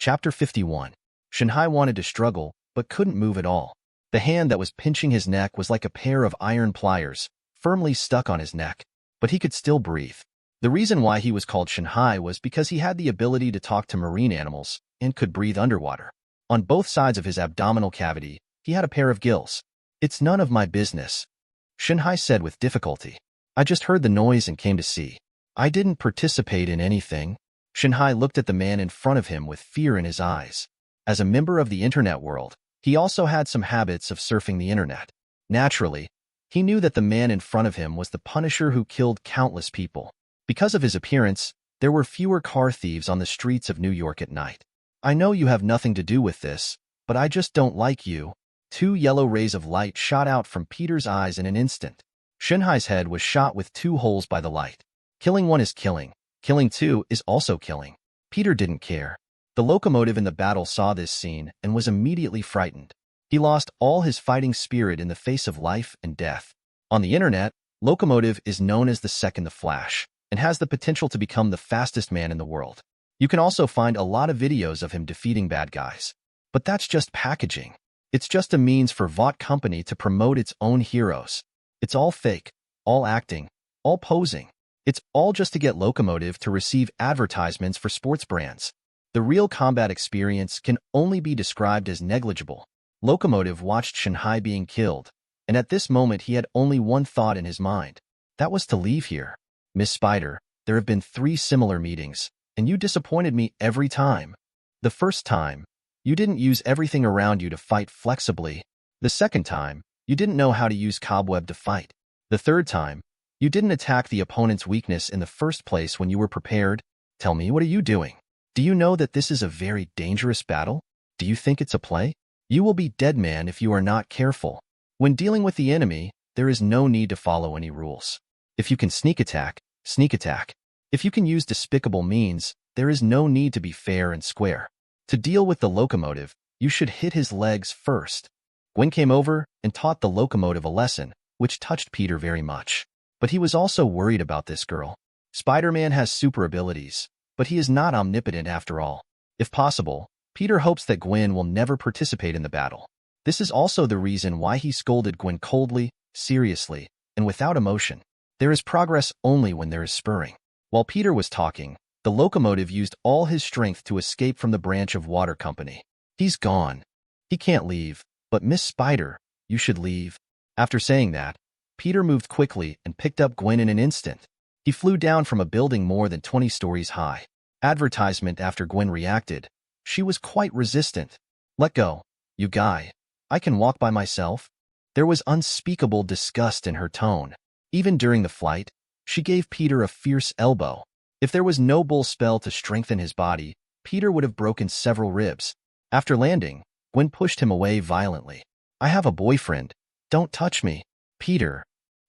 Chapter 51. Shanghai wanted to struggle, but couldn't move at all. The hand that was pinching his neck was like a pair of iron pliers, firmly stuck on his neck, but he could still breathe. The reason why he was called Shanghai was because he had the ability to talk to marine animals and could breathe underwater. On both sides of his abdominal cavity, he had a pair of gills. "It's none of my business," Shanghai said with difficulty. "I just heard the noise and came to see. I didn't participate in anything." Shanghai looked at the man in front of him with fear in his eyes. As a member of the internet world, he also had some habits of surfing the internet. Naturally, he knew that the man in front of him was the Punisher who killed countless people. Because of his appearance, there were fewer car thieves on the streets of New York at night. "I know you have nothing to do with this, but I just don't like you." Two yellow rays of light shot out from Peter's eyes in an instant. Shanghai's head was shot with 2 holes by the light. Killing one is killing. Killing 2 is also killing. Peter didn't care. The locomotive in the battle saw this scene and was immediately frightened. He lost all his fighting spirit in the face of life and death. On the internet, Locomotive is known as the Second the Flash and has the potential to become the fastest man in the world. You can also find a lot of videos of him defeating bad guys. But that's just packaging. It's just a means for Vought Company to promote its own heroes. It's all fake, all acting, all posing. It's all just to get Locomotive to receive advertisements for sports brands. The real combat experience can only be described as negligible. Locomotive watched Shanghai being killed, and at this moment he had only one thought in his mind. That was to leave here. "Miss Spider, there have been 3 similar meetings, and you disappointed me every time. The first time, you didn't use everything around you to fight flexibly. The second time, you didn't know how to use cobweb to fight. The third time, you didn't attack the opponent's weakness in the first place when you were prepared. Tell me, what are you doing? Do you know that this is a very dangerous battle? Do you think it's a play? You will be dead man if you are not careful. When dealing with the enemy, there is no need to follow any rules. If you can sneak attack, sneak attack. If you can use despicable means, there is no need to be fair and square. To deal with the Locomotive, you should hit his legs first." Gwen came over and taught the Locomotive a lesson, which touched Peter very much. But he was also worried about this girl. Spider-Man has super abilities, but he is not omnipotent after all. If possible, Peter hopes that Gwen will never participate in the battle. This is also the reason why he scolded Gwen coldly, seriously, and without emotion. There is progress only when there is spurring. While Peter was talking, the Locomotive used all his strength to escape from the branch of Water Company. "He's gone. He can't leave, but Miss Spider, you should leave." After saying that, Peter moved quickly and picked up Gwen in an instant. He flew down from a building more than 20 stories high. Advertisement after Gwen reacted. She was quite resistant. "Let go, you guy. I can walk by myself." There was unspeakable disgust in her tone. Even during the flight, she gave Peter a fierce elbow. If there was no bull spell to strengthen his body, Peter would have broken several ribs. After landing, Gwen pushed him away violently. "I have a boyfriend. Don't touch me." "Peter,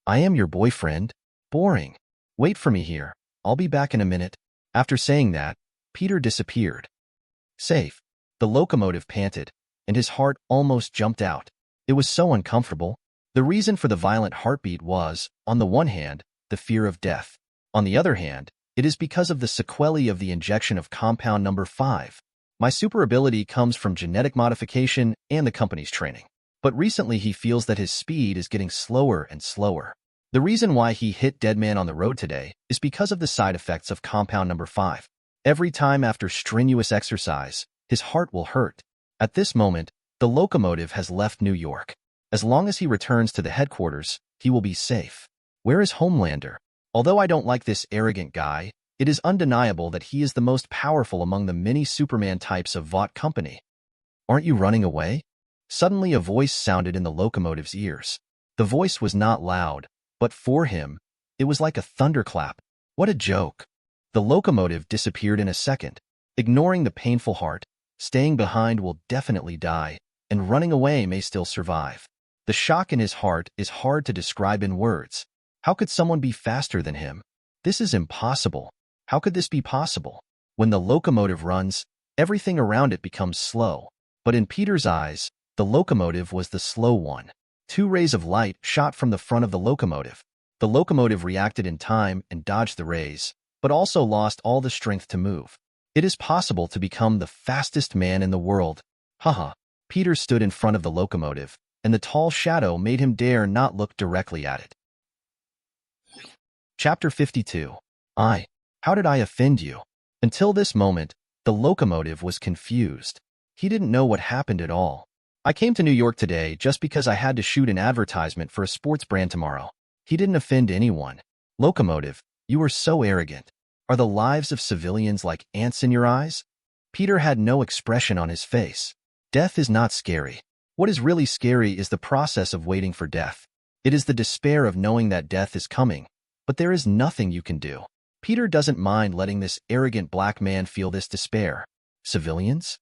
I am your boyfriend." "Boring. Wait for me here. I'll be back in a minute." After saying that, Peter disappeared. Safe. The Locomotive panted, and his heart almost jumped out. It was so uncomfortable. The reason for the violent heartbeat was, on the one hand, the fear of death. On the other hand, it is because of the sequelae of the injection of compound number 5. "My super ability comes from genetic modification and the company's training. But recently he feels that his speed is getting slower and slower. The reason why he hit Deadman on the road today is because of the side effects of compound number 5. Every time after strenuous exercise, his heart will hurt. At this moment, the Locomotive has left New York. As long as he returns to the headquarters, he will be safe. Where is Homelander? Although I don't like this arrogant guy, it is undeniable that he is the most powerful among the many Superman types of Vought Company. Aren't you running away?" Suddenly a voice sounded in the Locomotive's ears. The voice was not loud, but for him, it was like a thunderclap. What a joke. The Locomotive disappeared in a second. Ignoring the painful heart, staying behind will definitely die, and running away may still survive. The shock in his heart is hard to describe in words. How could someone be faster than him? This is impossible. How could this be possible? When the Locomotive runs, everything around it becomes slow. But in Peter's eyes, the Locomotive was the slow one. 2 rays of light shot from the front of the Locomotive. The Locomotive reacted in time and dodged the rays, but also lost all the strength to move. It is possible to become the fastest man in the world. Haha. Peter stood in front of the locomotive, and the tall shadow made him dare not look directly at it. Chapter 52. How did I offend you? Until this moment, the locomotive was confused. He didn't know what happened at all. I came to New York today just because I had to shoot an advertisement for a sports brand tomorrow. He didn't offend anyone. Locomotive, you are so arrogant. Are the lives of civilians like ants in your eyes? Peter had no expression on his face. Death is not scary. What is really scary is the process of waiting for death. It is the despair of knowing that death is coming, but there is nothing you can do. Peter doesn't mind letting this arrogant black man feel this despair. Civilians?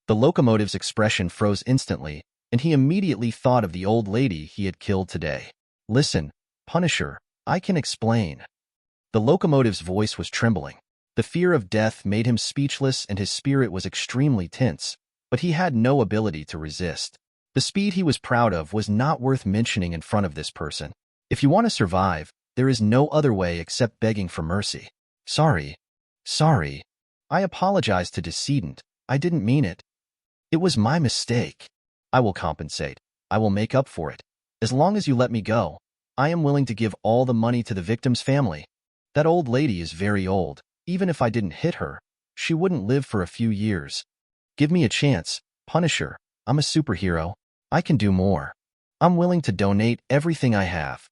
The locomotive's expression froze instantly, and he immediately thought of the old lady he had killed today. Listen, Punisher, I can explain. The locomotive's voice was trembling. The fear of death made him speechless and his spirit was extremely tense, but he had no ability to resist. The speed he was proud of was not worth mentioning in front of this person. If you want to survive, there is no other way except begging for mercy. Sorry. I apologize to decedent. I didn't mean it. It was my mistake. I will compensate. I will make up for it. As long as you let me go, I am willing to give all the money to the victim's family. That old lady is very old. Even if I didn't hit her, she wouldn't live for a few years. Give me a chance, Punisher. I'm a superhero. I can do more. I'm willing to donate everything I have.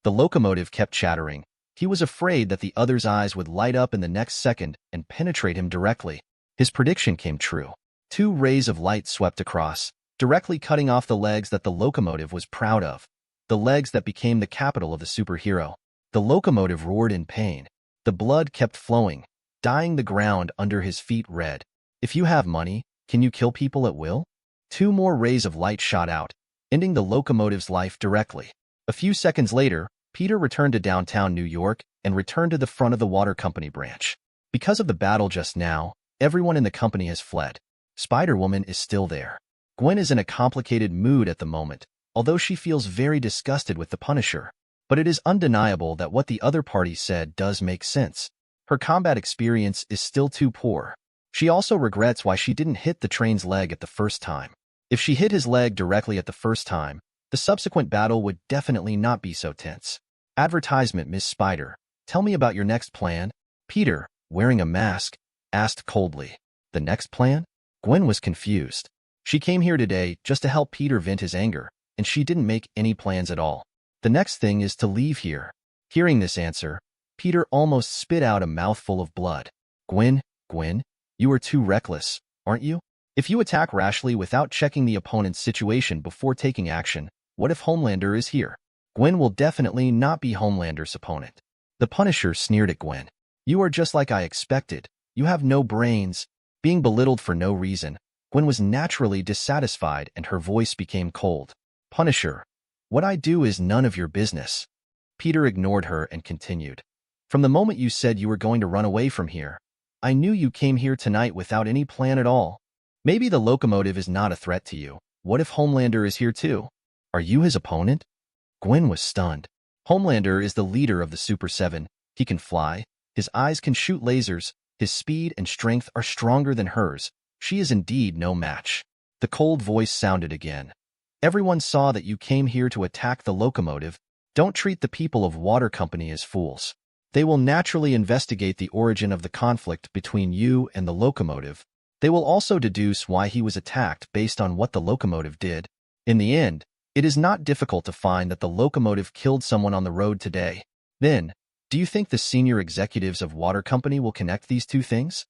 The locomotive kept chattering. He was afraid that the other's eyes would light up in the next second and penetrate him directly. His prediction came true. 2 rays of light swept across, directly cutting off the legs that the locomotive was proud of, the legs that became the capital of the superhero. The locomotive roared in pain. The blood kept flowing, dyeing the ground under his feet red. If you have money, can you kill people at will? 2 more rays of light shot out, ending the locomotive's life directly. A few seconds later, Peter returned to downtown New York and returned to the front of the water company branch. Because of the battle just now, everyone in the company has fled. Spider-Woman is still there. Gwen is in a complicated mood at the moment, although she feels very disgusted with the Punisher. But it is undeniable that what the other party said does make sense. Her combat experience is still too poor. She also regrets why she didn't hit the train's leg at the first time. If she hit his leg directly at the first time, the subsequent battle would definitely not be so tense. Advertisement, Miss Spider. Tell me about your next plan. Peter, wearing a mask, asked coldly. The next plan? Gwen was confused. She came here today just to help Peter vent his anger, and she didn't make any plans at all. The next thing is to leave here. Hearing this answer, Peter almost spit out a mouthful of blood. Gwen, you are too reckless, aren't you? If you attack rashly without checking the opponent's situation before taking action, what if Homelander is here? Gwen will definitely not be Homelander's opponent. The Punisher sneered at Gwen. You are just like I expected. You have no brains. Being belittled for no reason, Gwen was naturally dissatisfied and her voice became cold. Punisher, what I do is none of your business. Peter ignored her and continued. From the moment you said you were going to run away from here, I knew you came here tonight without any plan at all. Maybe the locomotive is not a threat to you. What if Homelander is here too? Are you his opponent? Gwen was stunned. Homelander is the leader of the Super 7. He can fly. His eyes can shoot lasers. His speed and strength are stronger than hers. She is indeed no match. The cold voice sounded again. Everyone saw that you came here to attack the locomotive. Don't treat the people of Water Company as fools. They will naturally investigate the origin of the conflict between you and the locomotive. They will also deduce why he was attacked based on what the locomotive did. In the end, it is not difficult to find that the locomotive killed someone on the road today. Then, do you think the senior executives of Water Company will connect these two things?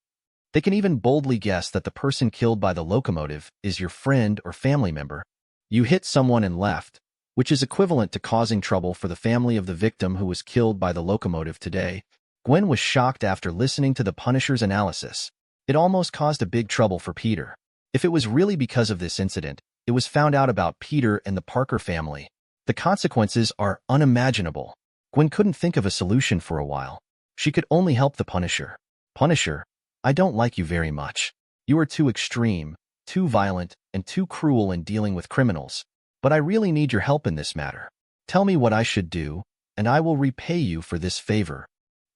They can even boldly guess that the person killed by the locomotive is your friend or family member. You hit someone and left, which is equivalent to causing trouble for the family of the victim who was killed by the locomotive today. Gwen was shocked after listening to the Punisher's analysis. It almost caused a big trouble for Peter. If it was really because of this incident, it was found out about Peter and the Parker family. The consequences are unimaginable. Gwen couldn't think of a solution for a while. She could only help the Punisher. Punisher, I don't like you very much. You are too extreme, too violent, and too cruel in dealing with criminals. But I really need your help in this matter. Tell me what I should do, and I will repay you for this favor.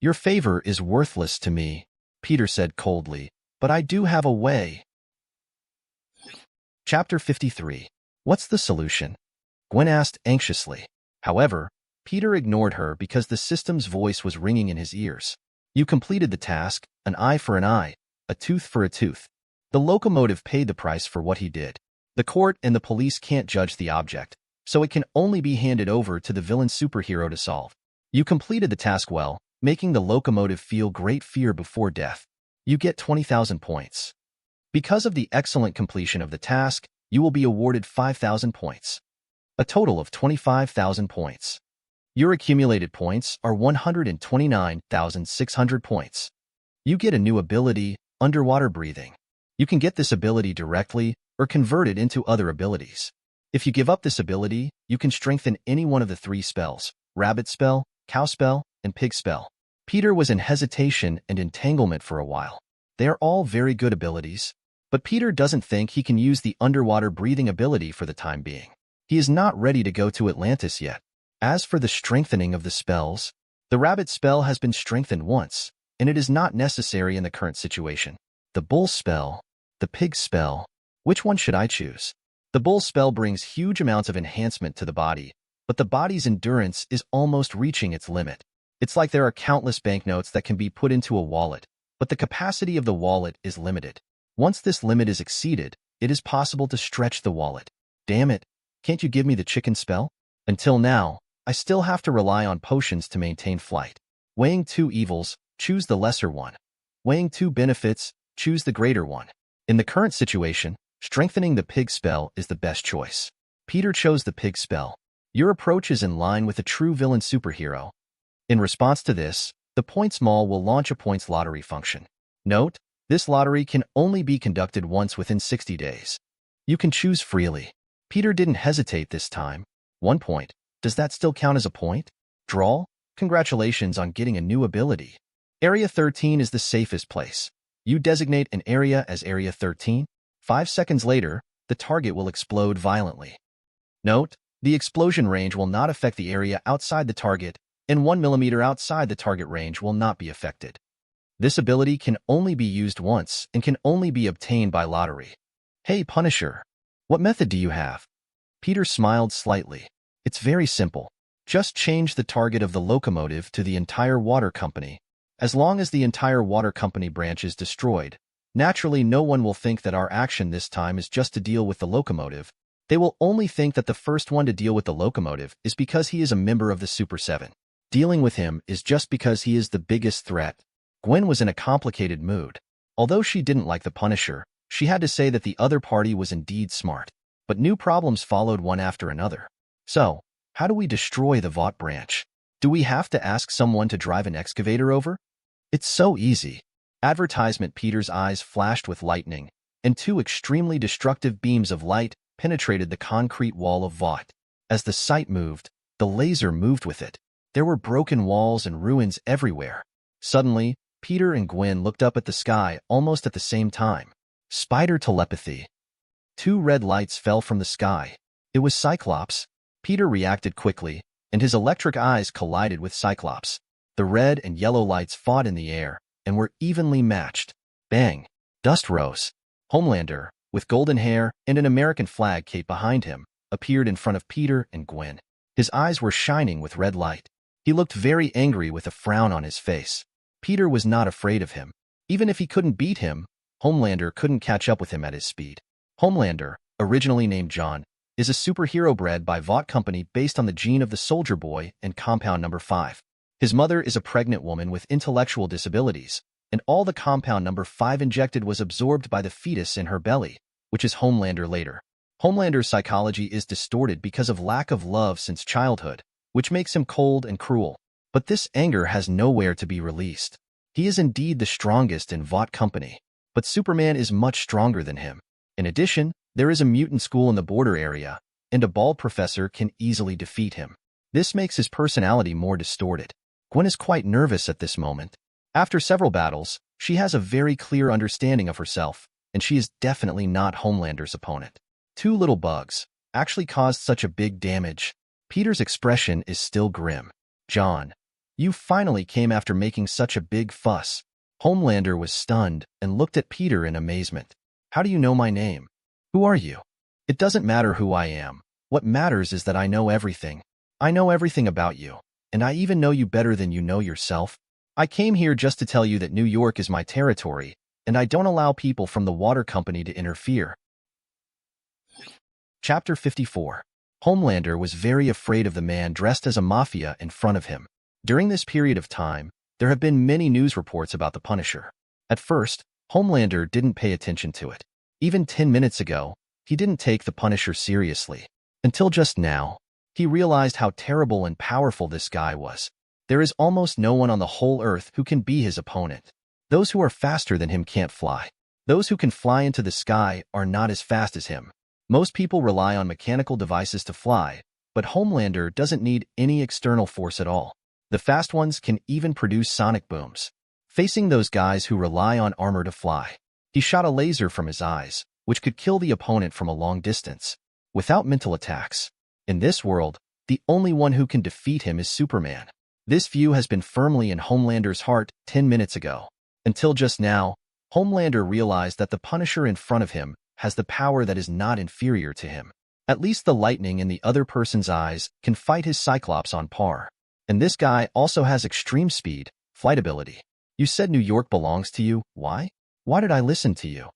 Your favor is worthless to me, Peter said coldly. but I do have a way. Chapter 53. What's the solution? Gwen asked anxiously. However, Peter ignored her because the system's voice was ringing in his ears. You completed the task, an eye for an eye, a tooth for a tooth. The locomotive paid the price for what he did. The court and the police can't judge the object, so it can only be handed over to the villain superhero to solve. You completed the task well, making the locomotive feel great fear before death. You get 20,000 points. Because of the excellent completion of the task, you will be awarded 5,000 points. A total of 25,000 points. Your accumulated points are 129,600 points. You get a new ability, underwater breathing. You can get this ability directly or convert it into other abilities. If you give up this ability, you can strengthen any one of the 3 spells: rabbit spell, cow spell, and pig spell. Peter was in hesitation and entanglement for a while. They are all very good abilities, but Peter doesn't think he can use the underwater breathing ability for the time being. He is not ready to go to Atlantis yet. As for the strengthening of the spells, the rabbit spell has been strengthened once, and it is not necessary in the current situation. The bull spell, the pig spell, which one should I choose? The bull spell brings huge amounts of enhancement to the body, but the body's endurance is almost reaching its limit. It's like there are countless banknotes that can be put into a wallet, but the capacity of the wallet is limited. Once this limit is exceeded, it is possible to stretch the wallet. Damn it, can't you give me the chicken spell? Until now, I still have to rely on potions to maintain flight. Weighing 2 evils, choose the lesser one. Weighing 2 benefits, choose the greater one. In the current situation, strengthening the pig spell is the best choice. Peter chose the pig spell. Your approach is in line with a true villain superhero. In response to this, the Points Mall will launch a points lottery function. Note, this lottery can only be conducted once within 60 days. You can choose freely. Peter didn't hesitate this time. 1 point. Does that still count as a point? Draw? Congratulations on getting a new ability. Area 13 is the safest place. You designate an area as Area 13. 5 seconds later, the target will explode violently. Note, the explosion range will not affect the area outside the target, and 1 millimeter outside the target range will not be affected. This ability can only be used once and can only be obtained by lottery. Hey, Punisher, what method do you have? Peter smiled slightly. It's very simple. Just change the target of the locomotive to the entire water company. As long as the entire water company branch is destroyed, naturally no one will think that our action this time is just to deal with the locomotive. They will only think that the first one to deal with the locomotive is because he is a member of the Super 7. Dealing with him is just because he is the biggest threat. Gwen was in a complicated mood. Although she didn't like the Punisher, she had to say that the other party was indeed smart. But new problems followed one after another. So, how do we destroy the Vought branch? Do we have to ask someone to drive an excavator over? It's so easy. Advertisement. Peter's eyes flashed with lightning, and 2 extremely destructive beams of light penetrated the concrete wall of Vought. As the sight moved, the laser moved with it. There were broken walls and ruins everywhere. Suddenly, Peter and Gwen looked up at the sky almost at the same time. Spider telepathy. 2 red lights fell from the sky. It was Cyclops. Peter reacted quickly, and his electric eyes collided with Cyclops. The red and yellow lights fought in the air and were evenly matched. Bang! Dust rose. Homelander, with golden hair and an American flag cape behind him, appeared in front of Peter and Gwen. His eyes were shining with red light. He looked very angry with a frown on his face. Peter was not afraid of him. Even if he couldn't beat him, Homelander couldn't catch up with him at his speed. Homelander, originally named John, is a superhero bred by Vought Company based on the gene of the Soldier Boy and compound number 5. His mother is a pregnant woman with intellectual disabilities, and all the compound number 5 injected was absorbed by the fetus in her belly, which is Homelander later. Homelander's psychology is distorted because of lack of love since childhood, which makes him cold and cruel. But this anger has nowhere to be released. He is indeed the strongest in Vought Company, but Superman is much stronger than him. In addition, there is a mutant school in the border area, and a bald professor can easily defeat him. This makes his personality more distorted. Gwen is quite nervous at this moment. After several battles, she has a very clear understanding of herself, and she is definitely not Homelander's opponent. 2 little bugs actually caused such a big damage. Peter's expression is still grim. John, you finally came after making such a big fuss. Homelander was stunned and looked at Peter in amazement. How do you know my name? Who are you? It doesn't matter who I am. What matters is that I know everything. I know everything about you, and I even know you better than you know yourself. I came here just to tell you that New York is my territory, and I don't allow people from the water company to interfere. Chapter 54. Homelander was very afraid of the man dressed as a mafia in front of him. During this period of time, there have been many news reports about the Punisher. At first, Homelander didn't pay attention to it. Even 10 minutes ago, he didn't take the Punisher seriously. Until just now, he realized how terrible and powerful this guy was. There is almost no one on the whole earth who can be his opponent. Those who are faster than him can't fly. Those who can fly into the sky are not as fast as him. Most people rely on mechanical devices to fly, but Homelander doesn't need any external force at all. The fast ones can even produce sonic booms. Facing those guys who rely on armor to fly, he shot a laser from his eyes, which could kill the opponent from a long distance, without mental attacks. In this world, the only one who can defeat him is Superman. This view has been firmly in Homelander's heart 10 minutes ago. Until just now, Homelander realized that the Punisher in front of him has the power that is not inferior to him. At least the lightning in the other person's eyes can fight his Cyclops on par. And this guy also has extreme speed, flight ability. You said New York belongs to you. Why? Why did I listen to you?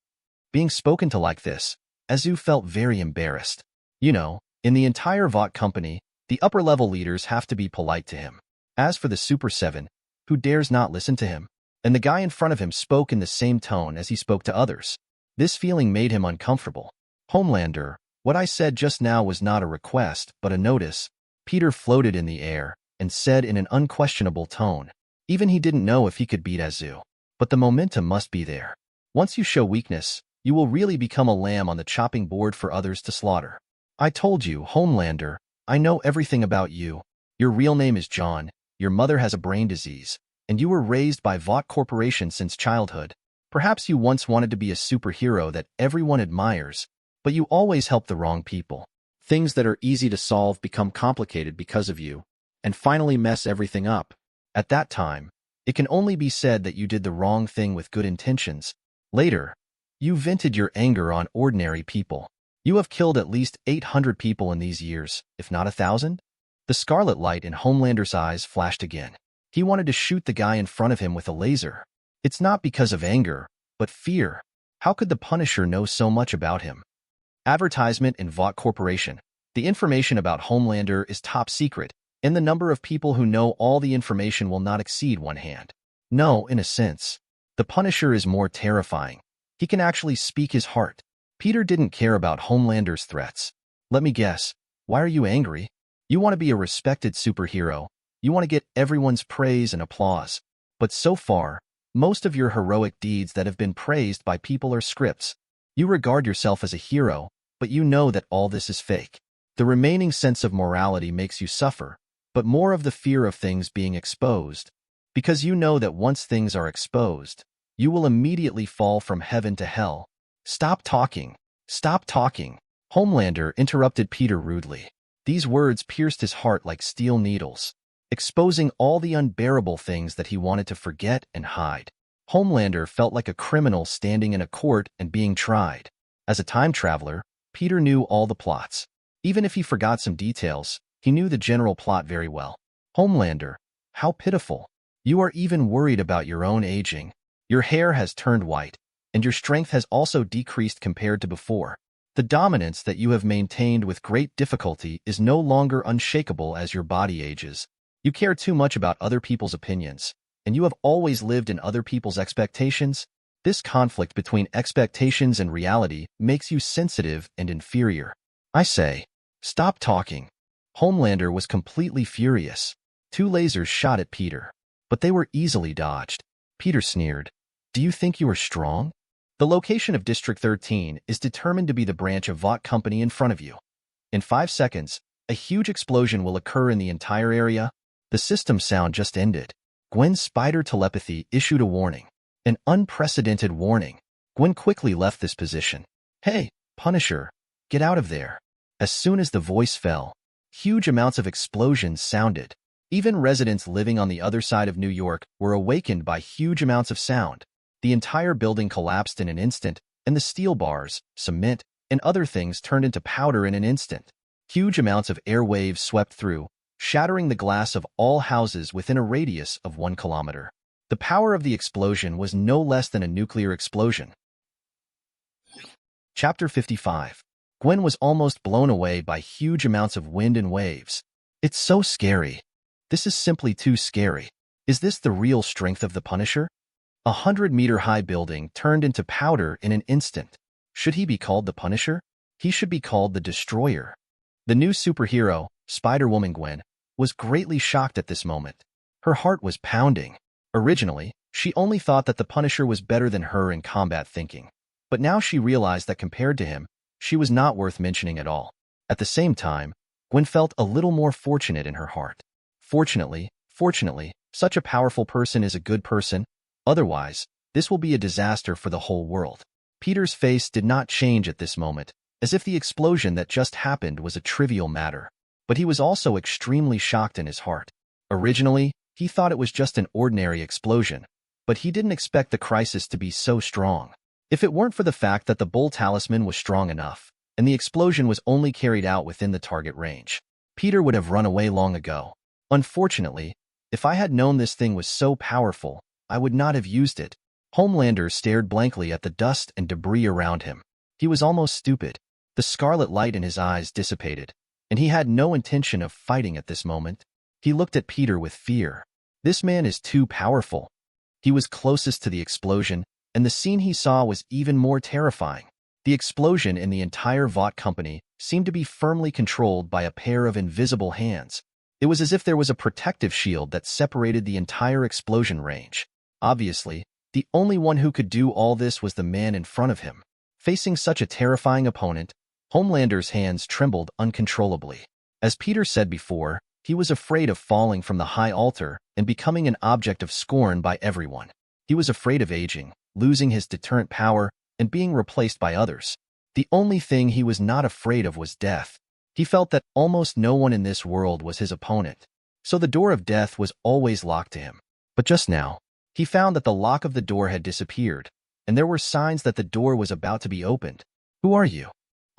Being spoken to like this, Azu felt very embarrassed. You know, in the entire Vought company, the upper-level leaders have to be polite to him. As for the Super 7, who dares not listen to him? And the guy in front of him spoke in the same tone as he spoke to others. This feeling made him uncomfortable. Homelander, what I said just now was not a request, but a notice. Peter floated in the air and said in an unquestionable tone. Even he didn't know if he could beat Azu. But the momentum must be there. Once you show weakness, you will really become a lamb on the chopping board for others to slaughter. I told you, Homelander, I know everything about you. Your real name is John, your mother has a brain disease, and you were raised by Vought Corporation since childhood. Perhaps you once wanted to be a superhero that everyone admires, but you always help the wrong people. Things that are easy to solve become complicated because of you, and finally mess everything up. At that time, it can only be said that you did the wrong thing with good intentions. Later, you vented your anger on ordinary people. You have killed at least 800 people in these years, if not 1,000? The scarlet light in Homelander's eyes flashed again. He wanted to shoot the guy in front of him with a laser. It's not because of anger, but fear. How could the Punisher know so much about him? Advertisement in Vought Corporation. The information about Homelander is top secret, and the number of people who know all the information will not exceed one hand. No, in a sense. The Punisher is more terrifying. He can actually speak his heart. Peter didn't care about Homelander's threats. Let me guess. Why are you angry? You want to be a respected superhero. You want to get everyone's praise and applause. But so far, most of your heroic deeds that have been praised by people are scripts. You regard yourself as a hero, but you know that all this is fake. The remaining sense of morality makes you suffer, but more of the fear of things being exposed. Because you know that once things are exposed, you will immediately fall from heaven to hell. Stop talking. Stop talking. Homelander interrupted Peter rudely. These words pierced his heart like steel needles, exposing all the unbearable things that he wanted to forget and hide. Homelander felt like a criminal standing in a court and being tried. As a time traveler, Peter knew all the plots. Even if he forgot some details, he knew the general plot very well. Homelander, how pitiful. You are even worried about your own aging. Your hair has turned white, and your strength has also decreased compared to before. The dominance that you have maintained with great difficulty is no longer unshakable as your body ages. You care too much about other people's opinions, and you have always lived in other people's expectations. This conflict between expectations and reality makes you sensitive and inferior. I say, stop talking. Homelander was completely furious. 2 lasers shot at Peter, but they were easily dodged. Peter sneered. Do you think you are strong? The location of District 13 is determined to be the branch of Vought Company in front of you. In 5 seconds, a huge explosion will occur in the entire area. The system sound just ended. Gwen's spider telepathy issued a warning. An unprecedented warning. Gwen quickly left this position. Hey, Punisher, get out of there. As soon as the voice fell, huge amounts of explosions sounded. Even residents living on the other side of New York were awakened by huge amounts of sound. The entire building collapsed in an instant, and the steel bars, cement, and other things turned into powder in an instant. Huge amounts of air waves swept through, shattering the glass of all houses within a radius of 1 kilometer. The power of the explosion was no less than a nuclear explosion. Chapter 55. Gwen was almost blown away by huge amounts of wind and waves. It's so scary. This is simply too scary. Is this the real strength of the Punisher? 100-meter-high building turned into powder in an instant. Should he be called the Punisher? He should be called the Destroyer. The new superhero, Spider-Woman Gwen, was greatly shocked at this moment. Her heart was pounding. Originally, she only thought that the Punisher was better than her in combat thinking. But now she realized that compared to him, she was not worth mentioning at all. At the same time, Gwen felt a little more fortunate in her heart. Fortunately, such a powerful person is a good person. Otherwise, this will be a disaster for the whole world. Peter's face did not change at this moment, as if the explosion that just happened was a trivial matter. But he was also extremely shocked in his heart. Originally, he thought it was just an ordinary explosion, but he didn't expect the crisis to be so strong. If it weren't for the fact that the Bull Talisman was strong enough, and the explosion was only carried out within the target range, Peter would have run away long ago. Unfortunately, if I had known this thing was so powerful, I would not have used it. Homelander stared blankly at the dust and debris around him. He was almost stupid. The scarlet light in his eyes dissipated, and he had no intention of fighting at this moment. He looked at Peter with fear. This man is too powerful. He was closest to the explosion, and the scene he saw was even more terrifying. The explosion in the entire Vought company seemed to be firmly controlled by a pair of invisible hands. It was as if there was a protective shield that separated the entire explosion range. Obviously, the only one who could do all this was the man in front of him. Facing such a terrifying opponent, Homelander's hands trembled uncontrollably. As Peter said before, he was afraid of falling from the high altar and becoming an object of scorn by everyone. He was afraid of aging, losing his deterrent power, and being replaced by others. The only thing he was not afraid of was death. He felt that almost no one in this world was his opponent, so the door of death was always locked to him. But just now, he found that the lock of the door had disappeared, and there were signs that the door was about to be opened. "Who are you?"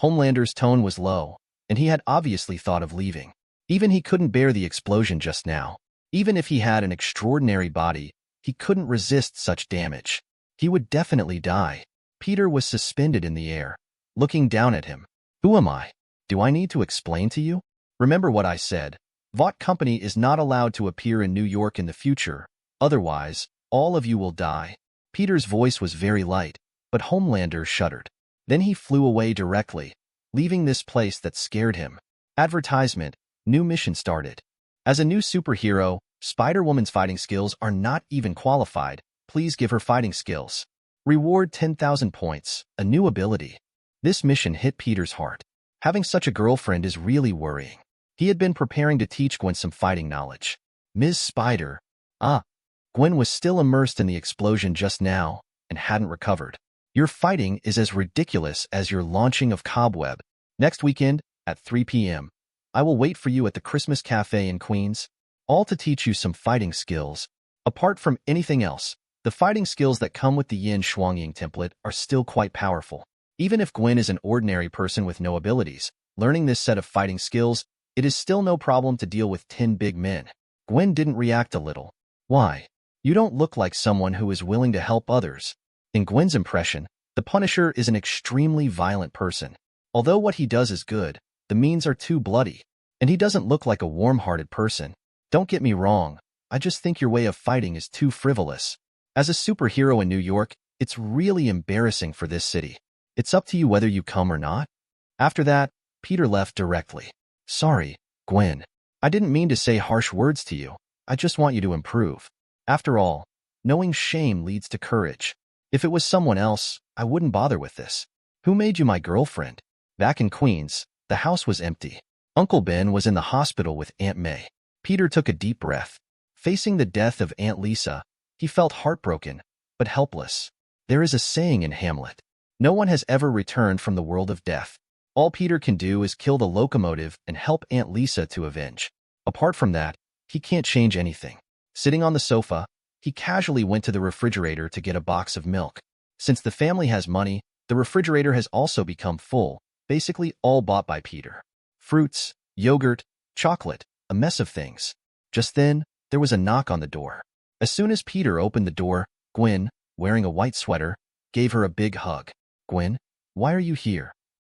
Homelander's tone was low, and he had obviously thought of leaving. Even he couldn't bear the explosion just now. Even if he had an extraordinary body, he couldn't resist such damage. He would definitely die. Peter was suspended in the air, looking down at him. "Who am I? Do I need to explain to you? Remember what I said. Vought Company is not allowed to appear in New York in the future. Otherwise, all of you will die." Peter's voice was very light, but Homelander shuddered. Then he flew away directly, leaving this place that scared him. Advertisement. New mission started. As a new superhero, Spider-Woman's fighting skills are not even qualified. Please give her fighting skills. Reward 10,000 points, a new ability. This mission hit Peter's heart. Having such a girlfriend is really worrying. He had been preparing to teach Gwen some fighting knowledge. Ms. Spider. Gwen was still immersed in the explosion just now and hadn't recovered. "Your fighting is as ridiculous as your launching of Cobweb. Next weekend, at 3 p.m., I will wait for you at the Christmas Cafe in Queens, all to teach you some fighting skills. Apart from anything else, the fighting skills that come with the Yin Shuangying template are still quite powerful. Even if Gwen is an ordinary person with no abilities, learning this set of fighting skills, it is still no problem to deal with 10 big men." Gwen didn't react a little. "Why? You don't look like someone who is willing to help others." In Gwen's impression, the Punisher is an extremely violent person. Although what he does is good, the means are too bloody, and he doesn't look like a warm-hearted person. Don't get me wrong, I just think your way of fighting is too frivolous. As a superhero in New York, it's really embarrassing for this city. It's up to you whether you come or not. After that, Peter left directly. "Sorry, Gwen. I didn't mean to say harsh words to you. I just want you to improve. After all, knowing shame leads to courage. If it was someone else, I wouldn't bother with this. Who made you my girlfriend?" Back in Queens, the house was empty. Uncle Ben was in the hospital with Aunt May. Peter took a deep breath. Facing the death of Aunt Lisa, he felt heartbroken, but helpless. There is a saying in Hamlet. No one has ever returned from the world of death. All Peter can do is kill the locomotive and help Aunt Lisa to avenge. Apart from that, he can't change anything. Sitting on the sofa, He casually went to the refrigerator to get a box of milk. Since the family has money, the refrigerator has also become full, basically all bought by Peter. Fruits, yogurt, chocolate, a mess of things. Just then, there was a knock on the door. As soon as Peter opened the door, Gwen, wearing a white sweater, gave her a big hug. Gwen, why are you here?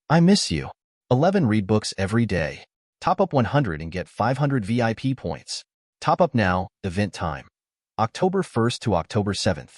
I miss you. 11 read books every day. Top up 100 and get 500 VIP points. Top up now, event time. October 1st to October 7th.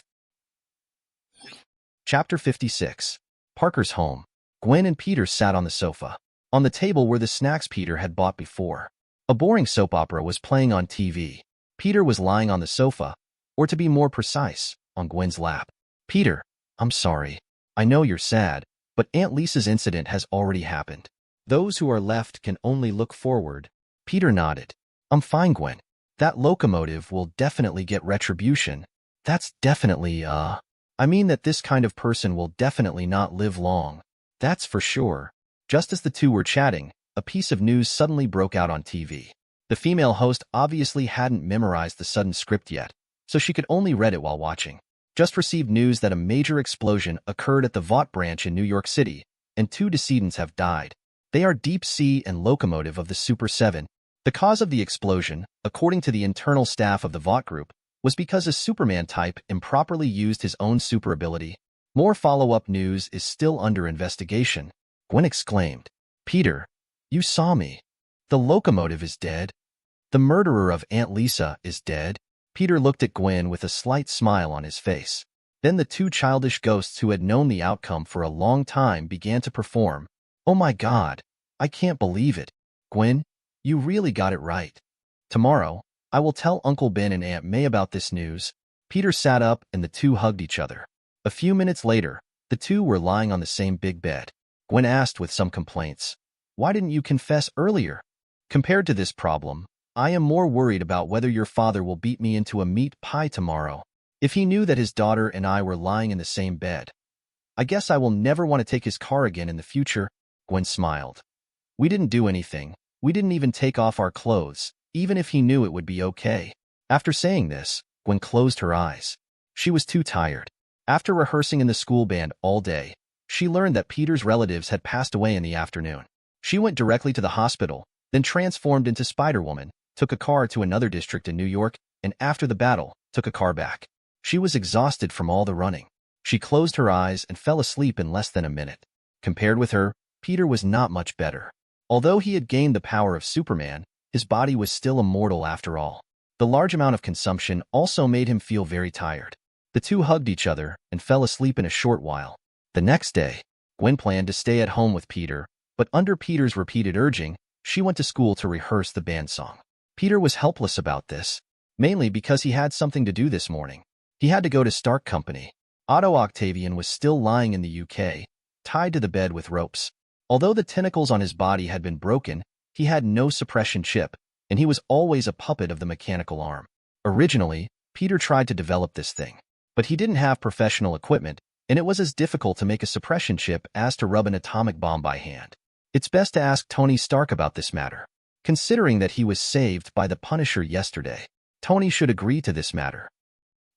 Chapter 56. Parker's home. Gwen and Peter sat on the sofa. On the table were the snacks Peter had bought before. A boring soap opera was playing on TV. Peter was lying on the sofa, or to be more precise, on Gwen's lap. Peter, I'm sorry. I know you're sad, but Aunt Lisa's incident has already happened. Those who are left can only look forward. Peter nodded. I'm fine, Gwen. That locomotive will definitely get retribution. That's definitely, I mean that this kind of person will definitely not live long. That's for sure. Just as the two were chatting, a piece of news suddenly broke out on TV. The female host obviously hadn't memorized the sudden script yet, so she could only read it while watching. Just received news that a major explosion occurred at the Vought branch in New York City, and 2 decedents have died. They are deep sea and locomotive of the Super 7. The cause of the explosion, according to the internal staff of the Vought group, was because a Superman type improperly used his own super ability. More follow-up news is still under investigation. Gwen exclaimed. Peter, you saw me. The locomotive is dead. The murderer of Aunt Lisa is dead. Peter looked at Gwen with a slight smile on his face. Then the 2 childish ghosts who had known the outcome for a long time began to perform. Oh my God, I can't believe it. Gwen, you really got it right. Tomorrow, I will tell Uncle Ben and Aunt May about this news. Peter sat up and the 2 hugged each other. A few minutes later, the 2 were lying on the same big bed. Gwen asked with some complaints, why didn't you confess earlier? Compared to this problem, I am more worried about whether your father will beat me into a meat pie tomorrow. If he knew that his daughter and I were lying in the same bed, I guess I will never want to take his car again in the future. Gwen smiled. We didn't do anything. We didn't even take off our clothes, even if he knew it would be okay. After saying this, Gwen closed her eyes. She was too tired. After rehearsing in the school band all day, she learned that Peter's relatives had passed away in the afternoon. She went directly to the hospital, then transformed into Spider-Woman, took a car to another district in New York, and after the battle, took a car back. She was exhausted from all the running. She closed her eyes and fell asleep in less than a minute. Compared with her, Peter was not much better. Although he had gained the power of Superman, his body was still immortal after all. The large amount of consumption also made him feel very tired. The 2 hugged each other and fell asleep in a short while. The next day, Gwen planned to stay at home with Peter, but under Peter's repeated urging, she went to school to rehearse the band song. Peter was helpless about this, mainly because he had something to do this morning. He had to go to Stark Company. Otto Octavian was still lying in the UK, tied to the bed with ropes. Although the tentacles on his body had been broken, he had no suppression chip, and he was always a puppet of the mechanical arm. Originally, Peter tried to develop this thing, but he didn't have professional equipment, and it was as difficult to make a suppression chip as to rub an atomic bomb by hand. It's best to ask Tony Stark about this matter. Considering that he was saved by the Punisher yesterday, Tony should agree to this matter.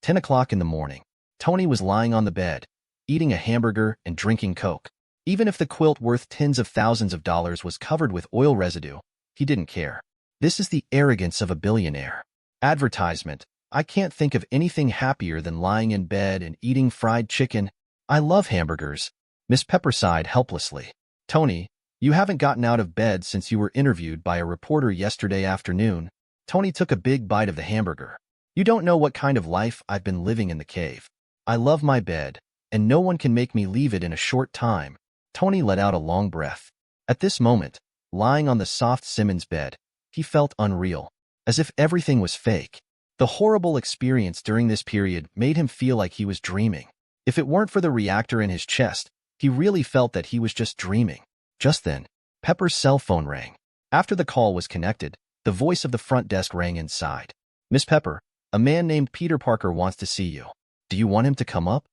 10 o'clock in the morning. Tony was lying on the bed, eating a hamburger and drinking Coke. Even if the quilt worth tens of thousands of dollars was covered with oil residue, he didn't care. This is the arrogance of a billionaire. Advertisement. I can't think of anything happier than lying in bed and eating fried chicken. I love hamburgers. Miss Pepper sighed helplessly. Tony, you haven't gotten out of bed since you were interviewed by a reporter yesterday afternoon. Tony took a big bite of the hamburger. You don't know what kind of life I've been living in the cave. I love my bed, and no one can make me leave it in a short time. Tony let out a long breath. At this moment, lying on the soft Simmons bed, he felt unreal, as if everything was fake. The horrible experience during this period made him feel like he was dreaming. If it weren't for the reactor in his chest, he really felt that he was just dreaming. Just then, Pepper's cell phone rang. After the call was connected, the voice of the front desk rang inside. Miss Pepper, a man named Peter Parker wants to see you. Do you want him to come up?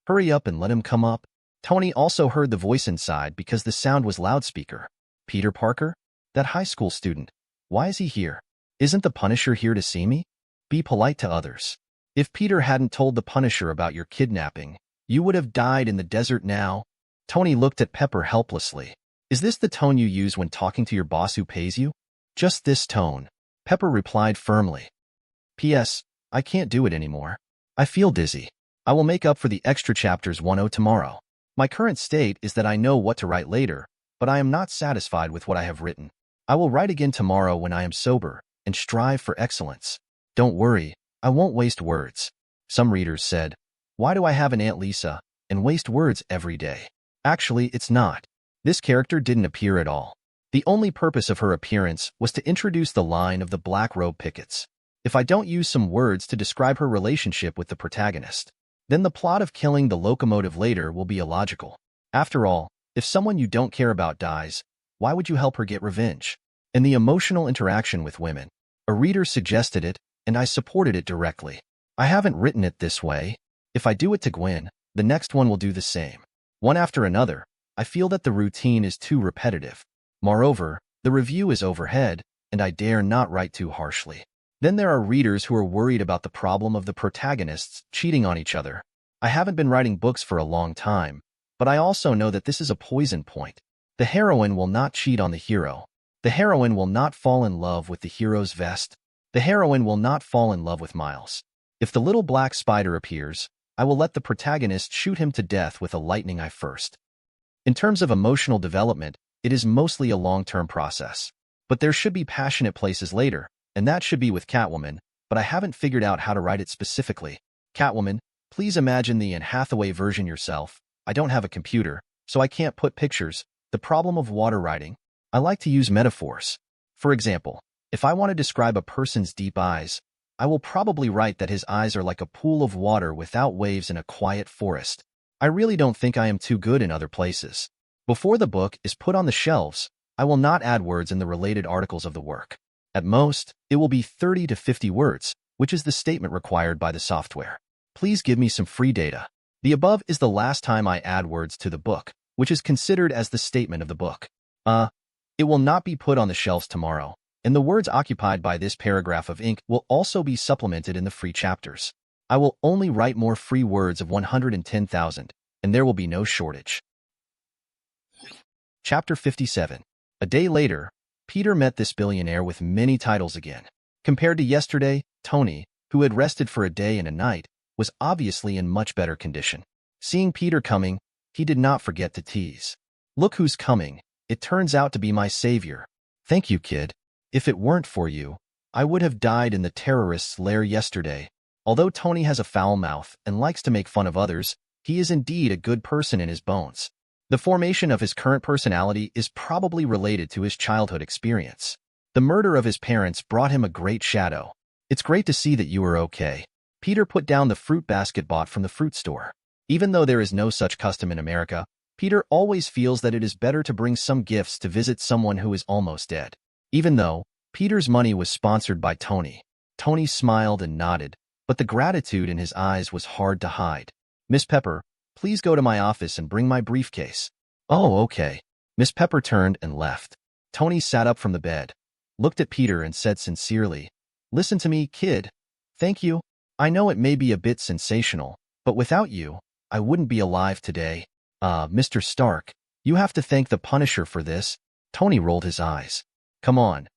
Hurry up and let him come up. Tony also heard the voice inside because the sound was loudspeaker. Peter Parker? That high school student. Why is he here? Isn't the Punisher here to see me? Be polite to others. If Peter hadn't told the Punisher about your kidnapping, you would have died in the desert now. Tony looked at Pepper helplessly. Is this the tone you use when talking to your boss who pays you? Just this tone. Pepper replied firmly. P.S. I can't do it anymore. I feel dizzy. I will make up for the extra chapters 10 tomorrow. My current state is that I know what to write later, but I am not satisfied with what I have written. I will write again tomorrow when I am sober and strive for excellence. Don't worry, I won't waste words. Some readers said, why do I have an Aunt Lisa and waste words every day? Actually, it's not. This character didn't appear at all. The only purpose of her appearance was to introduce the line of the black robe pickets. If I don't use some words to describe her relationship with the protagonist, then the plot of killing the locomotive later will be illogical. After all, if someone you don't care about dies, why would you help her get revenge? In the emotional interaction with women, a reader suggested it, and I supported it directly. I haven't written it this way. If I do it to Gwen, the next one will do the same. One after another, I feel that the routine is too repetitive. Moreover, the review is overhead, and I dare not write too harshly. Then there are readers who are worried about the problem of the protagonists cheating on each other. I haven't been writing books for a long time, but I also know that this is a poison point. The heroine will not cheat on the hero. The heroine will not fall in love with the hero's vest. The heroine will not fall in love with Miles. If the little black spider appears, I will let the protagonist shoot him to death with a lightning eye first. In terms of emotional development, it is mostly a long-term process. But there should be passionate places later, and that should be with Catwoman, but I haven't figured out how to write it specifically. Catwoman, please imagine the Anne Hathaway version yourself. I don't have a computer, so I can't put pictures. The problem of water writing. I like to use metaphors. For example, if I want to describe a person's deep eyes, I will probably write that his eyes are like a pool of water without waves in a quiet forest. I really don't think I am too good in other places. Before the book is put on the shelves, I will not add words in the related articles of the work. At most, it will be 30 to 50 words, which is the statement required by the software. Please give me some free data. The above is the last time I add words to the book, which is considered as the statement of the book. It will not be put on the shelves tomorrow, and the words occupied by this paragraph of ink will also be supplemented in the free chapters. I will only write more free words of 110,000, and there will be no shortage. Chapter 57. A day later, Peter met this billionaire with many titles again. Compared to yesterday, Tony, who had rested for a day and a night, was obviously in much better condition. Seeing Peter coming, he did not forget to tease. Look who's coming. It turns out to be my savior. Thank you, kid. If it weren't for you, I would have died in the terrorist's lair yesterday. Although Tony has a foul mouth and likes to make fun of others, he is indeed a good person in his bones. The formation of his current personality is probably related to his childhood experience. The murder of his parents brought him a great shadow. It's great to see that you are okay. Peter put down the fruit basket bought from the fruit store. Even though there is no such custom in America, Peter always feels that it is better to bring some gifts to visit someone who is almost dead. Even though Peter's money was sponsored by Tony, Tony smiled and nodded, but the gratitude in his eyes was hard to hide. Miss Pepper, please go to my office and bring my briefcase. Oh, okay. Miss Pepper turned and left. Tony sat up from the bed, looked at Peter and said sincerely, listen to me, kid. Thank you. I know it may be a bit sensational, but without you, I wouldn't be alive today. Mr. Stark, you have to thank the Punisher for this. Tony rolled his eyes. Come on.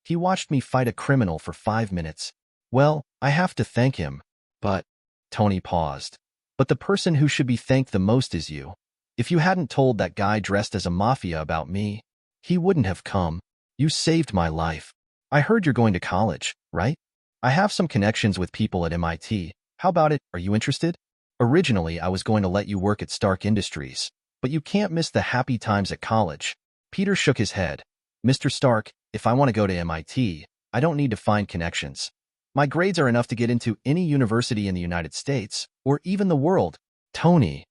He watched me fight a criminal for 5 minutes. Well, I have to thank him. But, Tony paused. But the person who should be thanked the most is you. If you hadn't told that guy dressed as a mafia about me, he wouldn't have come. You saved my life. I heard you're going to college, right? I have some connections with people at MIT. How about it? Are you interested? Originally, I was going to let you work at Stark Industries, but you can't miss the happy times at college. Peter shook his head. Mr. Stark, if I want to go to MIT, I don't need to find connections. My grades are enough to get into any university in the United States, or even the world. Tony.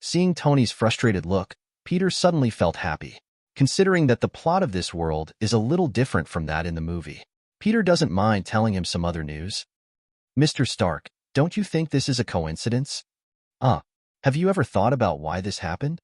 Seeing Tony's frustrated look, Peter suddenly felt happy, considering that the plot of this world is a little different from that in the movie. Peter doesn't mind telling him some other news. Mr. Stark, don't you think this is a coincidence? Have you ever thought about why this happened?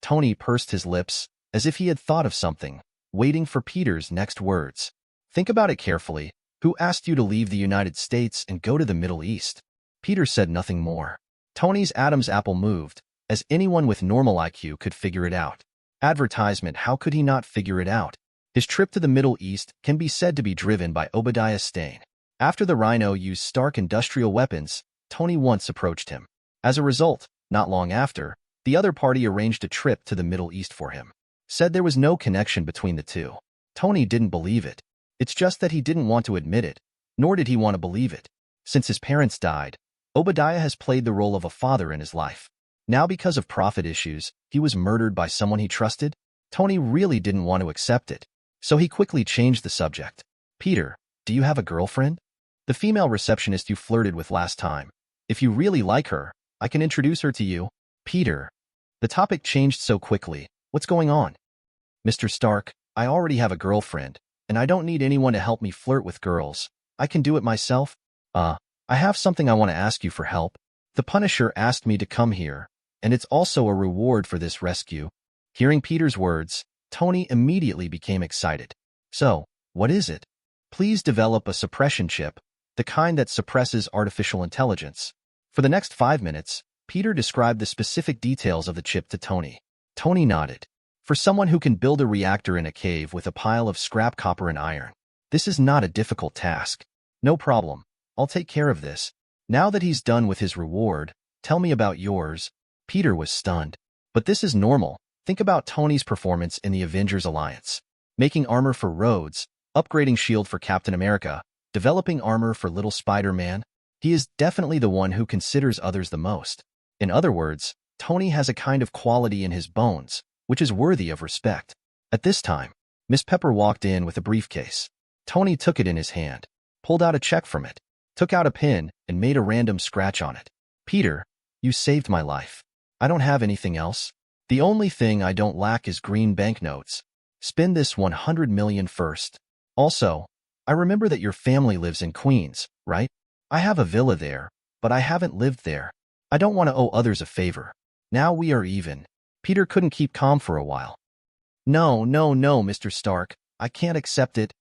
Tony pursed his lips, as if he had thought of something, waiting for Peter's next words. Think about it carefully. Who asked you to leave the United States and go to the Middle East? Peter said nothing more. Tony's Adam's apple moved, as anyone with normal IQ could figure it out. Advertisement, how could he not figure it out? His trip to the Middle East can be said to be driven by Obadiah Stane. After the Rhino used Stark industrial weapons, Tony once approached him. As a result, not long after, the other party arranged a trip to the Middle East for him. Said there was no connection between the two. Tony didn't believe it. It's just that he didn't want to admit it, nor did he want to believe it. Since his parents died, Obadiah has played the role of a father in his life. Now, because of profit issues, he was murdered by someone he trusted. Tony really didn't want to accept it, so he quickly changed the subject. Peter, do you have a girlfriend? The female receptionist you flirted with last time. If you really like her, I can introduce her to you. Peter. The topic changed so quickly. What's going on? Mr. Stark, I already have a girlfriend, and I don't need anyone to help me flirt with girls. I can do it myself. I have something I want to ask you for help. The Punisher asked me to come here, and it's also a reward for this rescue. Hearing Peter's words, Tony immediately became excited. So, what is it? Please develop a suppression chip, the kind that suppresses artificial intelligence. For the next 5 minutes, Peter described the specific details of the chip to Tony. Tony nodded. For someone who can build a reactor in a cave with a pile of scrap copper and iron, this is not a difficult task. No problem. I'll take care of this. Now that he's done with his reward, tell me about yours. Peter was stunned. But this is normal. Think about Tony's performance in the Avengers Alliance. Making armor for Rhodes, upgrading S.H.I.E.L.D. for Captain America, developing armor for little Spider-Man. He is definitely the one who considers others the most. In other words, Tony has a kind of quality in his bones, which is worthy of respect. At this time, Miss Pepper walked in with a briefcase. Tony took it in his hand, pulled out a check from it, took out a pin, and made a random scratch on it. Peter, you saved my life. I don't have anything else. The only thing I don't lack is green banknotes. Spend this 100 million first. Also, I remember that your family lives in Queens, right? I have a villa there, but I haven't lived there. I don't want to owe others a favor. Now we are even. Peter couldn't keep calm for a while. No, Mr. Stark. I can't accept it.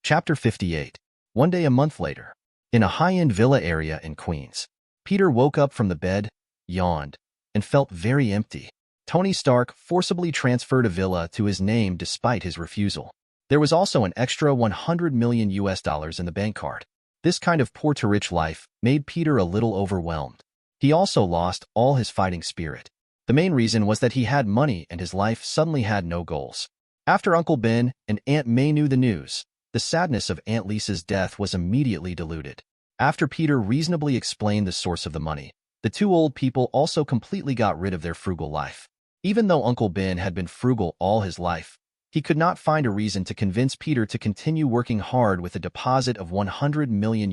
Chapter 58. One day a month later, in a high-end villa area in Queens, Peter woke up from the bed, yawned, and felt very empty. Tony Stark forcibly transferred a villa to his name despite his refusal. There was also an extra $100 million in the bank card. This kind of poor-to-rich life made Peter a little overwhelmed. He also lost all his fighting spirit. The main reason was that he had money and his life suddenly had no goals. After Uncle Ben and Aunt May knew the news, the sadness of Aunt Lisa's death was immediately diluted. After Peter reasonably explained the source of the money, the two old people also completely got rid of their frugal life. Even though Uncle Ben had been frugal all his life, he could not find a reason to convince Peter to continue working hard with a deposit of $100 million.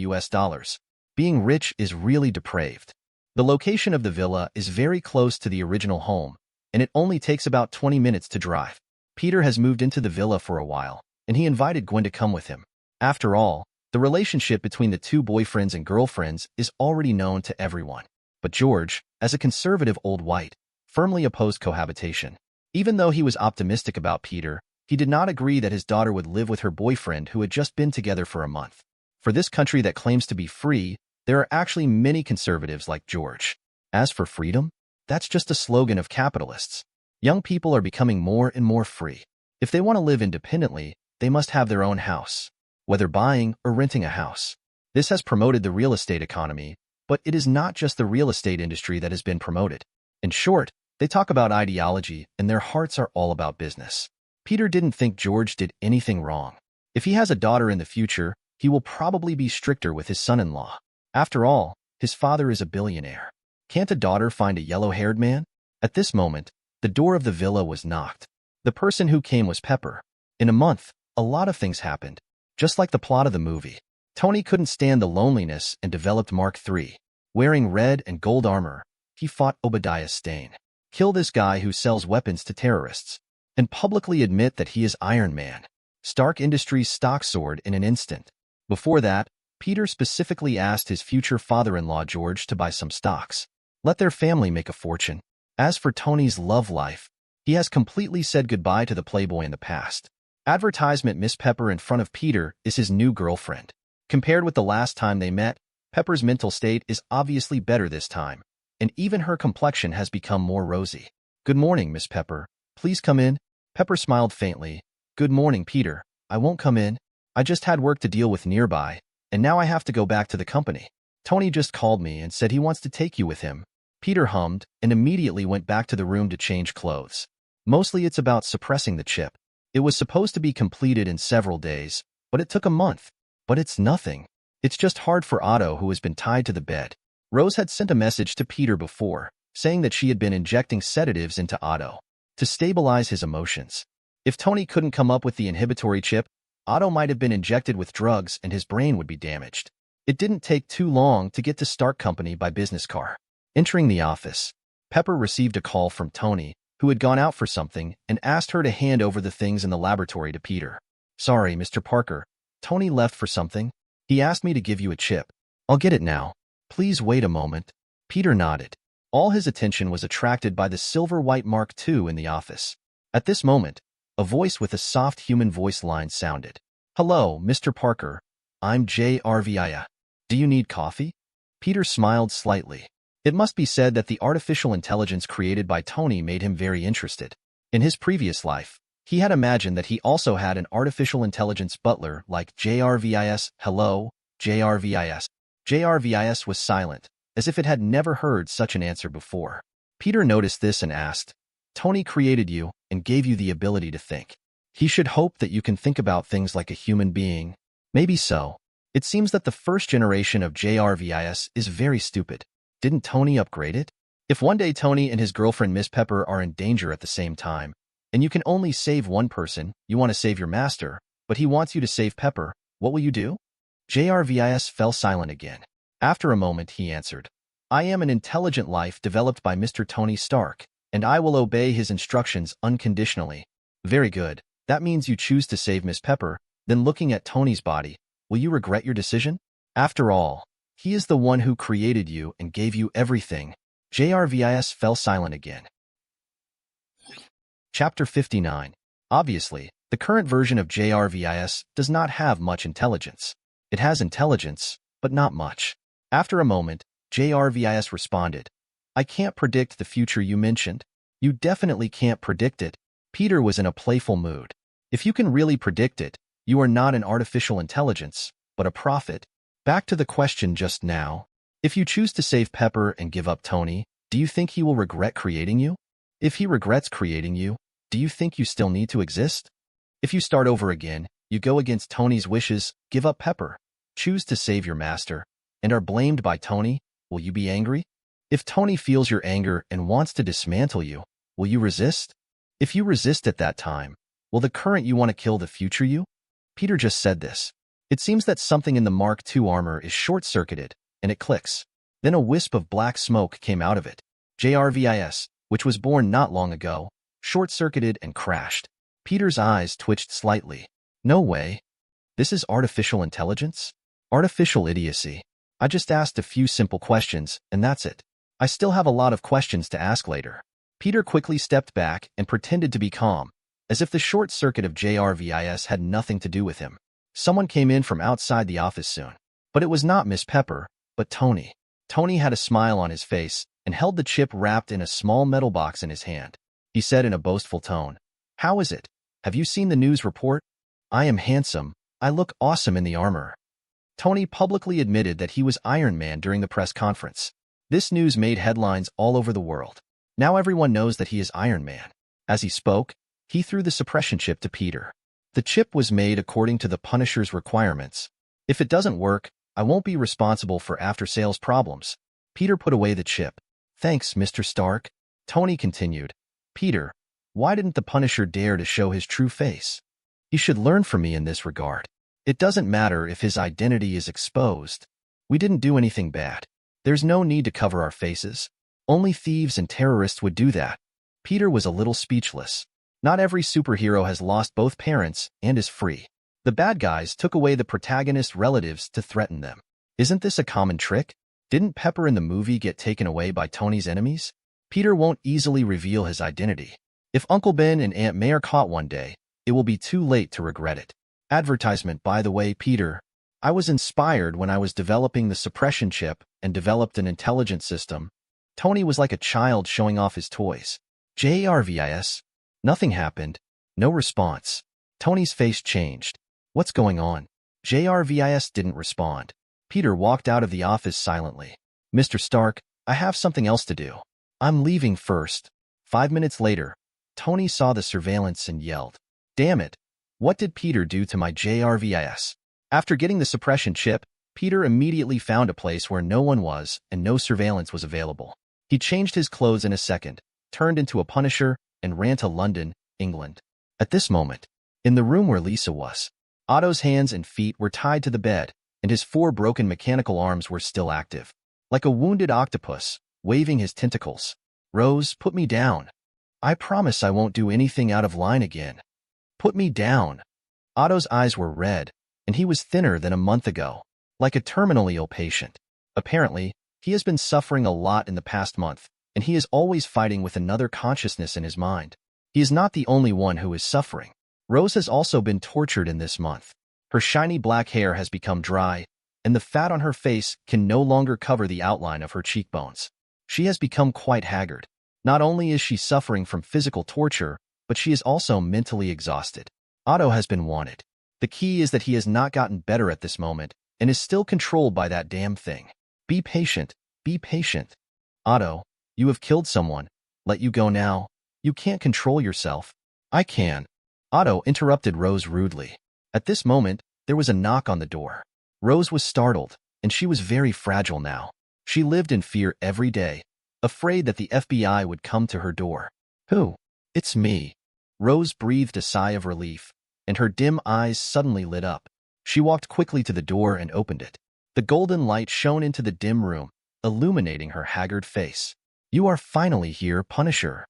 Being rich is really depraved. The location of the villa is very close to the original home, and it only takes about 20 minutes to drive. Peter has moved into the villa for a while, and he invited Gwen to come with him. After all, the relationship between the two boyfriends and girlfriends is already known to everyone. But George, as a conservative old white, firmly opposed cohabitation. Even though he was optimistic about Peter, he did not agree that his daughter would live with her boyfriend who had just been together for a month. For this country that claims to be free, there are actually many conservatives like George. As for freedom, that's just a slogan of capitalists. Young people are becoming more and more free. If they want to live independently, they must have their own house, whether buying or renting a house. This has promoted the real estate economy, but it is not just the real estate industry that has been promoted. In short, they talk about ideology and their hearts are all about business. Peter didn't think George did anything wrong. If he has a daughter in the future, he will probably be stricter with his son-in-law. After all, his father is a billionaire. Can't a daughter find a yellow-haired man? At this moment, the door of the villa was knocked. The person who came was Pepper. In a month, a lot of things happened, just like the plot of the movie. Tony couldn't stand the loneliness and developed Mark III. Wearing red and gold armor, he fought Obadiah Stane. Kill this guy who sells weapons to terrorists, and publicly admit that he is Iron Man. Stark Industries' stock soared in an instant. Before that, Peter specifically asked his future father-in-law George to buy some stocks. Let their family make a fortune. As for Tony's love life, he has completely said goodbye to the playboy in the past. Advertisement Miss Pepper in front of Peter is his new girlfriend. Compared with the last time they met, Pepper's mental state is obviously better this time, and even her complexion has become more rosy. Good morning, Miss Pepper. Please come in. Pepper smiled faintly. Good morning, Peter. I won't come in. I just had work to deal with nearby, and now I have to go back to the company. Tony just called me and said he wants to take you with him. Peter hummed and immediately went back to the room to change clothes. Mostly it's about suppressing the chip. It was supposed to be completed in several days, but it took a month. But it's nothing. It's just hard for Otto, who has been tied to the bed. Rose had sent a message to Peter before, saying that she had been injecting sedatives into Otto to stabilize his emotions. If Tony couldn't come up with the inhibitory chip, Otto might have been injected with drugs and his brain would be damaged. It didn't take too long to get to Stark Company by business car. Entering the office, Pepper received a call from Tony, who had gone out for something, and asked her to hand over the things in the laboratory to Peter. Sorry, Mr. Parker. Tony left for something. He asked me to give you a chip. I'll get it now. Please wait a moment. Peter nodded. All his attention was attracted by the silver-white Mark II in the office. At this moment, a voice with a soft human voice line sounded. Hello, Mr. Parker. I'm JRVIA. Do you need coffee? Peter smiled slightly. It must be said that the artificial intelligence created by Tony made him very interested. In his previous life, he had imagined that he also had an artificial intelligence butler like JRVIS. Hello, JRVIS. JRVIS was silent, as if it had never heard such an answer before. Peter noticed this and asked, Tony created you and gave you the ability to think. He should hope that you can think about things like a human being. Maybe so. It seems that the first generation of JRVIS is very stupid. Didn't Tony upgrade it? If one day Tony and his girlfriend Miss Pepper are in danger at the same time, and you can only save one person, you want to save your master, but he wants you to save Pepper, what will you do? JRVIS fell silent again. After a moment, he answered, I am an intelligent life developed by Mr. Tony Stark, and I will obey his instructions unconditionally. Very good. That means you choose to save Miss Pepper. Then looking at Tony's body, will you regret your decision? After all, he is the one who created you and gave you everything. JRVIS fell silent again. Chapter 59. Obviously, the current version of JRVIS does not have much intelligence. It has intelligence, but not much. After a moment, JRVIS responded, I can't predict the future you mentioned. You definitely can't predict it. Peter was in a playful mood. If you can really predict it, you are not an artificial intelligence, but a prophet. Back to the question just now. If you choose to save Pepper and give up Tony, do you think he will regret creating you? If he regrets creating you, do you think you still need to exist? If you start over again, you go against Tony's wishes, give up Pepper, choose to save your master, and are blamed by Tony, will you be angry? If Tony feels your anger and wants to dismantle you, will you resist? If you resist at that time, will the current you want to kill the future you? Peter just said this. It seems that something in the Mark II armor is short-circuited, and it clicks. Then a wisp of black smoke came out of it. JRVIS, which was born not long ago, short-circuited and crashed. Peter's eyes twitched slightly. No way. This is artificial intelligence? Artificial idiocy. I just asked a few simple questions, and that's it. I still have a lot of questions to ask later. Peter quickly stepped back and pretended to be calm, as if the short circuit of JRVIS had nothing to do with him. Someone came in from outside the office soon. But it was not Miss Pepper, but Tony. Tony had a smile on his face and held the chip wrapped in a small metal box in his hand. He said in a boastful tone, How is it? Have you seen the news report? I am handsome. I look awesome in the armor. Tony publicly admitted that he was Iron Man during the press conference. This news made headlines all over the world. Now everyone knows that he is Iron Man. As he spoke, he threw the suppression chip to Peter. The chip was made according to the Punisher's requirements. If it doesn't work, I won't be responsible for after-sales problems. Peter put away the chip. Thanks, Mr. Stark. Tony continued. Peter, why didn't the Punisher dare to show his true face? He should learn from me in this regard. It doesn't matter if his identity is exposed. We didn't do anything bad. There's no need to cover our faces. Only thieves and terrorists would do that. Peter was a little speechless. Not every superhero has lost both parents and is free. The bad guys took away the protagonist's relatives to threaten them. Isn't this a common trick? Didn't Pepper in the movie get taken away by Tony's enemies? Peter won't easily reveal his identity. If Uncle Ben and Aunt May are caught one day, it will be too late to regret it. Advertisement, by the way, Peter. I was inspired when I was developing the suppression chip and developed an intelligent system. Tony was like a child showing off his toys. JRVIS. Nothing happened. No response. Tony's face changed. What's going on? JRVIS didn't respond. Peter walked out of the office silently. Mr. Stark, I have something else to do. I'm leaving first. 5 minutes later, Tony saw the surveillance and yelled, "Damn it! What did Peter do to my JRVIS?" After getting the suppression chip, Peter immediately found a place where no one was and no surveillance was available. He changed his clothes in a second, turned into a Punisher, and ran to London, England. At this moment, in the room where Lisa was, Otto's hands and feet were tied to the bed, and his 4 broken mechanical arms were still active. Like a wounded octopus, waving his tentacles. "Rose, put me down. I promise I won't do anything out of line again. Put me down." Otto's eyes were red, and he was thinner than a month ago, like a terminally ill patient. Apparently, he has been suffering a lot in the past month, and he is always fighting with another consciousness in his mind. He is not the only one who is suffering. Rose has also been tortured in this month. Her shiny black hair has become dry, and the fat on her face can no longer cover the outline of her cheekbones. She has become quite haggard. Not only is she suffering from physical torture, but she is also mentally exhausted. Otto has been wanted. The key is that he has not gotten better at this moment and is still controlled by that damn thing. Be patient. Be patient. Otto, you have killed someone. Let you go now. You can't control yourself. I can. Otto interrupted Rose rudely. At this moment, there was a knock on the door. Rose was startled, and she was very fragile now. She lived in fear every day, afraid that the FBI would come to her door. Who? It's me. Rose breathed a sigh of relief, and her dim eyes suddenly lit up. She walked quickly to the door and opened it. The golden light shone into the dim room, illuminating her haggard face. You are finally here, Punisher.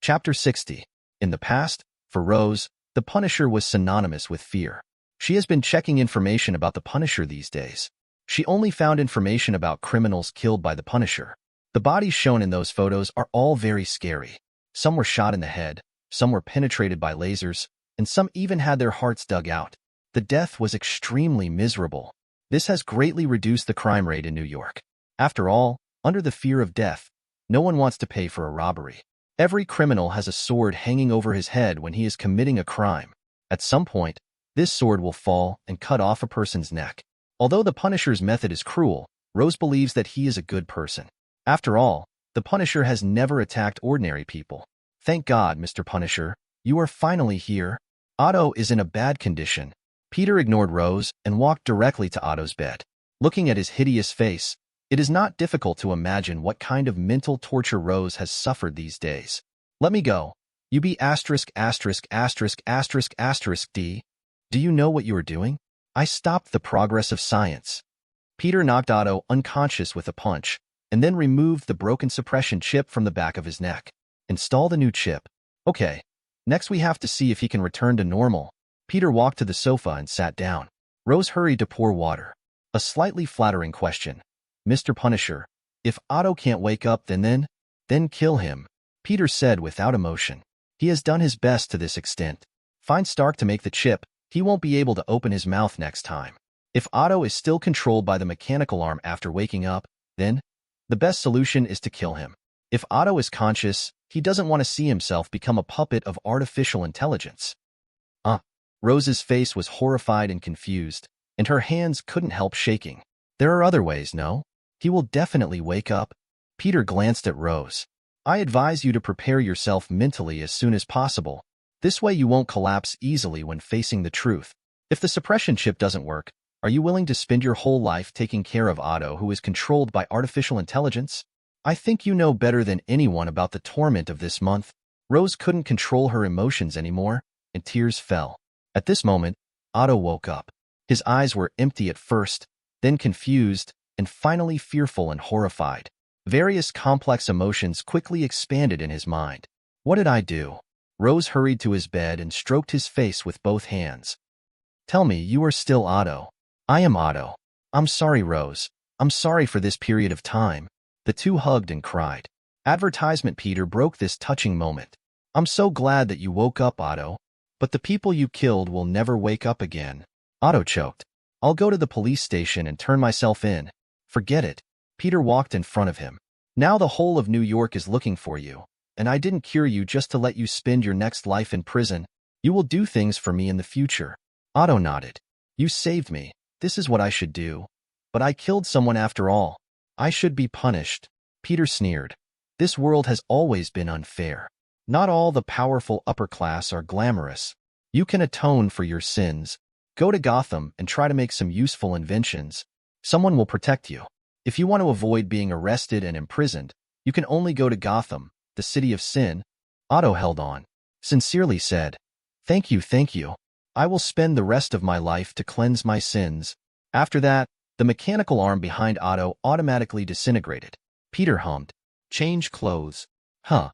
Chapter 60. In the past, for Rose, the Punisher was synonymous with fear. She has been checking information about the Punisher these days. She only found information about criminals killed by the Punisher. The bodies shown in those photos are all very scary. Some were shot in the head, some were penetrated by lasers, and some even had their hearts dug out. The death was extremely miserable. This has greatly reduced the crime rate in New York. After all, under the fear of death, no one wants to pay for a robbery. Every criminal has a sword hanging over his head when he is committing a crime. At some point, this sword will fall and cut off a person's neck. Although the Punisher's method is cruel, Rose believes that he is a good person. After all, the Punisher has never attacked ordinary people. Thank God, Mr. Punisher, you are finally here. Otto is in a bad condition. Peter ignored Rose and walked directly to Otto's bed. Looking at his hideous face, it is not difficult to imagine what kind of mental torture Rose has suffered these days. Let me go. You be asterisk asterisk asterisk asterisk asterisk D. Do you know what you are doing? I stopped the progress of science. Peter knocked Otto unconscious with a punch, and then removed the broken suppression chip from the back of his neck. Install the new chip. Okay. Next we have to see if he can return to normal. Peter walked to the sofa and sat down. Rose hurried to pour water. A slightly flattering question. Mr. Punisher, if Otto can't wake up then kill him, Peter said without emotion. He has done his best to this extent. Find Stark to make the chip. He won't be able to open his mouth next time. If Otto is still controlled by the mechanical arm after waking up, then the best solution is to kill him. If Otto is conscious, he doesn't want to see himself become a puppet of artificial intelligence. Rose's face was horrified and confused, and her hands couldn't help shaking. There are other ways, no? He will definitely wake up. Peter glanced at Rose. I advise you to prepare yourself mentally as soon as possible. This way you won't collapse easily when facing the truth. If the suppression chip doesn't work, are you willing to spend your whole life taking care of Otto, who is controlled by artificial intelligence? I think you know better than anyone about the torment of this month. Rose couldn't control her emotions anymore, and tears fell. At this moment, Otto woke up. His eyes were empty at first, then confused, and finally fearful and horrified. Various complex emotions quickly expanded in his mind. What did I do? Rose hurried to his bed and stroked his face with both hands. Tell me you are still Otto. I am Otto. I'm sorry, Rose. I'm sorry for this period of time. The two hugged and cried. Advertisement Peter broke this touching moment. I'm so glad that you woke up, Otto. But the people you killed will never wake up again. Otto choked. I'll go to the police station and turn myself in. Forget it. Peter walked in front of him. Now the whole of New York is looking for you, and I didn't cure you just to let you spend your next life in prison. You will do things for me in the future. Otto nodded. You saved me. This is what I should do. But I killed someone after all. I should be punished. Peter sneered. This world has always been unfair. Not all the powerful upper class are glamorous. You can atone for your sins. Go to Gotham and try to make some useful inventions. Someone will protect you. If you want to avoid being arrested and imprisoned, you can only go to Gotham, the city of sin. Otto held on. Sincerely said, Thank you, thank you. I will spend the rest of my life to cleanse my sins. After that, the mechanical arm behind Otto automatically disintegrated. Peter hummed. Change clothes. Huh.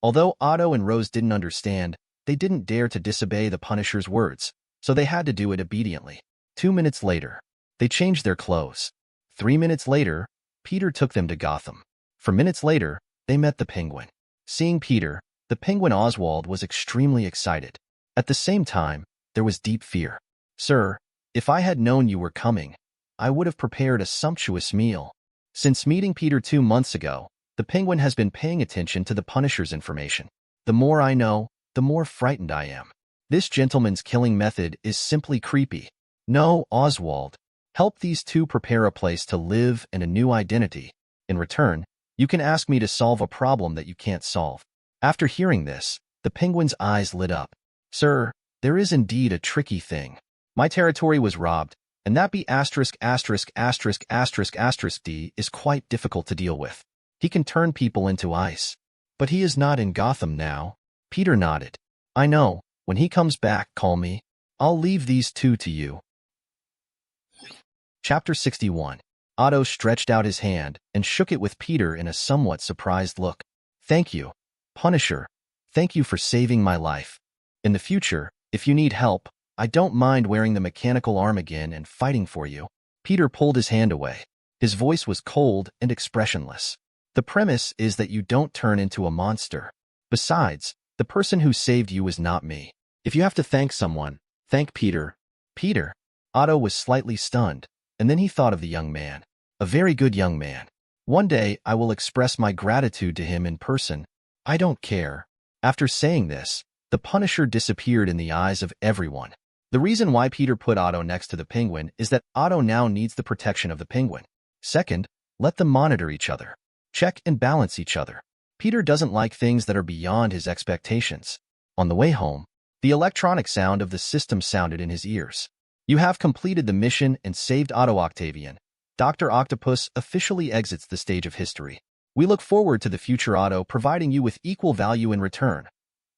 Although Otto and Rose didn't understand, they didn't dare to disobey the Punisher's words, so they had to do it obediently. 2 minutes later, they changed their clothes. 3 minutes later, Peter took them to Gotham. 4 minutes later, they met the Penguin. Seeing Peter, the Penguin Oswald was extremely excited. At the same time, there was deep fear. Sir, if I had known you were coming, I would have prepared a sumptuous meal. Since meeting Peter 2 months ago, the Penguin has been paying attention to the Punisher's information. The more I know, the more frightened I am. This gentleman's killing method is simply creepy. No, Oswald. Help these two prepare a place to live and a new identity. In return, you can ask me to solve a problem that you can't solve. After hearing this, the Penguin's eyes lit up. Sir, there is indeed a tricky thing. My territory was robbed, and that B*************** D is quite difficult to deal with. He can turn people into ice. But he is not in Gotham now. Peter nodded. I know. When he comes back, call me. I'll leave these two to you. Chapter 61. Otto stretched out his hand and shook it with Peter in a somewhat surprised look. Thank you, Punisher. Thank you for saving my life. In the future, if you need help, I don't mind wearing the mechanical arm again and fighting for you. Peter pulled his hand away. His voice was cold and expressionless. The premise is that you don't turn into a monster. Besides, the person who saved you is not me. If you have to thank someone, thank Peter. Peter? Otto was slightly stunned, and then he thought of the young man. A very good young man. One day I will express my gratitude to him in person. I don't care. After saying this, the Punisher disappeared in the eyes of everyone. The reason why Peter put Otto next to the Penguin is that Otto now needs the protection of the Penguin. Second, let them monitor each other. Check and balance each other. Peter doesn't like things that are beyond his expectations. On the way home, the electronic sound of the system sounded in his ears. You have completed the mission and saved Otto Octavian. Dr. Octopus officially exits the stage of history. We look forward to the future Otto providing you with equal value in return.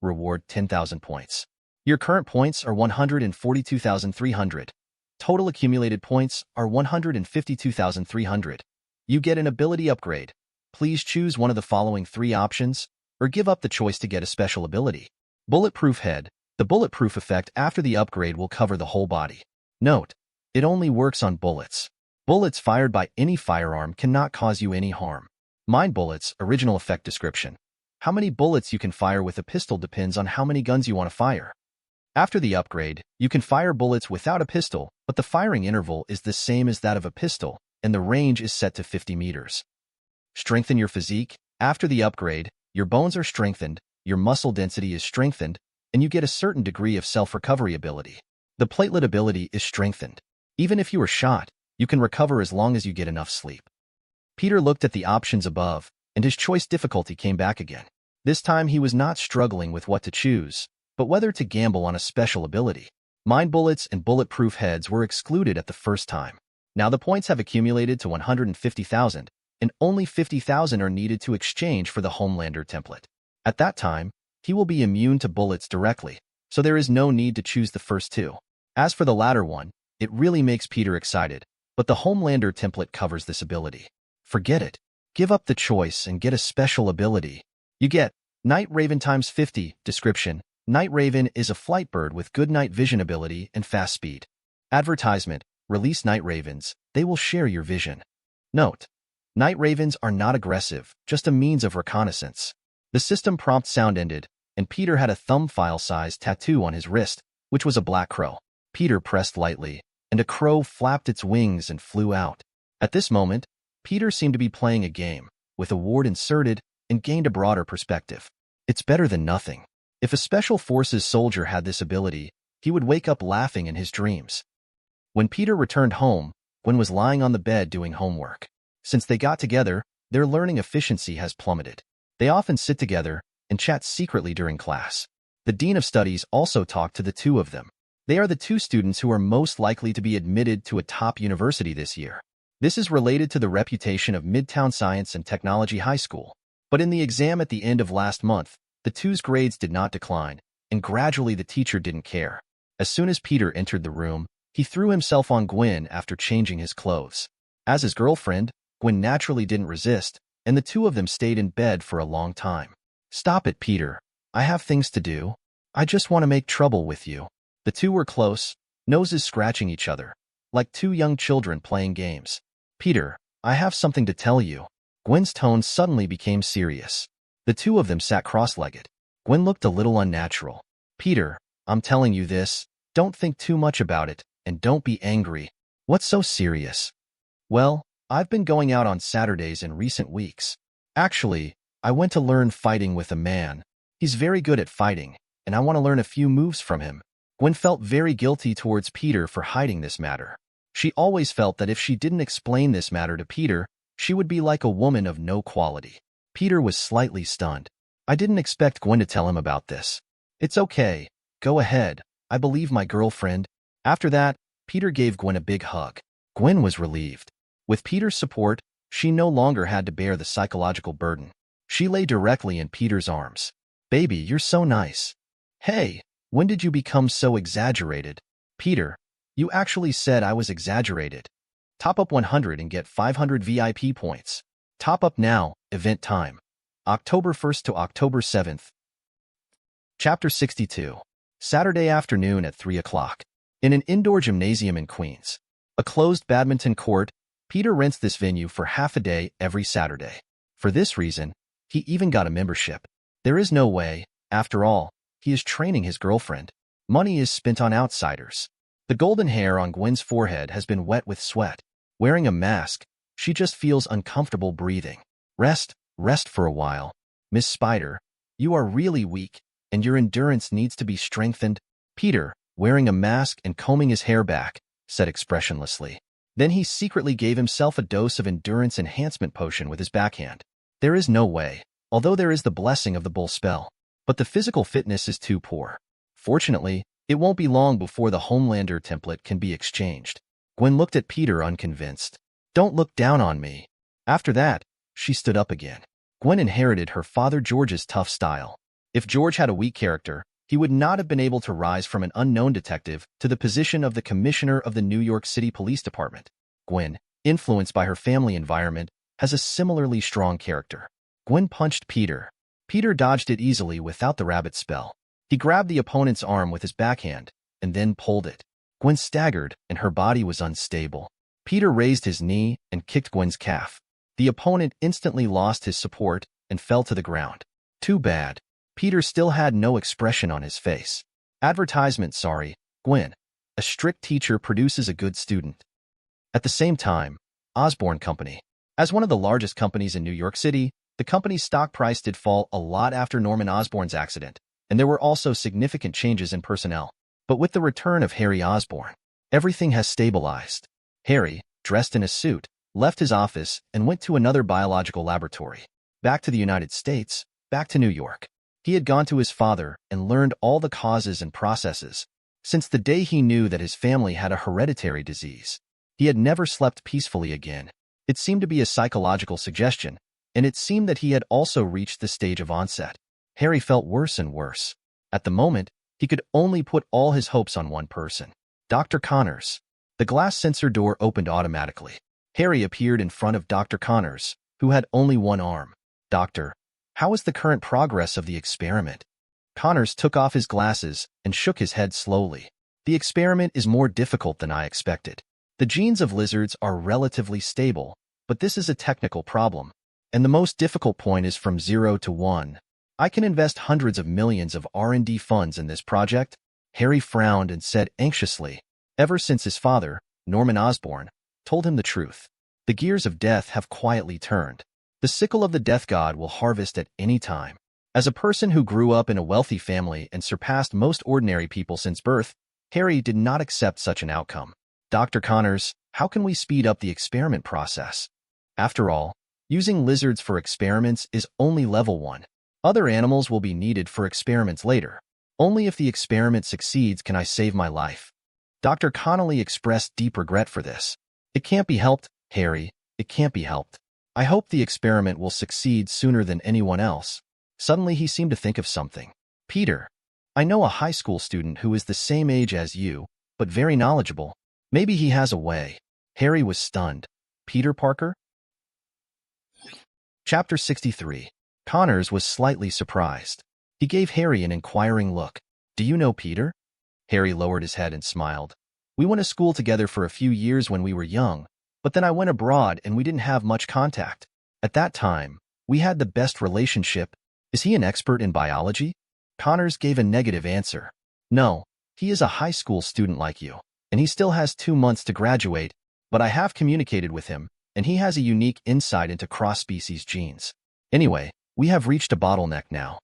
Reward 10,000 points. Your current points are 142,300. Total accumulated points are 152,300. You get an ability upgrade. Please choose one of the following 3 options, or give up the choice to get a special ability. Bulletproof head. The bulletproof effect after the upgrade will cover the whole body. Note, it only works on bullets. Bullets fired by any firearm cannot cause you any harm. Mind bullets, original effect description. How many bullets you can fire with a pistol depends on how many guns you want to fire. After the upgrade, you can fire bullets without a pistol, but the firing interval is the same as that of a pistol, and the range is set to 50 meters. Strengthen your physique. After the upgrade, your bones are strengthened, your muscle density is strengthened, and you get a certain degree of self-recovery ability. The platelet ability is strengthened. Even if you are shot, you can recover as long as you get enough sleep. Peter looked at the options above, and his choice difficulty came back again. This time he was not struggling with what to choose, but whether to gamble on a special ability. Mind bullets and bulletproof heads were excluded at the first time. Now the points have accumulated to 150,000, and only 50,000 are needed to exchange for the Homelander template. At that time, he will be immune to bullets directly, so there is no need to choose the first 2. As for the latter one, it really makes Peter excited, but the Homelander template covers this ability. Forget it. Give up the choice and get a special ability. You get Night Raven times 50. Description. Night Raven is a flight bird with good night vision ability and fast speed. Advertisement. Release Night Ravens. They will share your vision. Note. Night Ravens are not aggressive, just a means of reconnaissance. The system prompt sound ended, and Peter had a thumb file-sized tattoo on his wrist, which was a black crow. Peter pressed lightly. and a crow flapped its wings and flew out. At this moment, Peter seemed to be playing a game, with a ward inserted, and gained a broader perspective. It's better than nothing. If a Special Forces soldier had this ability, he would wake up laughing in his dreams. When Peter returned home, Gwen was lying on the bed doing homework. Since they got together, their learning efficiency has plummeted. They often sit together and chat secretly during class. The Dean of Studies also talked to the two of them. They are the two students who are most likely to be admitted to a top university this year. This is related to the reputation of Midtown Science and Technology High School. But in the exam at the end of last month, the two's grades did not decline, and gradually the teacher didn't care. As soon as Peter entered the room, he threw himself on Gwen after changing his clothes. As his girlfriend, Gwen naturally didn't resist, and the two of them stayed in bed for a long time. "Stop it, Peter. I have things to do. I just want to make trouble with you." The two were close, noses scratching each other, like two young children playing games. "Peter, I have something to tell you." Gwen's tone suddenly became serious. The two of them sat cross-legged. Gwen looked a little unnatural. "Peter, I'm telling you this. Don't think too much about it, and don't be angry." "What's so serious?" "Well, I've been going out on Saturdays in recent weeks. Actually, I went to learn fighting with a man. He's very good at fighting, and I want to learn a few moves from him." Gwen felt very guilty towards Peter for hiding this matter. She always felt that if she didn't explain this matter to Peter, she would be like a woman of no quality. Peter was slightly stunned. "I didn't expect Gwen to tell him about this." "It's okay. Go ahead. I believe my girlfriend." After that, Peter gave Gwen a big hug. Gwen was relieved. With Peter's support, she no longer had to bear the psychological burden. She lay directly in Peter's arms. "Baby, you're so nice." "Hey, when did you become so exaggerated?" "Peter, you actually said I was exaggerated." Top up 100 and get 500 VIP points. Top up now, event time. October 1st to October 7th. Chapter 62. Saturday afternoon at 3 o'clock. In an indoor gymnasium in Queens. A closed badminton court, Peter rents this venue for half a day every Saturday. For this reason, he even got a membership. There is no way, after all, he is training his girlfriend. Money is spent on outsiders. The golden hair on Gwen's forehead has been wet with sweat. Wearing a mask, she just feels uncomfortable breathing. Rest for a while. "Miss Spider, you are really weak, and your endurance needs to be strengthened." Peter, wearing a mask and combing his hair back, said expressionlessly. Then he secretly gave himself a dose of endurance enhancement potion with his backhand. There is no way, although there is the blessing of the bull spell. But the physical fitness is too poor. Fortunately, it won't be long before the Homelander template can be exchanged. Gwen looked at Peter unconvinced. "Don't look down on me." After that, she stood up again. Gwen inherited her father George's tough style. If George had a weak character, he would not have been able to rise from an unknown detective to the position of the commissioner of the New York City Police Department. Gwen, influenced by her family environment, has a similarly strong character. Gwen punched Peter. Peter dodged it easily without the rabbit spell. He grabbed the opponent's arm with his backhand, and then pulled it. Gwen staggered, and her body was unstable. Peter raised his knee and kicked Gwen's calf. The opponent instantly lost his support and fell to the ground. Too bad. Peter still had no expression on his face. Advertisement, sorry, Gwen. A strict teacher produces a good student. At the same time, Osborne Company. As one of the largest companies in New York City, the company's stock price did fall a lot after Norman Osborn's accident, and there were also significant changes in personnel. But with the return of Harry Osborn, everything has stabilized. Harry, dressed in a suit, left his office and went to another biological laboratory. Back to the United States, back to New York. He had gone to his father and learned all the causes and processes. Since the day he knew that his family had a hereditary disease, he had never slept peacefully again. It seemed to be a psychological suggestion, and it seemed that he had also reached the stage of onset. Harry felt worse and worse. At the moment, he could only put all his hopes on one person. Dr. Connors. The glass sensor door opened automatically. Harry appeared in front of Dr. Connors, who had only one arm. "Doctor, how is the current progress of the experiment?" Connors took off his glasses and shook his head slowly. "The experiment is more difficult than I expected. The genes of lizards are relatively stable, but this is a technical problem. And the most difficult point is from 0 to 1. I can invest hundreds of millions of R&D funds in this project." Harry frowned and said anxiously, ever since his father, Norman Osborn, told him the truth. The gears of death have quietly turned. The sickle of the death god will harvest at any time. As a person who grew up in a wealthy family and surpassed most ordinary people since birth, Harry did not accept such an outcome. Dr. Connors, how can we speed up the experiment process? After all, using lizards for experiments is only level 1. Other animals will be needed for experiments later. Only if the experiment succeeds can I save my life. Dr. Connolly expressed deep regret for this. It can't be helped, Harry, it can't be helped. I hope the experiment will succeed sooner than anyone else. Suddenly he seemed to think of something. Peter, I know a high school student who is the same age as you, but very knowledgeable. Maybe he has a way. Harry was stunned. Peter Parker? Chapter 63. Connors was slightly surprised. He gave Harry an inquiring look. Do you know Peter? Harry lowered his head and smiled. We went to school together for a few years when we were young, but then I went abroad and we didn't have much contact. At that time, we had the best relationship. Is he an expert in biology? Connors gave a negative answer. No, he is a high school student like you, and he still has 2 months to graduate, but I have communicated with him, and he has a unique insight into cross-species genes. Anyway, we have reached a bottleneck now.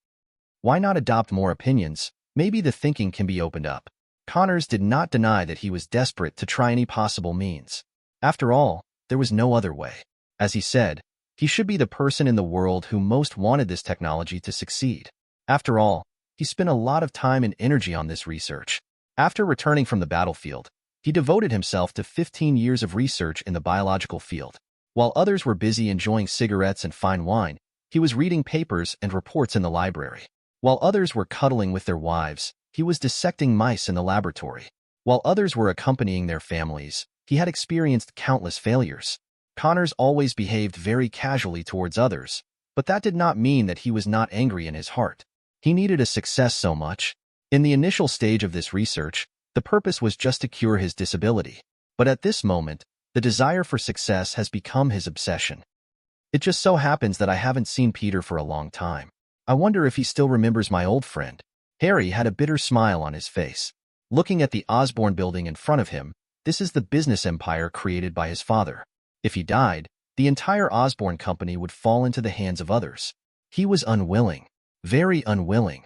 Why not adopt more opinions? Maybe the thinking can be opened up. Connors did not deny that he was desperate to try any possible means. After all, there was no other way. As he said, he should be the person in the world who most wanted this technology to succeed. After all, he spent a lot of time and energy on this research. After returning from the battlefield, he devoted himself to 15 years of research in the biological field. While others were busy enjoying cigarettes and fine wine, he was reading papers and reports in the library. While others were cuddling with their wives, he was dissecting mice in the laboratory. While others were accompanying their families, he had experienced countless failures. Connors always behaved very casually towards others, but that did not mean that he was not angry in his heart. He needed a success so much. In the initial stage of this research, the purpose was just to cure his disability. But at this moment, the desire for success has become his obsession. It just so happens that I haven't seen Peter for a long time. I wonder if he still remembers my old friend. Harry had a bitter smile on his face. Looking at the Osborn building in front of him, this is the business empire created by his father. If he died, the entire Osborn company would fall into the hands of others. He was unwilling. Very unwilling.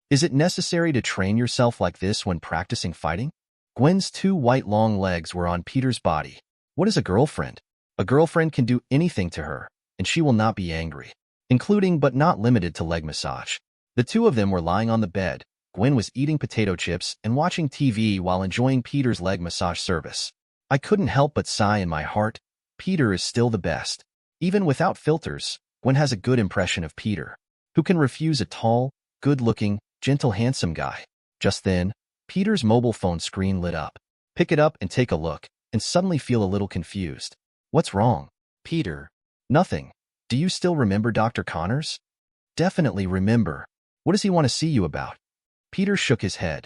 Is it necessary to train yourself like this when practicing fighting? Gwen's 2 white long legs were on Peter's body. What is a girlfriend? A girlfriend can do anything to her, and she will not be angry, including but not limited to leg massage. The 2 of them were lying on the bed. Gwen was eating potato chips and watching TV while enjoying Peter's leg massage service. I couldn't help but sigh in my heart. Peter is still the best. Even without filters, Gwen has a good impression of Peter. Who can refuse a tall, good-looking, gentle, handsome guy? Just then, Peter's mobile phone screen lit up. Pick it up and take a look, and suddenly feel a little confused. What's wrong? Peter. Nothing. Do you still remember Dr. Connors? Definitely remember. What does he want to see you about? Peter shook his head.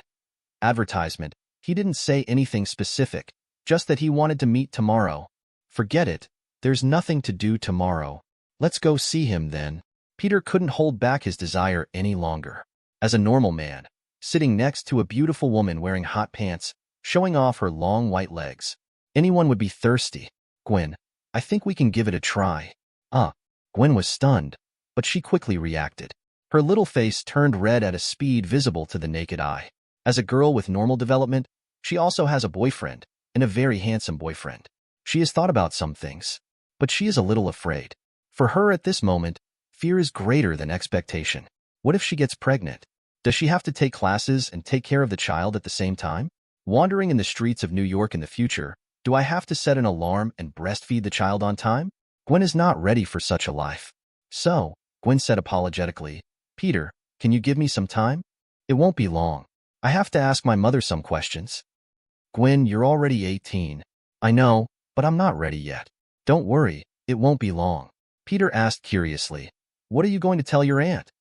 Advertisement. He didn't say anything specific, just that he wanted to meet tomorrow. Forget it. There's nothing to do tomorrow. Let's go see him then. Peter couldn't hold back his desire any longer. As a normal man, sitting next to a beautiful woman wearing hot pants, showing off her long white legs, anyone would be thirsty. Gwen, I think we can give it a try. Gwen was stunned, but she quickly reacted. Her little face turned red at a speed visible to the naked eye. As a girl with normal development, she also has a boyfriend, and a very handsome boyfriend. She has thought about some things, but she is a little afraid. For her at this moment, fear is greater than expectation. What if she gets pregnant? Does she have to take classes and take care of the child at the same time? Wandering in the streets of New York in the future, do I have to set an alarm and breastfeed the child on time? Gwen is not ready for such a life. So, Gwen said apologetically, Peter, can you give me some time? It won't be long. I have to ask my mother some questions. Gwen, you're already 18. I know, but I'm not ready yet. Don't worry, it won't be long. Peter asked curiously, what are you going to tell your aunt?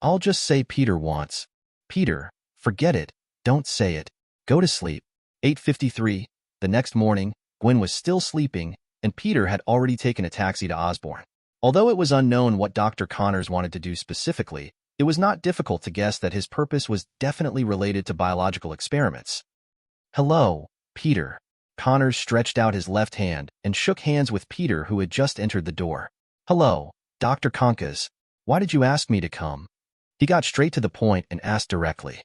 I'll just say Peter wants. Peter, forget it. Don't say it. Go to sleep. 8:53. The next morning, Gwen was still sleeping, and Peter had already taken a taxi to Osborn. Although it was unknown what Dr. Connors wanted to do specifically, it was not difficult to guess that his purpose was definitely related to biological experiments. Hello, Peter. Connors stretched out his left hand and shook hands with Peter, who had just entered the door. Hello, Dr. Conkas. Why did you ask me to come? He got straight to the point and asked directly.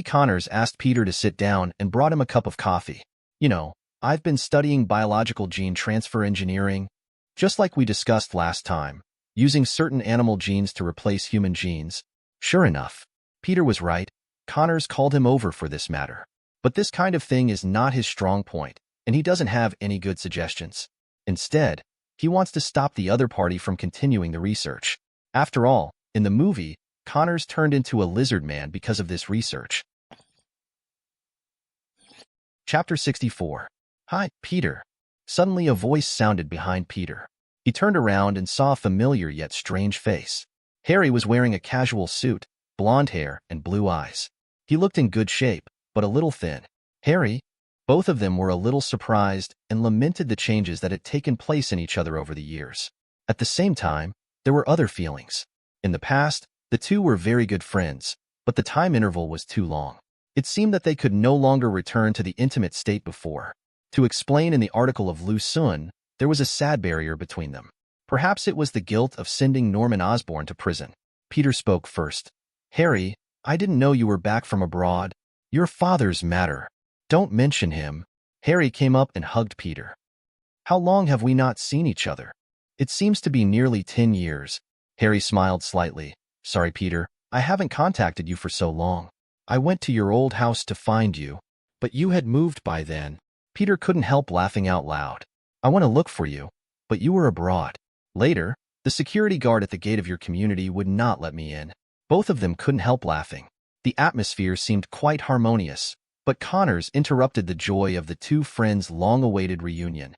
Connors asked Peter to sit down and brought him a cup of coffee. You know, I've been studying biological gene transfer engineering, just like we discussed last time, using certain animal genes to replace human genes. Sure enough, Peter was right. Connors called him over for this matter. But this kind of thing is not his strong point, and he doesn't have any good suggestions. Instead, he wants to stop the other party from continuing the research. After all, in the movie, Connors turned into a lizard man because of this research. Chapter 64. Hi, Peter. Suddenly a voice sounded behind Peter. He turned around and saw a familiar yet strange face. Harry was wearing a casual suit, blonde hair, and blue eyes. He looked in good shape, but a little thin. Harry? Both of them were a little surprised and lamented the changes that had taken place in each other over the years. At the same time, there were other feelings. In the past, the two were very good friends, but the time interval was too long. It seemed that they could no longer return to the intimate state before. To explain in the article of Lu Sun, there was a sad barrier between them. Perhaps it was the guilt of sending Norman Osborn to prison. Peter spoke first. Harry, I didn't know you were back from abroad. Your father's matter. Don't mention him. Harry came up and hugged Peter. How long have we not seen each other? It seems to be nearly 10 years. Harry smiled slightly. Sorry, Peter, I haven't contacted you for so long. I went to your old house to find you, but you had moved by then. Peter couldn't help laughing out loud. I want to look for you, but you were abroad. Later, the security guard at the gate of your community would not let me in. Both of them couldn't help laughing. The atmosphere seemed quite harmonious, but Connors interrupted the joy of the two friends' long-awaited reunion.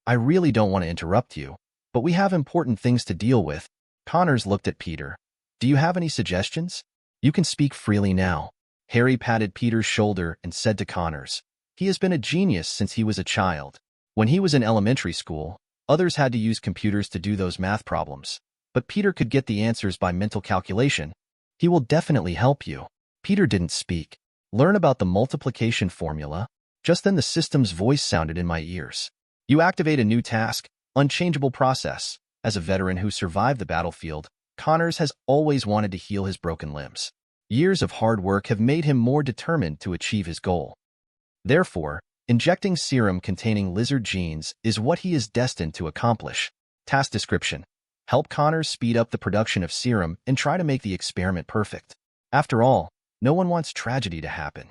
I really don't want to interrupt you, but we have important things to deal with. Connors looked at Peter. Do you have any suggestions? You can speak freely now. Harry patted Peter's shoulder and said to Connors, he has been a genius since he was a child. When he was in elementary school, others had to use computers to do those math problems, but Peter could get the answers by mental calculation. He will definitely help you. Peter didn't speak. Learn about the multiplication formula. Just then the system's voice sounded in my ears. You activate a new task, unchangeable process. As a veteran who survived the battlefield, Connors has always wanted to heal his broken limbs. Years of hard work have made him more determined to achieve his goal. Therefore, injecting serum containing lizard genes is what he is destined to accomplish. Task description. Help Connors speed up the production of serum and try to make the experiment perfect. After all, no one wants tragedy to happen.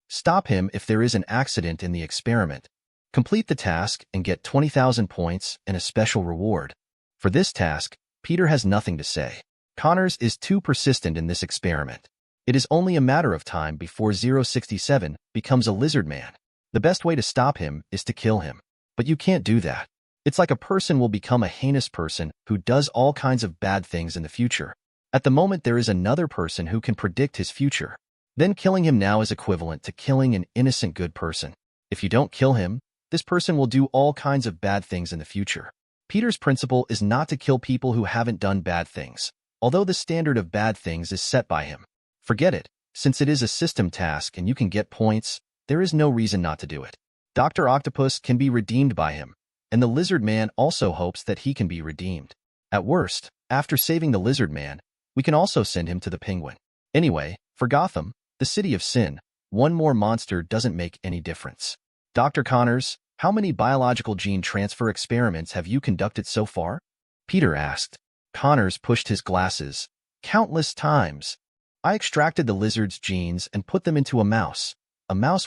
Stop him if there is an accident in the experiment. Complete the task and get 20,000 points and a special reward. For this task, Peter has nothing to say. Connors is too persistent in this experiment. It is only a matter of time before 067 becomes a lizard man. The best way to stop him is to kill him. But you can't do that. It's like a person will become a heinous person who does all kinds of bad things in the future. At the moment, there is another person who can predict his future. Then killing him now is equivalent to killing an innocent good person. If you don't kill him, this person will do all kinds of bad things in the future. Peter's principle is not to kill people who haven't done bad things, although the standard of bad things is set by him. Forget it. Since it is a system task and you can get points, there is no reason not to do it. Dr. Octopus can be redeemed by him, and the Lizard Man also hopes that he can be redeemed. At worst, after saving the Lizard Man, we can also send him to the Penguin. Anyway, for Gotham, the City of Sin, one more monster doesn't make any difference. Dr. Connors, how many biological gene transfer experiments have you conducted so far? Peter asked. Connors pushed his glasses. Countless times. I extracted the lizard's genes and put them into a mouse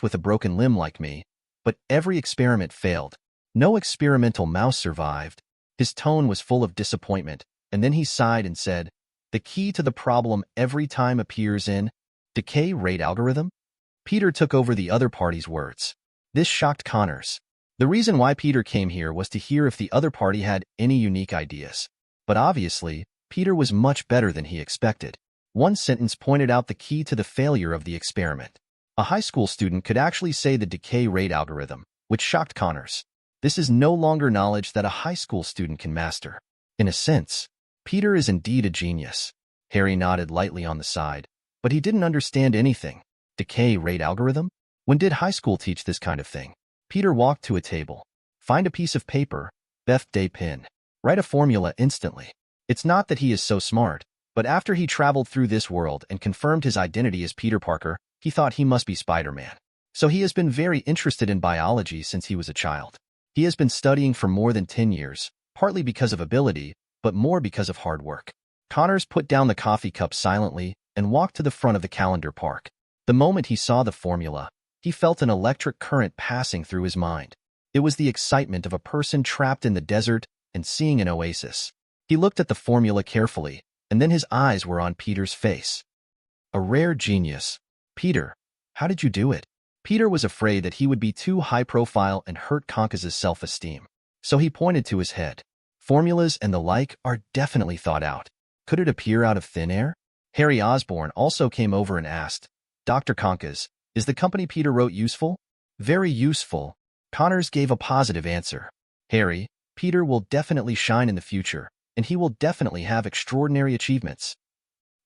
with a broken limb like me, but every experiment failed. No experimental mouse survived. His tone was full of disappointment, and then he sighed and said, the key to the problem every time appears in decay rate algorithm? Peter took over the other party's words. This shocked Connors. The reason why Peter came here was to hear if the other party had any unique ideas. But obviously, Peter was much better than he expected. One sentence pointed out the key to the failure of the experiment. A high school student could actually say the decay rate algorithm, which shocked Connors. This is no longer knowledge that a high school student can master. In a sense, Peter is indeed a genius. Harry nodded lightly on the side, but he didn't understand anything. Decay rate algorithm? When did high school teach this kind of thing? Peter walked to a table. Find a piece of paper, Beth de Pin. Write a formula instantly. It's not that he is so smart, but after he traveled through this world and confirmed his identity as Peter Parker, he thought he must be Spider-Man. So he has been very interested in biology since he was a child. He has been studying for more than 10 years, partly because of ability, but more because of hard work. Connors put down the coffee cup silently and walked to the front of the calendar park. The moment he saw the formula, he felt an electric current passing through his mind. It was the excitement of a person trapped in the desert and seeing an oasis. He looked at the formula carefully, and then his eyes were on Peter's face. A rare genius. Peter, how did you do it? Peter was afraid that he would be too high-profile and hurt Conker's self-esteem. So he pointed to his head. Formulas and the like are definitely thought out. Could it appear out of thin air? Harry Osborn also came over and asked, Dr. Conker, is the company Peter wrote useful? Very useful. Connors gave a positive answer. Harry, Peter will definitely shine in the future, and he will definitely have extraordinary achievements.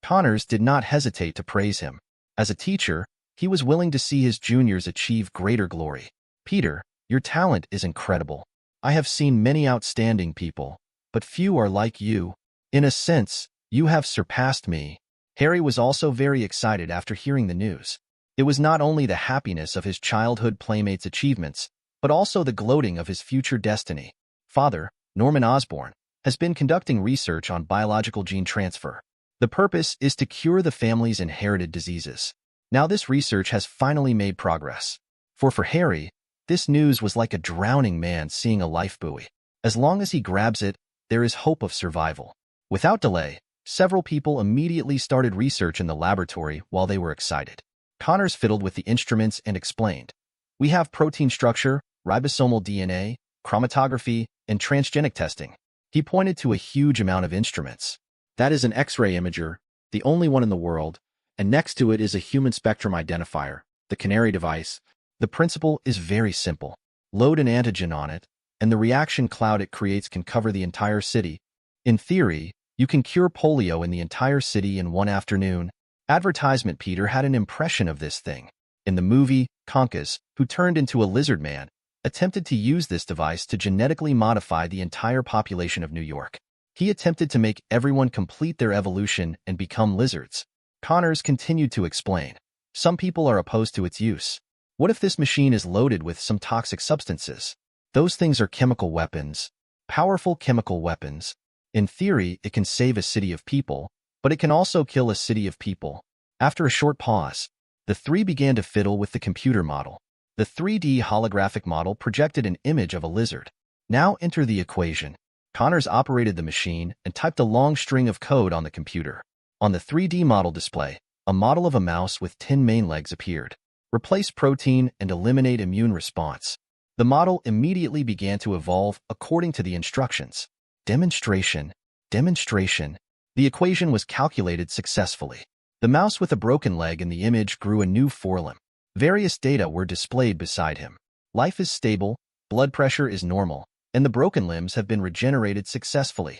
Connors did not hesitate to praise him. As a teacher, he was willing to see his juniors achieve greater glory. Peter, your talent is incredible. I have seen many outstanding people, but few are like you. In a sense, you have surpassed me. Harry was also very excited after hearing the news. It was not only the happiness of his childhood playmates' achievements, but also the gloating of his future destiny. Father, Norman Osborn, has been conducting research on biological gene transfer. The purpose is to cure the family's inherited diseases. Now this research has finally made progress. For Harry, this news was like a drowning man seeing a lifebuoy. As long as he grabs it, there is hope of survival. Without delay, several people immediately started research in the laboratory while they were excited. Connors fiddled with the instruments and explained. We have protein structure, ribosomal DNA, chromatography, and transgenic testing. He pointed to a huge amount of instruments. That is an X-ray imager, the only one in the world, and next to it is a human spectrum identifier, the Canary device. The principle is very simple. Load an antigen on it, and the reaction cloud it creates can cover the entire city. In theory, you can cure polio in the entire city in one afternoon. Advertisement Peter had an impression of this thing. In the movie, Conker, who turned into a lizard man, attempted to use this device to genetically modify the entire population of New York. He attempted to make everyone complete their evolution and become lizards. Connors continued to explain. Some people are opposed to its use. What if this machine is loaded with some toxic substances? Those things are chemical weapons. Powerful chemical weapons. In theory, it can save a city of people, but it can also kill a city of people. After a short pause, the three began to fiddle with the computer model. The 3D holographic model projected an image of a lizard. Now enter the equation. Connors operated the machine and typed a long string of code on the computer. On the 3D model display, a model of a mouse with 10 main legs appeared. Replace protein and eliminate immune response. The model immediately began to evolve according to the instructions. Demonstration. Demonstration. The equation was calculated successfully. The mouse with a broken leg in the image grew a new forelimb. Various data were displayed beside him. Life is stable, blood pressure is normal, and the broken limbs have been regenerated successfully.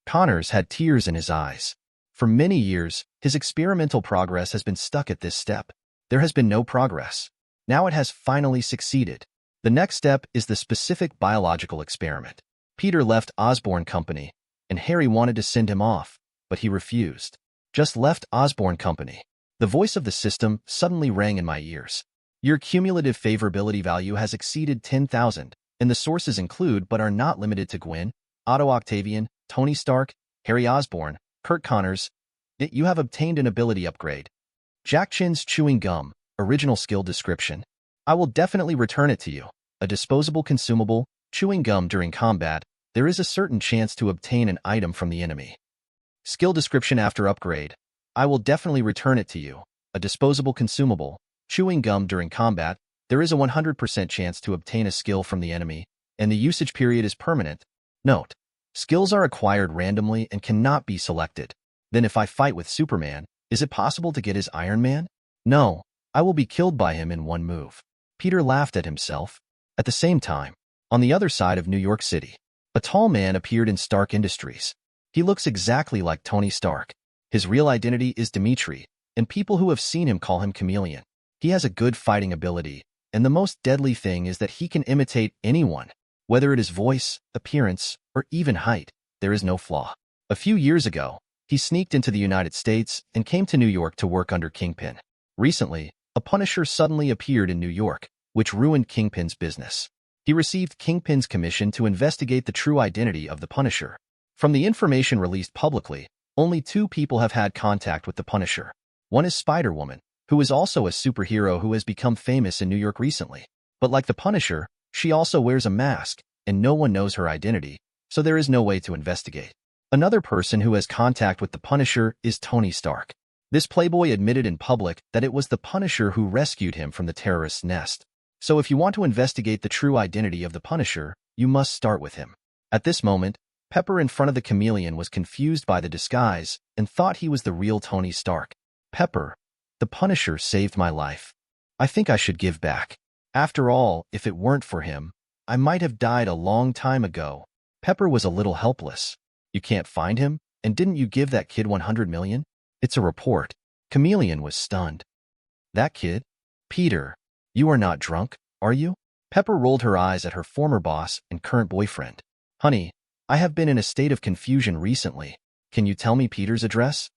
Connors had tears in his eyes. For many years, his experimental progress has been stuck at this step. There has been no progress. Now it has finally succeeded. The next step is the specific biological experiment. Peter left Osborn Company, and Harry wanted to send him off, but he refused. Just left Osborn Company. The voice of the system suddenly rang in my ears. Your cumulative favorability value has exceeded 10,000, and the sources include but are not limited to Gwen, Otto Octavian, Tony Stark, Harry Osborn, Kurt Connors. You have obtained an ability upgrade. Jack Chin's chewing gum, original skill description. I will definitely return it to you. A disposable consumable, chewing gum during combat. There is a certain chance to obtain an item from the enemy. Skill description after upgrade. I will definitely return it to you. A disposable consumable, chewing gum during combat. There is a 100% chance to obtain a skill from the enemy, and the usage period is permanent. Note: skills are acquired randomly and cannot be selected. Then if I fight with Superman, is it possible to get his Iron Man? No, I will be killed by him in one move. Peter laughed at himself. At the same time, on the other side of New York City, a tall man appeared in Stark Industries. He looks exactly like Tony Stark. His real identity is Dimitri, and people who have seen him call him Chameleon. He has a good fighting ability, And the most deadly thing is that he can imitate anyone. Whether it is voice, appearance, or even height, there is no flaw. A few years ago, he sneaked into the United States and came to New York to work under Kingpin. Recently, a Punisher suddenly appeared in New York, which ruined Kingpin's business. He received Kingpin's commission to investigate the true identity of the Punisher. From the information released publicly, only 2 people have had contact with the Punisher. One is Spider-Woman, who is also a superhero who has become famous in New York recently. But like the Punisher, she also wears a mask, and no one knows her identity, so there is no way to investigate. Another person who has contact with the Punisher is Tony Stark. This playboy admitted in public that it was the Punisher who rescued him from the terrorist's nest. So if you want to investigate the true identity of the Punisher, you must start with him. At this moment, Pepper in front of the chameleon was confused by the disguise and thought he was the real Tony Stark. Pepper, the Punisher saved my life. I think I should give back. After all, if it weren't for him, I might have died a long time ago. Pepper was a little helpless. You can't find him? And didn't you give that kid 100 million? It's a report. Chameleon was stunned. That kid? Peter, you are not drunk, are you? Pepper rolled her eyes at her former boss and current boyfriend. Honey, I have been in a state of confusion recently. Can you tell me Peter's address?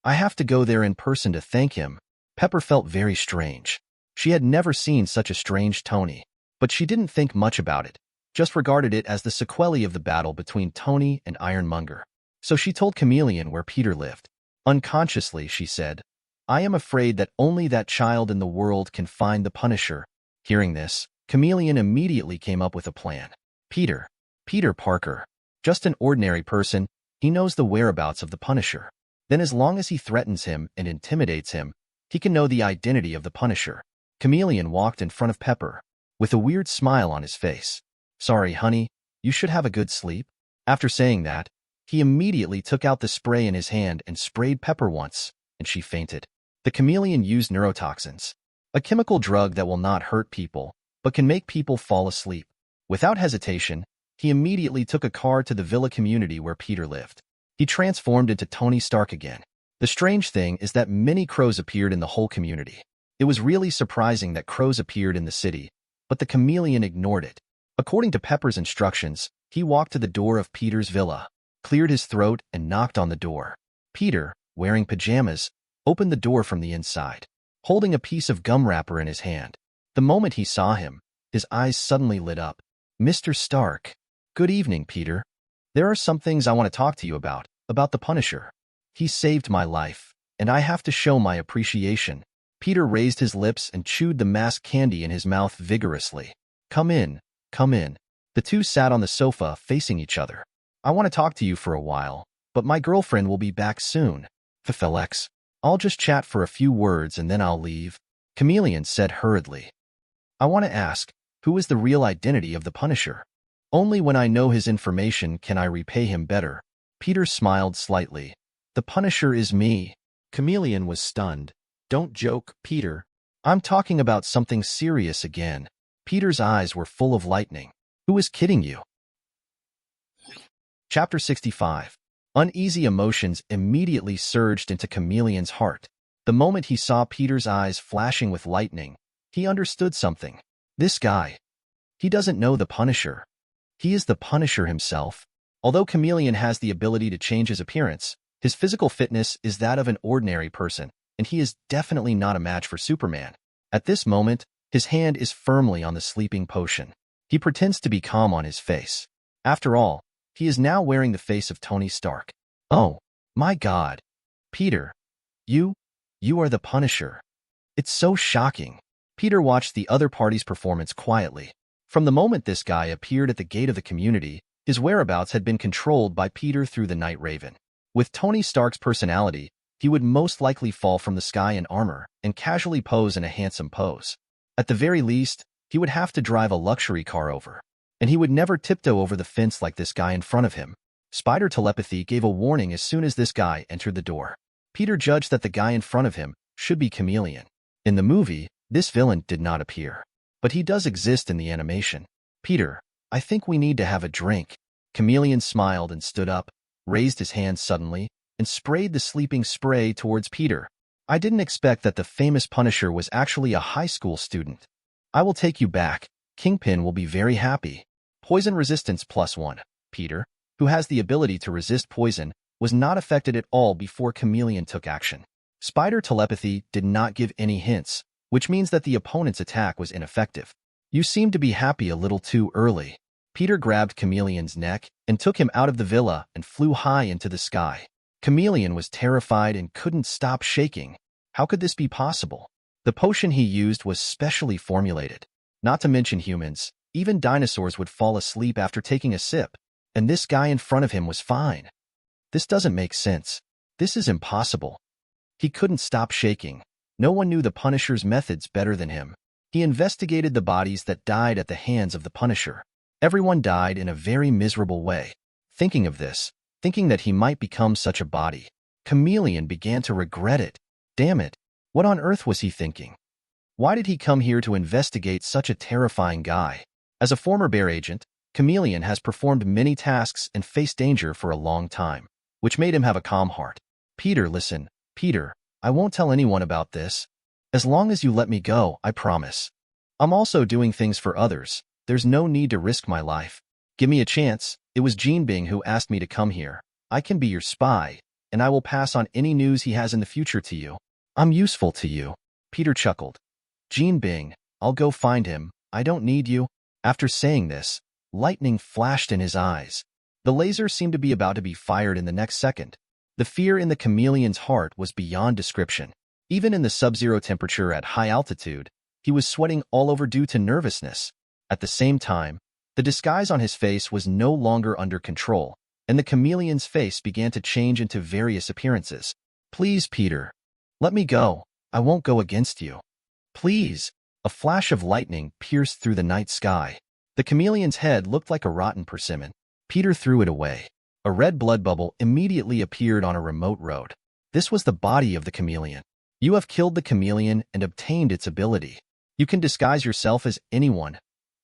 I have to go there in person to thank him. Pepper felt very strange. She had never seen such a strange Tony, but she didn't think much about it, just regarded it as the sequelae of the battle between Tony and Ironmonger. So she told Chameleon where Peter lived. Unconsciously, she said, I am afraid that only that child in the world can find the Punisher. Hearing this, Chameleon immediately came up with a plan. Peter Parker. Just an ordinary person, he knows the whereabouts of the Punisher. Then as long as he threatens him and intimidates him, he can know the identity of the Punisher. Chameleon walked in front of Pepper, with a weird smile on his face. Sorry, honey, you should have a good sleep. After saying that, he immediately took out the spray in his hand and sprayed Pepper once, and she fainted. The chameleon used neurotoxins, a chemical drug that will not hurt people, but can make people fall asleep. Without hesitation, he immediately took a car to the villa community where Peter lived. He transformed into Tony Stark again. The strange thing is that many crows appeared in the whole community. It was really surprising that crows appeared in the city, but the chameleon ignored it. According to Pepper's instructions, he walked to the door of Peter's villa, cleared his throat, and knocked on the door. Peter, wearing pajamas, opened the door from the inside, holding a piece of gum wrapper in his hand. The moment he saw him, his eyes suddenly lit up. Mr. Stark. Good evening, Peter. There are some things I want to talk to you about the Punisher. He saved my life, and I have to show my appreciation. Peter raised his lips and chewed the mask candy in his mouth vigorously. Come in, come in. The two sat on the sofa facing each other. I want to talk to you for a while, but my girlfriend will be back soon. Felix, I'll just chat for a few words and then I'll leave. Chameleon said hurriedly. I want to ask, who is the real identity of the Punisher? Only when I know his information can I repay him better. Peter smiled slightly. The Punisher is me. Chameleon was stunned. Don't joke, Peter. I'm talking about something serious again. Peter's eyes were full of lightning. Who is kidding you? Chapter 65. Uneasy emotions immediately surged into Chameleon's heart. The moment he saw Peter's eyes flashing with lightning, he understood something. This guy. He doesn't know the Punisher. He is the Punisher himself. Although Chameleon has the ability to change his appearance, his physical fitness is that of an ordinary person, and he is definitely not a match for Superman. At this moment, his hand is firmly on the sleeping potion. He pretends to be calm on his face. After all, he is now wearing the face of Tony Stark. Oh, my God. Peter, you are the Punisher. It's so shocking. Peter watched the other party's performance quietly. From the moment this guy appeared at the gate of the community, his whereabouts had been controlled by Peter through the Night Raven. With Tony Stark's personality, he would most likely fall from the sky in armor and casually pose in a handsome pose. At the very least, he would have to drive a luxury car over. And he would never tiptoe over the fence like this guy in front of him. Spider telepathy gave a warning as soon as this guy entered the door. Peter judged that the guy in front of him should be Chameleon. In the movie, this villain did not appear. But he does exist in the animation. Peter, I think we need to have a drink. Chameleon smiled and stood up, raised his hand suddenly, and sprayed the sleeping spray towards Peter. I didn't expect that the famous Punisher was actually a high school student. I will take you back. Kingpin will be very happy. Poison resistance +1. Peter, who has the ability to resist poison, was not affected at all before Chameleon took action. Spider telepathy did not give any hints, which means that the opponent's attack was ineffective. You seem to be happy a little too early. Peter grabbed Chameleon's neck and took him out of the villa and flew high into the sky. Chameleon was terrified and couldn't stop shaking. How could this be possible? The potion he used was specially formulated. Not to mention humans, even dinosaurs would fall asleep after taking a sip, and this guy in front of him was fine. This doesn't make sense. This is impossible. He couldn't stop shaking. No one knew the Punisher's methods better than him. He investigated the bodies that died at the hands of the Punisher. Everyone died in a very miserable way. Thinking of this, thinking that he might become such a body, Chameleon began to regret it. Damn it, what on earth was he thinking? Why did he come here to investigate such a terrifying guy? As a former Bear agent, Chameleon has performed many tasks and faced danger for a long time, which made him have a calm heart. Peter, listen, Peter, I won't tell anyone about this. As long as you let me go, I promise. I'm also doing things for others. There's no need to risk my life. Give me a chance. It was Jean Bing who asked me to come here. I can be your spy, and I will pass on any news he has in the future to you. I'm useful to you. Peter chuckled. Jean Bing, I'll go find him. I don't need you. After saying this, lightning flashed in his eyes. The laser seemed to be about to be fired in the next second. The fear in the Chameleon's heart was beyond description. Even in the sub-zero temperature at high altitude, he was sweating all over due to nervousness. At the same time, the disguise on his face was no longer under control, and the Chameleon's face began to change into various appearances. Please, Peter. Let me go. I won't go against you. Please. A flash of lightning pierced through the night sky. The Chameleon's head looked like a rotten persimmon. Peter threw it away. A red blood bubble immediately appeared on a remote road. This was the body of the Chameleon. You have killed the Chameleon and obtained its ability. You can disguise yourself as anyone.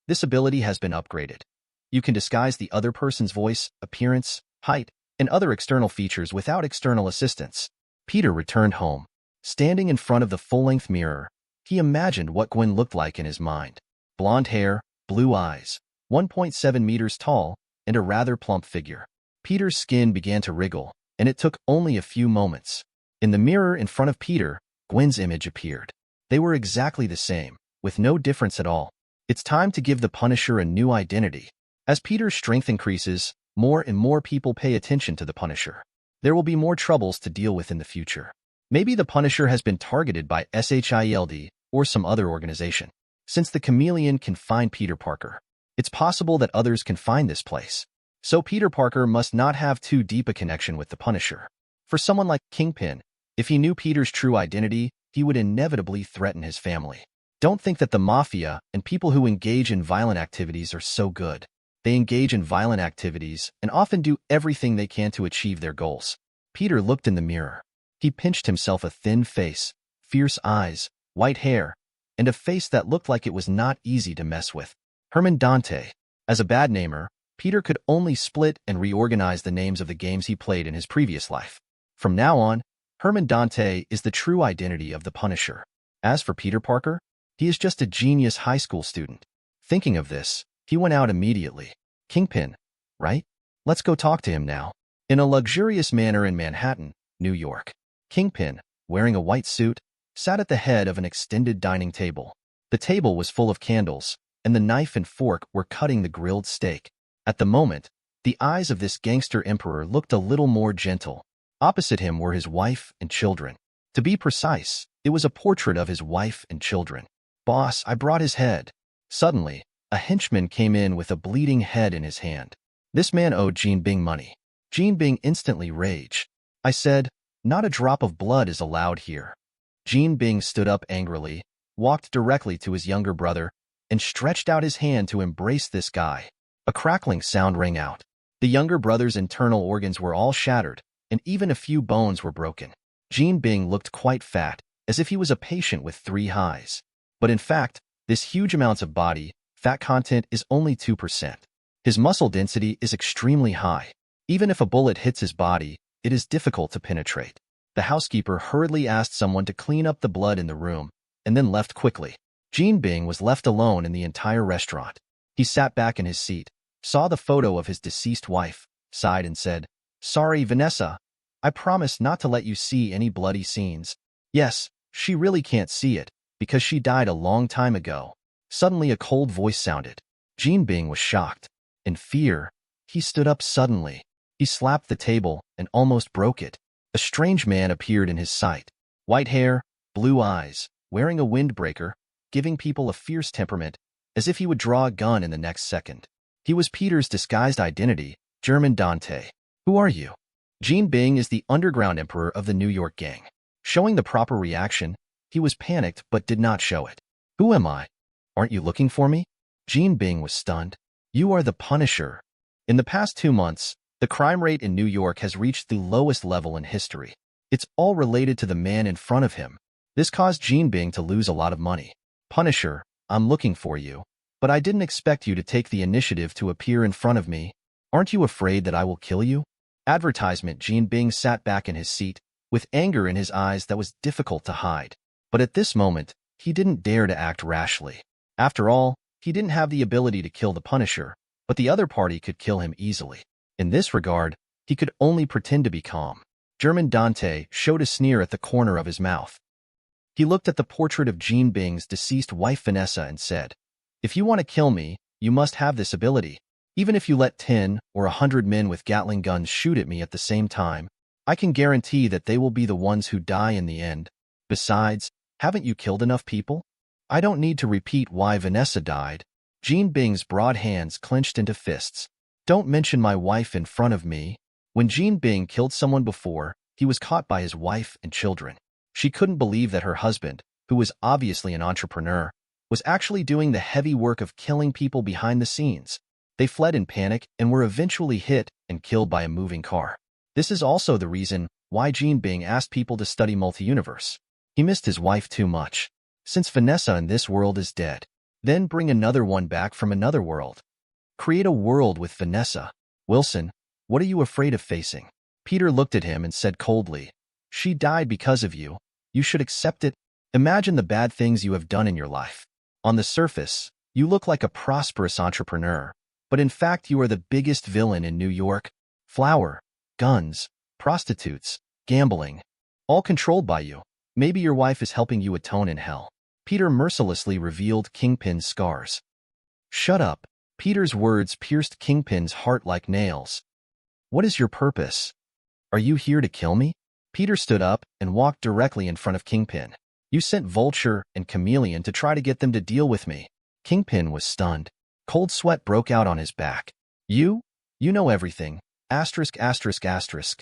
This ability has been upgraded. You can disguise the other person's voice, appearance, height, and other external features without external assistance. Peter returned home. Standing in front of the full-length mirror, he imagined what Gwen looked like in his mind. Blonde hair, blue eyes, 1.7 meters tall, and a rather plump figure. Peter's skin began to wriggle, and it took only a few moments. In the mirror in front of Peter, Gwen's image appeared. They were exactly the same, with no difference at all. It's time to give the Punisher a new identity. As Peter's strength increases, more and more people pay attention to the Punisher. There will be more troubles to deal with in the future. Maybe the Punisher has been targeted by SHIELD or some other organization. Since the Chameleon can find Peter Parker, it's possible that others can find this place. So Peter Parker must not have too deep a connection with the Punisher. For someone like Kingpin, if he knew Peter's true identity, he would inevitably threaten his family. Don't think that the Mafia and people who engage in violent activities are so good. They engage in violent activities and often do everything they can to achieve their goals. Peter looked in the mirror. He pinched himself a thin face, fierce eyes, white hair, and a face that looked like it was not easy to mess with. Herman Dante. As a bad namer, Peter could only split and reorganize the names of the games he played in his previous life. From now on, Herman Dante is the true identity of the Punisher. As for Peter Parker, he is just a genius high school student. Thinking of this, he went out immediately. Kingpin, right? Let's go talk to him now. In a luxurious manor in Manhattan, New York, Kingpin, wearing a white suit, sat at the head of an extended dining table. The table was full of candles, and the knife and fork were cutting the grilled steak. At the moment, the eyes of this gangster emperor looked a little more gentle. Opposite him were his wife and children. To be precise, it was a portrait of his wife and children. Boss, I brought his head. Suddenly, a henchman came in with a bleeding head in his hand. This man owed Jean Bing money. Jean Bing instantly raged. I said, not a drop of blood is allowed here. Jean Bing stood up angrily, walked directly to his younger brother, and stretched out his hand to embrace this guy. A crackling sound rang out. The younger brother's internal organs were all shattered, and even a few bones were broken. Jean Bing looked quite fat, as if he was a patient with 3 highs. But in fact, this huge amounts of body fat content is only 2%. His muscle density is extremely high. Even if a bullet hits his body, it is difficult to penetrate. The housekeeper hurriedly asked someone to clean up the blood in the room, and then left quickly. Jean Bing was left alone in the entire restaurant. He sat back in his seat, saw the photo of his deceased wife, sighed and said, "Sorry, Vanessa. I promise not to let you see any bloody scenes." Yes, she really can't see it, because she died a long time ago. Suddenly a cold voice sounded. Jean Bing was shocked. In fear, he stood up suddenly. He slapped the table and almost broke it. A strange man appeared in his sight. White hair, blue eyes, wearing a windbreaker, giving people a fierce temperament, as if he would draw a gun in the next second. He was Peter's disguised identity, German Dante. "Who are you?" Jean Bing is the underground emperor of the New York gang. Showing the proper reaction, he was panicked but did not show it. "Who am I? Aren't you looking for me?" Jean Bing was stunned. "You are the Punisher." In the past 2 months, the crime rate in New York has reached the lowest level in history. It's all related to the man in front of him. This caused Jean Bing to lose a lot of money. "Punisher, I'm looking for you, but I didn't expect you to take the initiative to appear in front of me. Aren't you afraid that I will kill you?" Advertisement. Jean Bing sat back in his seat, with anger in his eyes that was difficult to hide. But at this moment, he didn't dare to act rashly. After all, he didn't have the ability to kill the Punisher, but the other party could kill him easily. In this regard, he could only pretend to be calm. German Dante showed a sneer at the corner of his mouth. He looked at the portrait of Jean Bing's deceased wife Vanessa and said, "If you want to kill me, you must have this ability. Even if you let 10 or 100 men with Gatling guns shoot at me at the same time, I can guarantee that they will be the ones who die in the end. Besides, haven't you killed enough people? I don't need to repeat why Vanessa died." Jean Bing's broad hands clenched into fists. "Don't mention my wife in front of me." When Jean Bing killed someone before, he was caught by his wife and children. She couldn't believe that her husband, who was obviously an entrepreneur, was actually doing the heavy work of killing people behind the scenes. They fled in panic and were eventually hit and killed by a moving car. This is also the reason why Jean Bing asked people to study multi-universe. He missed his wife too much. Since Vanessa in this world is dead, then bring another one back from another world. Create a world with Vanessa. "Wilson, what are you afraid of facing?" Peter looked at him and said coldly, "She died because of you. You should accept it. Imagine the bad things you have done in your life. On the surface, you look like a prosperous entrepreneur, but in fact you are the biggest villain in New York. Flour, guns, prostitutes, gambling, all controlled by you. Maybe your wife is helping you atone in hell." Peter mercilessly revealed Kingpin's scars. "Shut up." Peter's words pierced Kingpin's heart like nails. "What is your purpose? Are you here to kill me?" Peter stood up and walked directly in front of Kingpin. "You sent Vulture and Chameleon to try to get them to deal with me." Kingpin was stunned. Cold sweat broke out on his back. You know everything. Asterisk, asterisk, asterisk.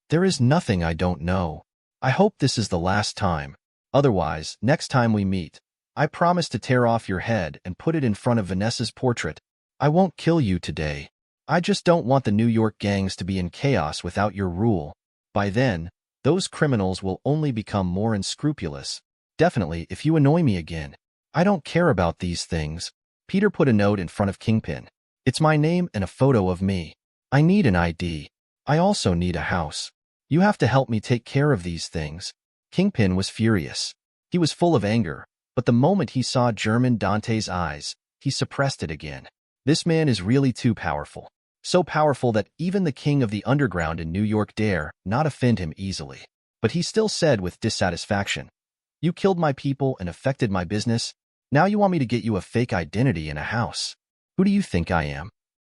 There is nothing I don't know. I hope this is the last time. Otherwise, next time we meet, I promise to tear off your head and put it in front of Vanessa's portrait. I won't kill you today. I just don't want the New York gangs to be in chaos without your rule. By then, those criminals will only become more unscrupulous. Definitely, if you annoy me again. I don't care about these things." Peter put a note in front of Kingpin. "It's my name and a photo of me. I need an ID. I also need a house. You have to help me take care of these things." Kingpin was furious. He was full of anger, but the moment he saw German Dante's eyes, he suppressed it again. This man is really too powerful. So powerful that even the king of the underground in New York dare not offend him easily. But he still said with dissatisfaction, "You killed my people and affected my business. Now you want me to get you a fake identity and a house. Who do you think I am?"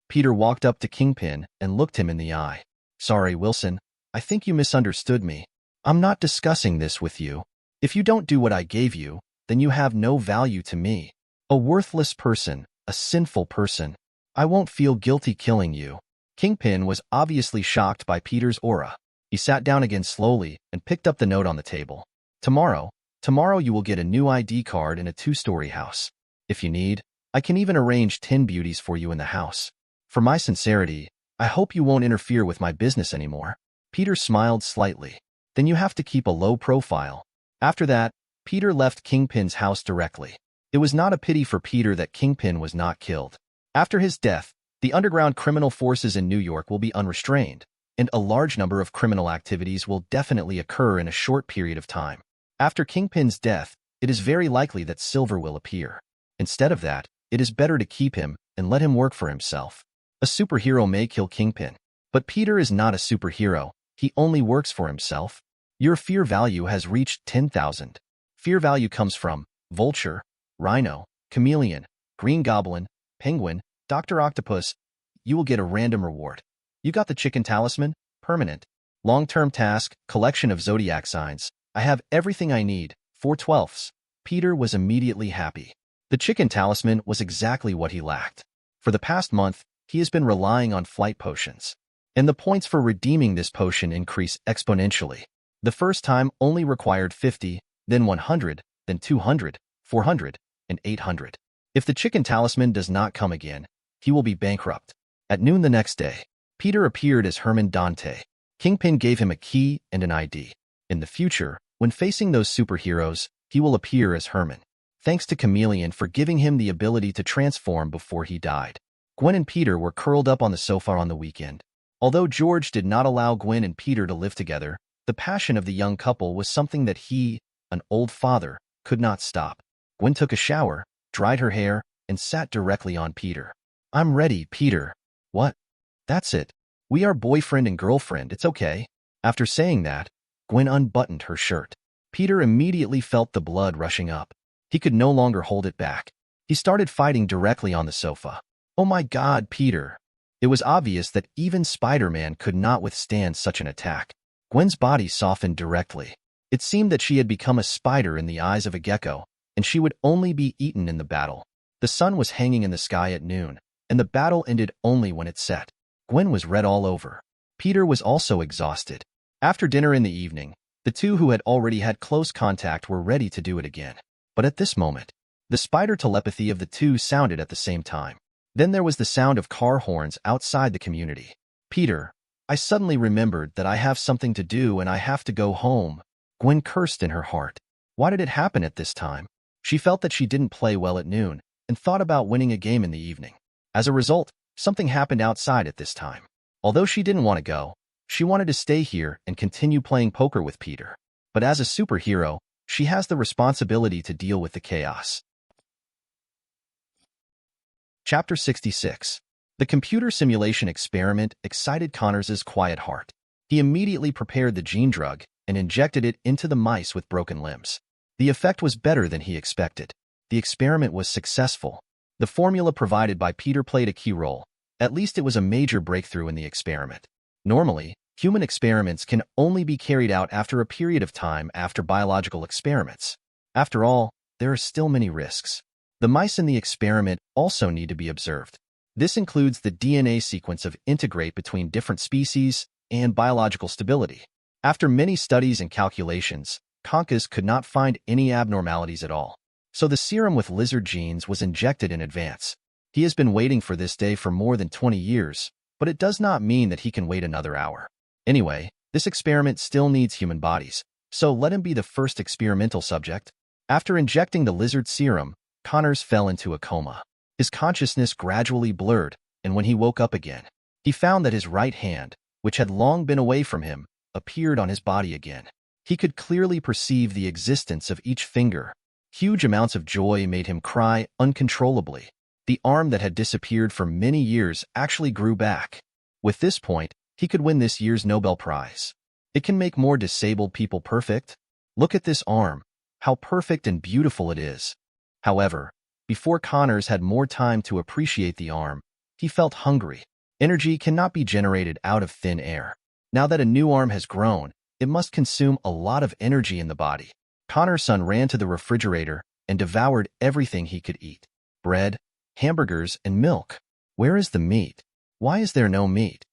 Peter walked up to Kingpin and looked him in the eye. "Sorry, Wilson. I think you misunderstood me. I'm not discussing this with you. If you don't do what I gave you, then you have no value to me. A worthless person, a sinful person. I won't feel guilty killing you." Kingpin was obviously shocked by Peter's aura. He sat down again slowly and picked up the note on the table. Tomorrow you will get a new ID card in a 2-story house. If you need, I can even arrange 10 beauties for you in the house. For my sincerity, I hope you won't interfere with my business anymore." Peter smiled slightly. "Then you have to keep a low profile." After that, Peter left Kingpin's house directly. It was not a pity for Peter that Kingpin was not killed. After his death, the underground criminal forces in New York will be unrestrained, and a large number of criminal activities will definitely occur in a short period of time. After Kingpin's death, it is very likely that silver will appear. Instead of that, it is better to keep him and let him work for himself. A superhero may kill Kingpin, but Peter is not a superhero. He only works for himself. Your fear value has reached 10,000. Fear value comes from Vulture, Rhino, Chameleon, Green Goblin, Penguin, Dr. Octopus. You will get a random reward. You got the Chicken Talisman, permanent. Long-term task, collection of zodiac signs. I have everything I need, 4/12. Peter was immediately happy. The Chicken Talisman was exactly what he lacked. For the past month, he has been relying on flight potions, and the points for redeeming this potion increase exponentially. The first time only required 50, then 100, then 200, 400, and 800. If the Chicken Talisman does not come again, he will be bankrupt. At noon the next day, Peter appeared as Herman Dante. Kingpin gave him a key and an ID. In the future, when facing those superheroes, he will appear as Herman. Thanks to Chameleon for giving him the ability to transform before he died. Gwen and Peter were curled up on the sofa on the weekend. Although George did not allow Gwen and Peter to live together, the passion of the young couple was something that he, an old father, could not stop. Gwen took a shower, dried her hair, and sat directly on Peter. "I'm ready, Peter." "What?" "That's it. We are boyfriend and girlfriend, it's okay." After saying that, Gwen unbuttoned her shirt. Peter immediately felt the blood rushing up. He could no longer hold it back. He started fighting directly on the sofa. "Oh my God, Peter." It was obvious that even Spiderman could not withstand such an attack. Gwen's body softened directly. It seemed that she had become a spider in the eyes of a gecko, and she would only be eaten in the battle. The sun was hanging in the sky at noon, and the battle ended only when it set. Gwen was red all over. Peter was also exhausted. After dinner in the evening, the two who had already had close contact were ready to do it again. But at this moment, the spider telepathy of the two sounded at the same time. Then there was the sound of car horns outside the community. "Peter, I suddenly remembered that I have something to do and I have to go home." Gwen cursed in her heart. Why did it happen at this time? She felt that she didn't play well at noon and thought about winning a game in the evening. As a result, something happened outside at this time. Although she didn't want to go, she wanted to stay here and continue playing poker with Peter. But as a superhero, she has the responsibility to deal with the chaos. Chapter 66. The computer simulation experiment excited Connors's quiet heart. He immediately prepared the gene drug and injected it into the mice with broken limbs. The effect was better than he expected. The experiment was successful. The formula provided by Peter played a key role. At least it was a major breakthrough in the experiment. Normally, human experiments can only be carried out after a period of time after biological experiments. After all, there are still many risks. The mice in the experiment also need to be observed. This includes the DNA sequence of integrate between different species and biological stability. After many studies and calculations, Conkas could not find any abnormalities at all. So the serum with lizard genes was injected in advance. He has been waiting for this day for more than 20 years, but it does not mean that he can wait another hour. Anyway, this experiment still needs human bodies, so let him be the first experimental subject. After injecting the lizard serum, Connors fell into a coma. His consciousness gradually blurred, and when he woke up again, he found that his right hand, which had long been away from him, appeared on his body again. He could clearly perceive the existence of each finger. Huge amounts of joy made him cry uncontrollably. The arm that had disappeared for many years actually grew back. With this point, he could win this year's Nobel Prize. It can make more disabled people perfect. Look at this arm, how perfect and beautiful it is. However, before Connors had more time to appreciate the arm, he felt hungry. Energy cannot be generated out of thin air. Now that a new arm has grown, it must consume a lot of energy in the body. Connor's son ran to the refrigerator and devoured everything he could eat. Bread, hamburgers, and milk. Where is the meat? Why is there no meat?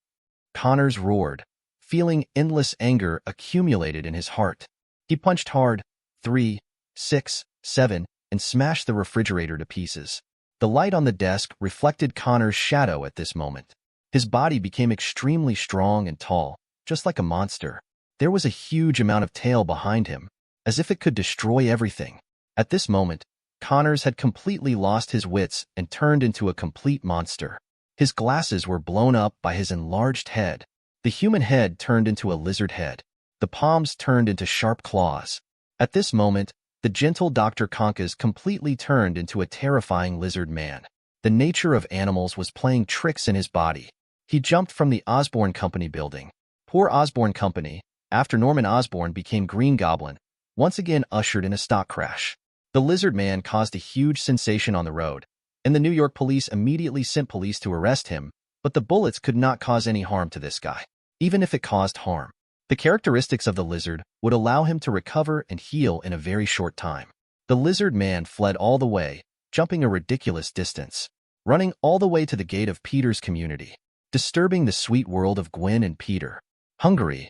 Connors roared, feeling endless anger accumulated in his heart. He punched hard, 3, 6, 7, and smashed the refrigerator to pieces. The light on the desk reflected Connor's shadow at this moment. His body became extremely strong and tall, just like a monster. There was a huge amount of tail behind him, as if it could destroy everything. At this moment, Connors had completely lost his wits and turned into a complete monster. His glasses were blown up by his enlarged head. The human head turned into a lizard head. The palms turned into sharp claws. At this moment, the the gentle Dr. Conkas completely turned into a terrifying lizard man. The nature of animals was playing tricks in his body. He jumped from the Osborne Company building. Poor Osborne Company, after Norman Osborn became Green Goblin, once again ushered in a stock crash. The lizard man caused a huge sensation on the road, and the New York police immediately sent police to arrest him, but the bullets could not cause any harm to this guy, even if it caused harm. The characteristics of the lizard would allow him to recover and heal in a very short time. The lizard man fled all the way, jumping a ridiculous distance, running all the way to the gate of Peter's community, disturbing the sweet world of Gwen and Peter. Hungry.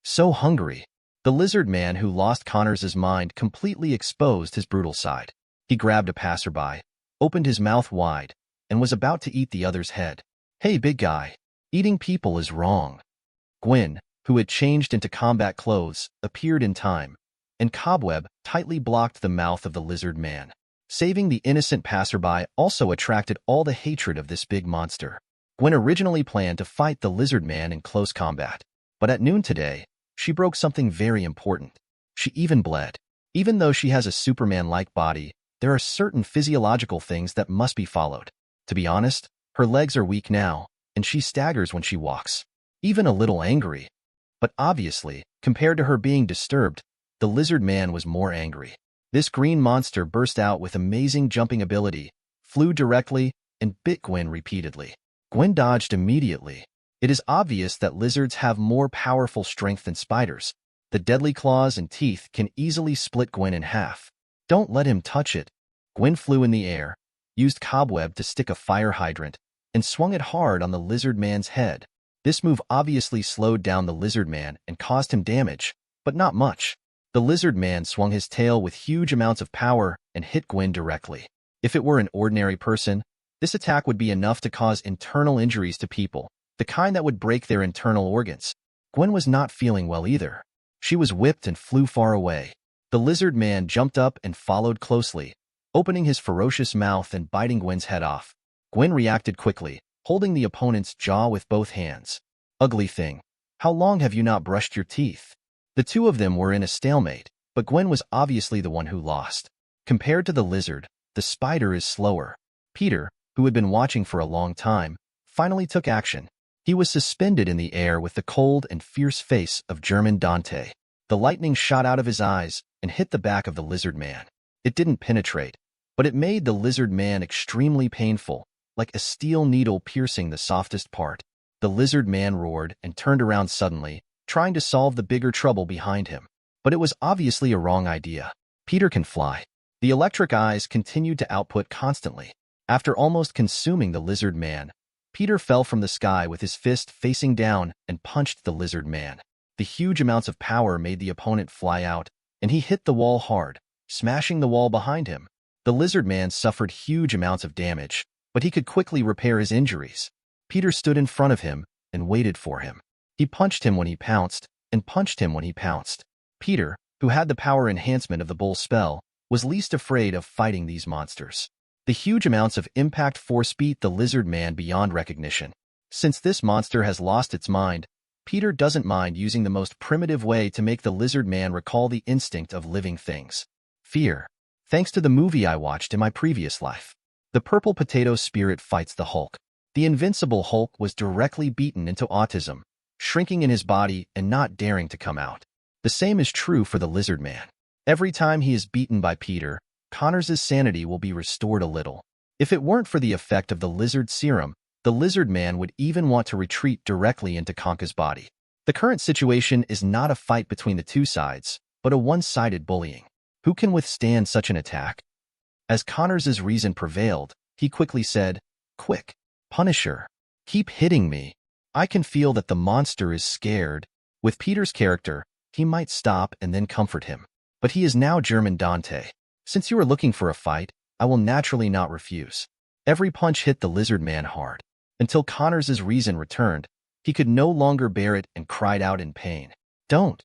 So hungry. The lizard man who lost Connors's mind completely exposed his brutal side. He grabbed a passerby, opened his mouth wide, and was about to eat the other's head. Hey, big guy. Eating people is wrong. Gwen, who had changed into combat clothes, appeared in time, and Cobweb tightly blocked the mouth of the lizard man. Saving the innocent passerby also attracted all the hatred of this big monster. Gwen originally planned to fight the lizard man in close combat, but at noon today, she broke something very important. She even bled. Even though she has a Superman-like body, there are certain physiological things that must be followed. To be honest, her legs are weak now, and she staggers when she walks. Even a little angry. But obviously, compared to her being disturbed, the lizard man was more angry. This green monster burst out with amazing jumping ability, flew directly, and bit Gwen repeatedly. Gwen dodged immediately. It is obvious that lizards have more powerful strength than spiders. The deadly claws and teeth can easily split Gwen in half. Don't let him touch it. Gwen flew in the air, used Cobweb to stick a fire hydrant, and swung it hard on the lizard man's head. This move obviously slowed down the lizard man and caused him damage, but not much. The lizard man swung his tail with huge amounts of power and hit Gwen directly. If it were an ordinary person, this attack would be enough to cause internal injuries to people, the kind that would break their internal organs. Gwen was not feeling well either. She was whipped and flew far away. The lizard man jumped up and followed closely, opening his ferocious mouth and biting Gwen's head off. Gwen reacted quickly, holding the opponent's jaw with both hands. Ugly thing. How long have you not brushed your teeth? The two of them were in a stalemate, but Gwen was obviously the one who lost. Compared to the lizard, the spider is slower. Peter, who had been watching for a long time, finally took action. He was suspended in the air with the cold and fierce face of German Dante. The lightning shot out of his eyes and hit the back of the lizard man. It didn't penetrate, but it made the lizard man extremely painful, like a steel needle piercing the softest part. The lizard man roared and turned around suddenly, trying to solve the bigger trouble behind him. But it was obviously a wrong idea. Peter can fly. The electric eyes continued to output constantly. After almost consuming the lizard man, Peter fell from the sky with his fist facing down and punched the lizard man. The huge amounts of power made the opponent fly out, and he hit the wall hard, smashing the wall behind him. The lizard man suffered huge amounts of damage, but he could quickly repair his injuries. Peter stood in front of him and waited for him. He punched him when he pounced, and punched him when he pounced. Peter, who had the power enhancement of the bull spell, was least afraid of fighting these monsters. The huge amounts of impact force beat the lizard man beyond recognition. Since this monster has lost its mind, Peter doesn't mind using the most primitive way to make the lizard man recall the instinct of living things. Fear. Thanks to the movie I watched in my previous life. The purple potato spirit fights the Hulk. The invincible Hulk was directly beaten into autism, shrinking in his body and not daring to come out. The same is true for the lizard man. Every time he is beaten by Peter, Connors's sanity will be restored a little. If it weren't for the effect of the lizard serum, the lizard man would even want to retreat directly into Conka's body. The current situation is not a fight between the two sides, but a one-sided bullying. Who can withstand such an attack? As Connors's reason prevailed, he quickly said, "Quick, Punisher, keep hitting me. I can feel that the monster is scared." With Peter's character, he might stop and then comfort him. But he is now German Dante. Since you are looking for a fight, I will naturally not refuse. Every punch hit the lizard man hard. Until Connors's reason returned, he could no longer bear it and cried out in pain. Don't.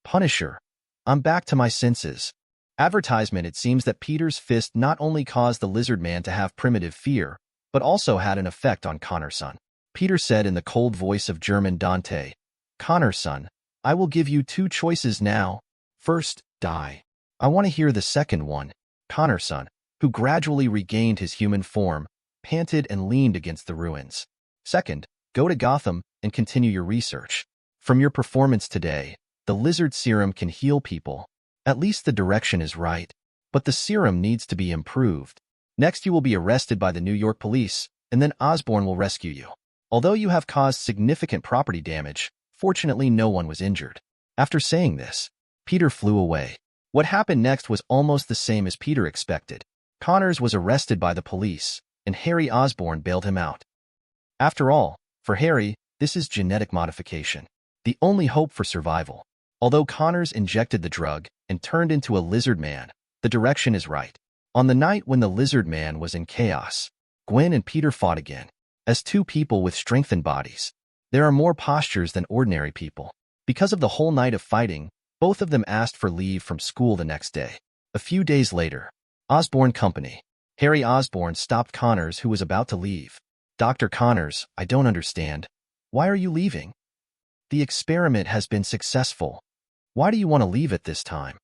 Punisher, I'm back to my senses." Advertisement. It seems that Peter's fist not only caused the lizard man to have primitive fear, but also had an effect on Connor's son. Peter said in the cold voice of German Dante, "Connor's son, I will give you two choices now. First, die. I want to hear the second one. Connor's son, who gradually regained his human form, panted and leaned against the ruins. Second, go to Gotham and continue your research. From your performance today, the lizard serum can heal people. At least the direction is right. But the serum needs to be improved. Next, you will be arrested by the New York police, and then Osborn will rescue you. Although you have caused significant property damage, fortunately no one was injured. After saying this, Peter flew away. What happened next was almost the same as Peter expected. Connors was arrested by the police, and Harry Osborn bailed him out. After all, for Harry, this is genetic modification, the only hope for survival. Although Connors injected the drug and turned into a lizard man, the direction is right. On the night when the lizard man was in chaos, Gwen and Peter fought again. As two people with strengthened bodies, there are more postures than ordinary people. Because of the whole night of fighting, both of them asked for leave from school the next day. A few days later, Osborn Company. Harry Osborn stopped Connors, who was about to leave. Dr. Connors, I don't understand. Why are you leaving? The experiment has been successful. Why do you want to leave at this time?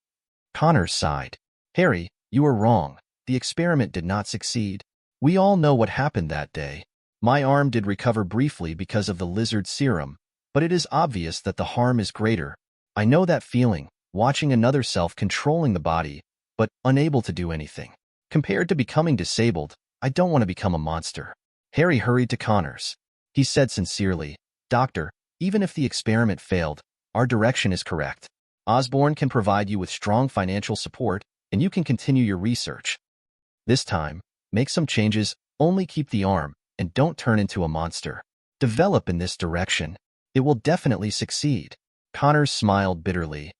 Connors sighed. Harry, you are wrong. The experiment did not succeed. We all know what happened that day. My arm did recover briefly because of the lizard serum, but it is obvious that the harm is greater. I know that feeling, watching another self controlling the body, but unable to do anything. Compared to becoming disabled, I don't want to become a monster. Harry hurried to Connors. He said sincerely, Doctor, even if the experiment failed, our direction is correct. Osborn can provide you with strong financial support, and you can continue your research. This time, make some changes, only keep the arm, and don't turn into a monster. Develop in this direction. It will definitely succeed. Connors smiled bitterly.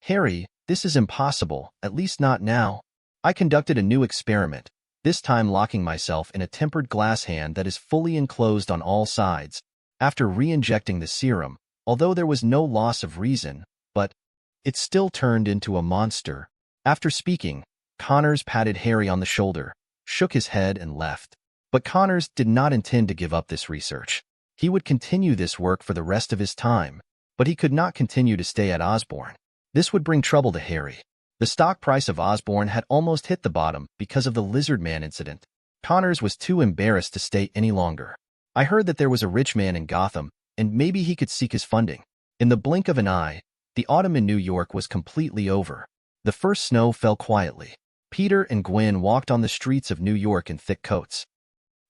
Harry, this is impossible, at least not now. I conducted a new experiment, this time locking myself in a tempered glass hand that is fully enclosed on all sides. After re-injecting the serum, although there was no loss of reason, but it still turned into a monster. After speaking, Connors patted Harry on the shoulder, shook his head and left. But Connors did not intend to give up this research. He would continue this work for the rest of his time, but he could not continue to stay at Osborn. This would bring trouble to Harry. The stock price of Osborn had almost hit the bottom because of the Lizard Man incident. Connors was too embarrassed to stay any longer. I heard that there was a rich man in Gotham, and maybe he could seek his funding. In the blink of an eye, the autumn in New York was completely over. The first snow fell quietly. Peter and Gwen walked on the streets of New York in thick coats.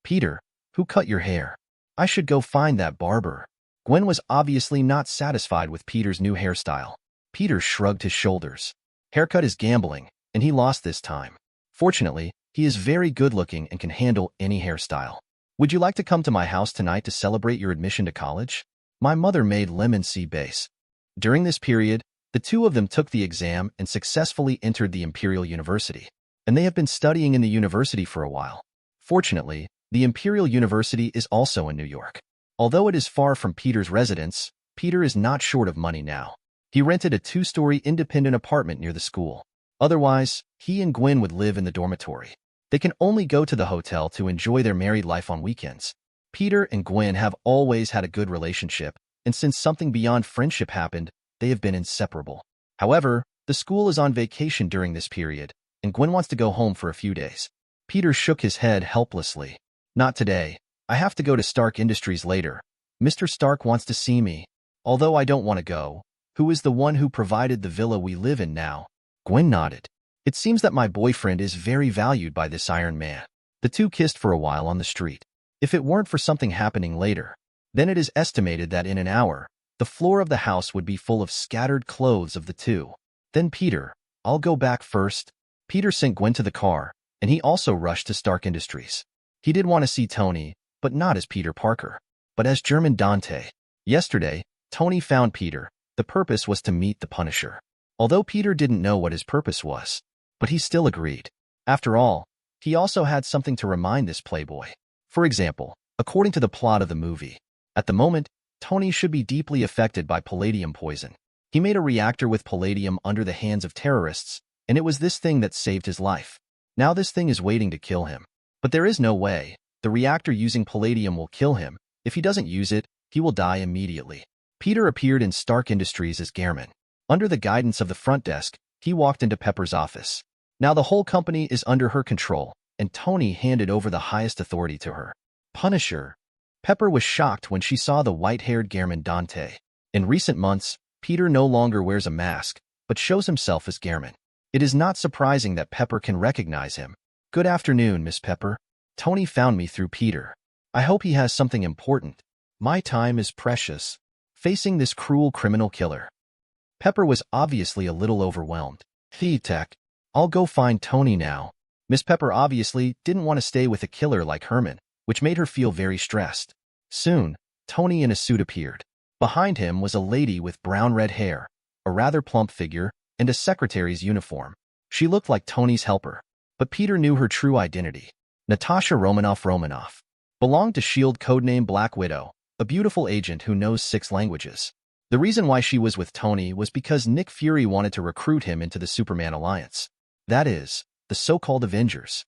Peter, who cut your hair? I should go find that barber. Gwen was obviously not satisfied with Peter's new hairstyle. Peter shrugged his shoulders. Haircut is gambling, and he lost this time. Fortunately, he is very good-looking and can handle any hairstyle. Would you like to come to my house tonight to celebrate your admission to college? My mother made lemon sea base. During this period, the two of them took the exam and successfully entered the Imperial University, and they have been studying in the university for a while. Fortunately, the Imperial University is also in New York. Although it is far from Peter's residence, Peter is not short of money now. He rented a 2-story independent apartment near the school. Otherwise, he and Gwen would live in the dormitory. They can only go to the hotel to enjoy their married life on weekends. Peter and Gwen have always had a good relationship, and since something beyond friendship happened, they have been inseparable. However, the school is on vacation during this period, and Gwen wants to go home for a few days. Peter shook his head helplessly. Not today. I have to go to Stark Industries later. Mr. Stark wants to see me. Although I don't want to go. Who is the one who provided the villa we live in now? Gwen nodded. It seems that my boyfriend is very valued by this Iron Man. The two kissed for a while on the street. If it weren't for something happening later, then it is estimated that in an hour, the floor of the house would be full of scattered clothes of the two. Then Peter, I'll go back first. Peter sent Gwen to the car, and he also rushed to Stark Industries. He did want to see Tony, but not as Peter Parker, but as German Dante. Yesterday, Tony found Peter. The purpose was to meet the Punisher. Although Peter didn't know what his purpose was, but he still agreed. After all, he also had something to remind this playboy. For example, according to the plot of the movie, at the moment, Tony should be deeply affected by palladium poison. He made a reactor with palladium under the hands of terrorists, and it was this thing that saved his life. Now this thing is waiting to kill him. But there is no way. The reactor using palladium will kill him. If he doesn't use it, he will die immediately. Peter appeared in Stark Industries as Gehrman. Under the guidance of the front desk, He walked into Pepper's office. Now the whole company is under her control, and Tony handed over the highest authority to her. Punisher. Pepper was shocked when she saw the white-haired Garamond Dante. In recent months, Peter no longer wears a mask, but shows himself as Garamond. It is not surprising that Pepper can recognize him. Good afternoon, Miss Pepper. Tony found me through Peter. I hope he has something important. My time is precious, facing this cruel criminal killer. Pepper was obviously a little overwhelmed. Tech, I'll go find Tony now. Miss Pepper obviously didn't want to stay with a killer like Herman, which made her feel very stressed. Soon, Tony in a suit appeared. Behind him was a lady with brown-red hair, a rather plump figure, and a secretary's uniform. She looked like Tony's helper, but Peter knew her true identity. Natasha Romanoff belonged to S.H.I.E.L.D. codename Black Widow, a beautiful agent who knows 6 languages. The reason why she was with Tony was because Nick Fury wanted to recruit him into the Superman Alliance. That is, the so-called Avengers.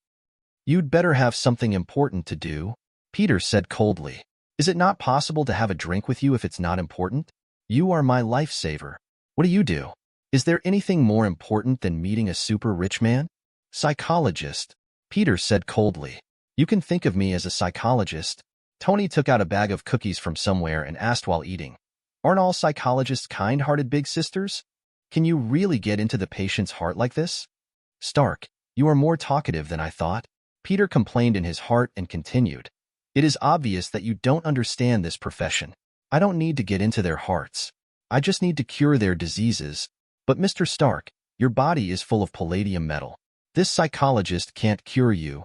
You'd better have something important to do, Peter said coldly. Is it not possible to have a drink with you if it's not important? You are my lifesaver. What do you do? Is there anything more important than meeting a super rich man? Psychologist, Peter said coldly. You can think of me as a psychologist. Tony took out a bag of cookies from somewhere and asked while eating. Aren't all psychologists kind-hearted big sisters? Can you really get into the patient's heart like this? Stark, you are more talkative than I thought. Peter complained in his heart and continued. It is obvious that you don't understand this profession. I don't need to get into their hearts. I just need to cure their diseases. But Mr. Stark, your body is full of palladium metal. This psychologist can't cure you.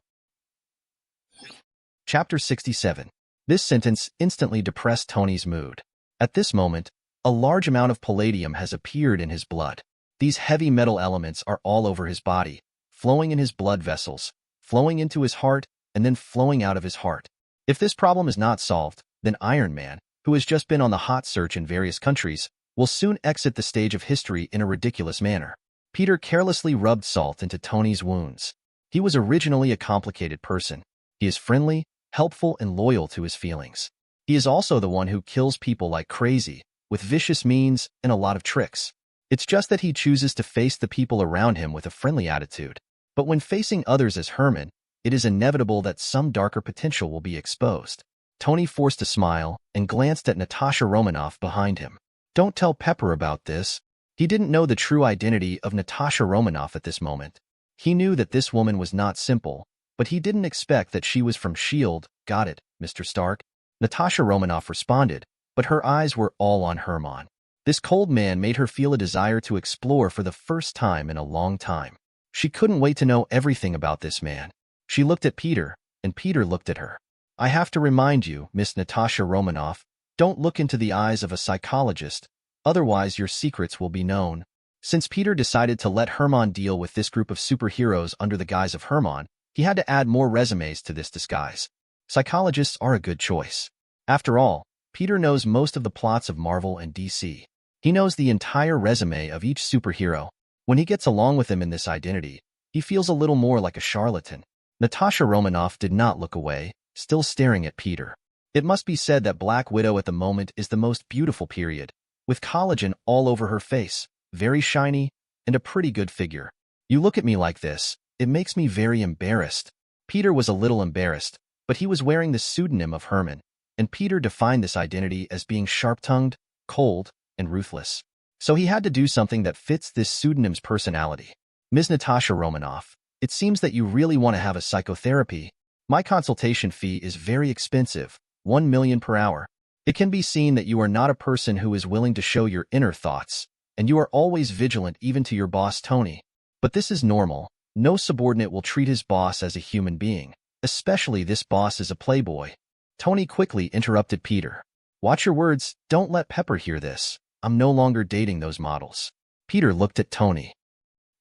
Chapter 67. This sentence instantly depressed Tony's mood. At this moment, a large amount of palladium has appeared in his blood. These heavy metal elements are all over his body, flowing in his blood vessels, flowing into his heart, and then flowing out of his heart. If this problem is not solved, then Iron Man, who has just been on the hot search in various countries, will soon exit the stage of history in a ridiculous manner. Peter carelessly rubbed salt into Tony's wounds. He was originally a complicated person. He is friendly, helpful, and loyal to his feelings. He is also the one who kills people like crazy, with vicious means and a lot of tricks. It's just that he chooses to face the people around him with a friendly attitude. But when facing others as Herman, it is inevitable that some darker potential will be exposed. Tony forced a smile and glanced at Natasha Romanoff behind him. Don't tell Pepper about this. He didn't know the true identity of Natasha Romanoff at this moment. He knew that this woman was not simple, but he didn't expect that she was from S.H.I.E.L.D. Got it, Mr. Stark. Natasha Romanoff responded, but her eyes were all on Herman. This cold man made her feel a desire to explore for the first time in a long time. She couldn't wait to know everything about this man. She looked at Peter, and Peter looked at her. I have to remind you, Miss Natasha Romanoff, don't look into the eyes of a psychologist, otherwise your secrets will be known. Since Peter decided to let Herman deal with this group of superheroes under the guise of Herman, he had to add more resumes to this disguise. Psychologists are a good choice. After all, Peter knows most of the plots of Marvel and DC. He knows the entire resume of each superhero. When he gets along with them in this identity, he feels a little more like a charlatan. Natasha Romanoff did not look away, still staring at Peter. It must be said that Black Widow at the moment is the most beautiful period, with collagen all over her face, very shiny, and a pretty good figure. You look at me like this, it makes me very embarrassed. Peter was a little embarrassed, but he was wearing the pseudonym of Herman, and Peter defined this identity as being sharp-tongued, cold, and ruthless. So he had to do something that fits this pseudonym's personality. Ms. Natasha Romanoff, it seems that you really want to have a psychotherapy. My consultation fee is very expensive, $1 million per hour. It can be seen that you are not a person who is willing to show your inner thoughts, and you are always vigilant even to your boss Tony. But this is normal. No subordinate will treat his boss as a human being. Especially this boss is a playboy. Tony quickly interrupted Peter. Watch your words, don't let Pepper hear this. I'm no longer dating those models. Peter looked at Tony.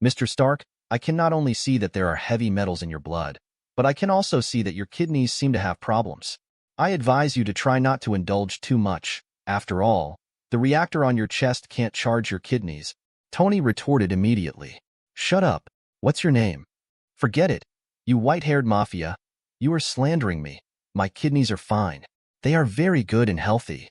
Mr. Stark, I can not only see that there are heavy metals in your blood, but I can also see that your kidneys seem to have problems. I advise you to try not to indulge too much. After all, the reactor on your chest can't charge your kidneys. Tony retorted immediately. Shut up. What's your name? Forget it. You white-haired mafia. You are slandering me. My kidneys are fine. They are very good and healthy.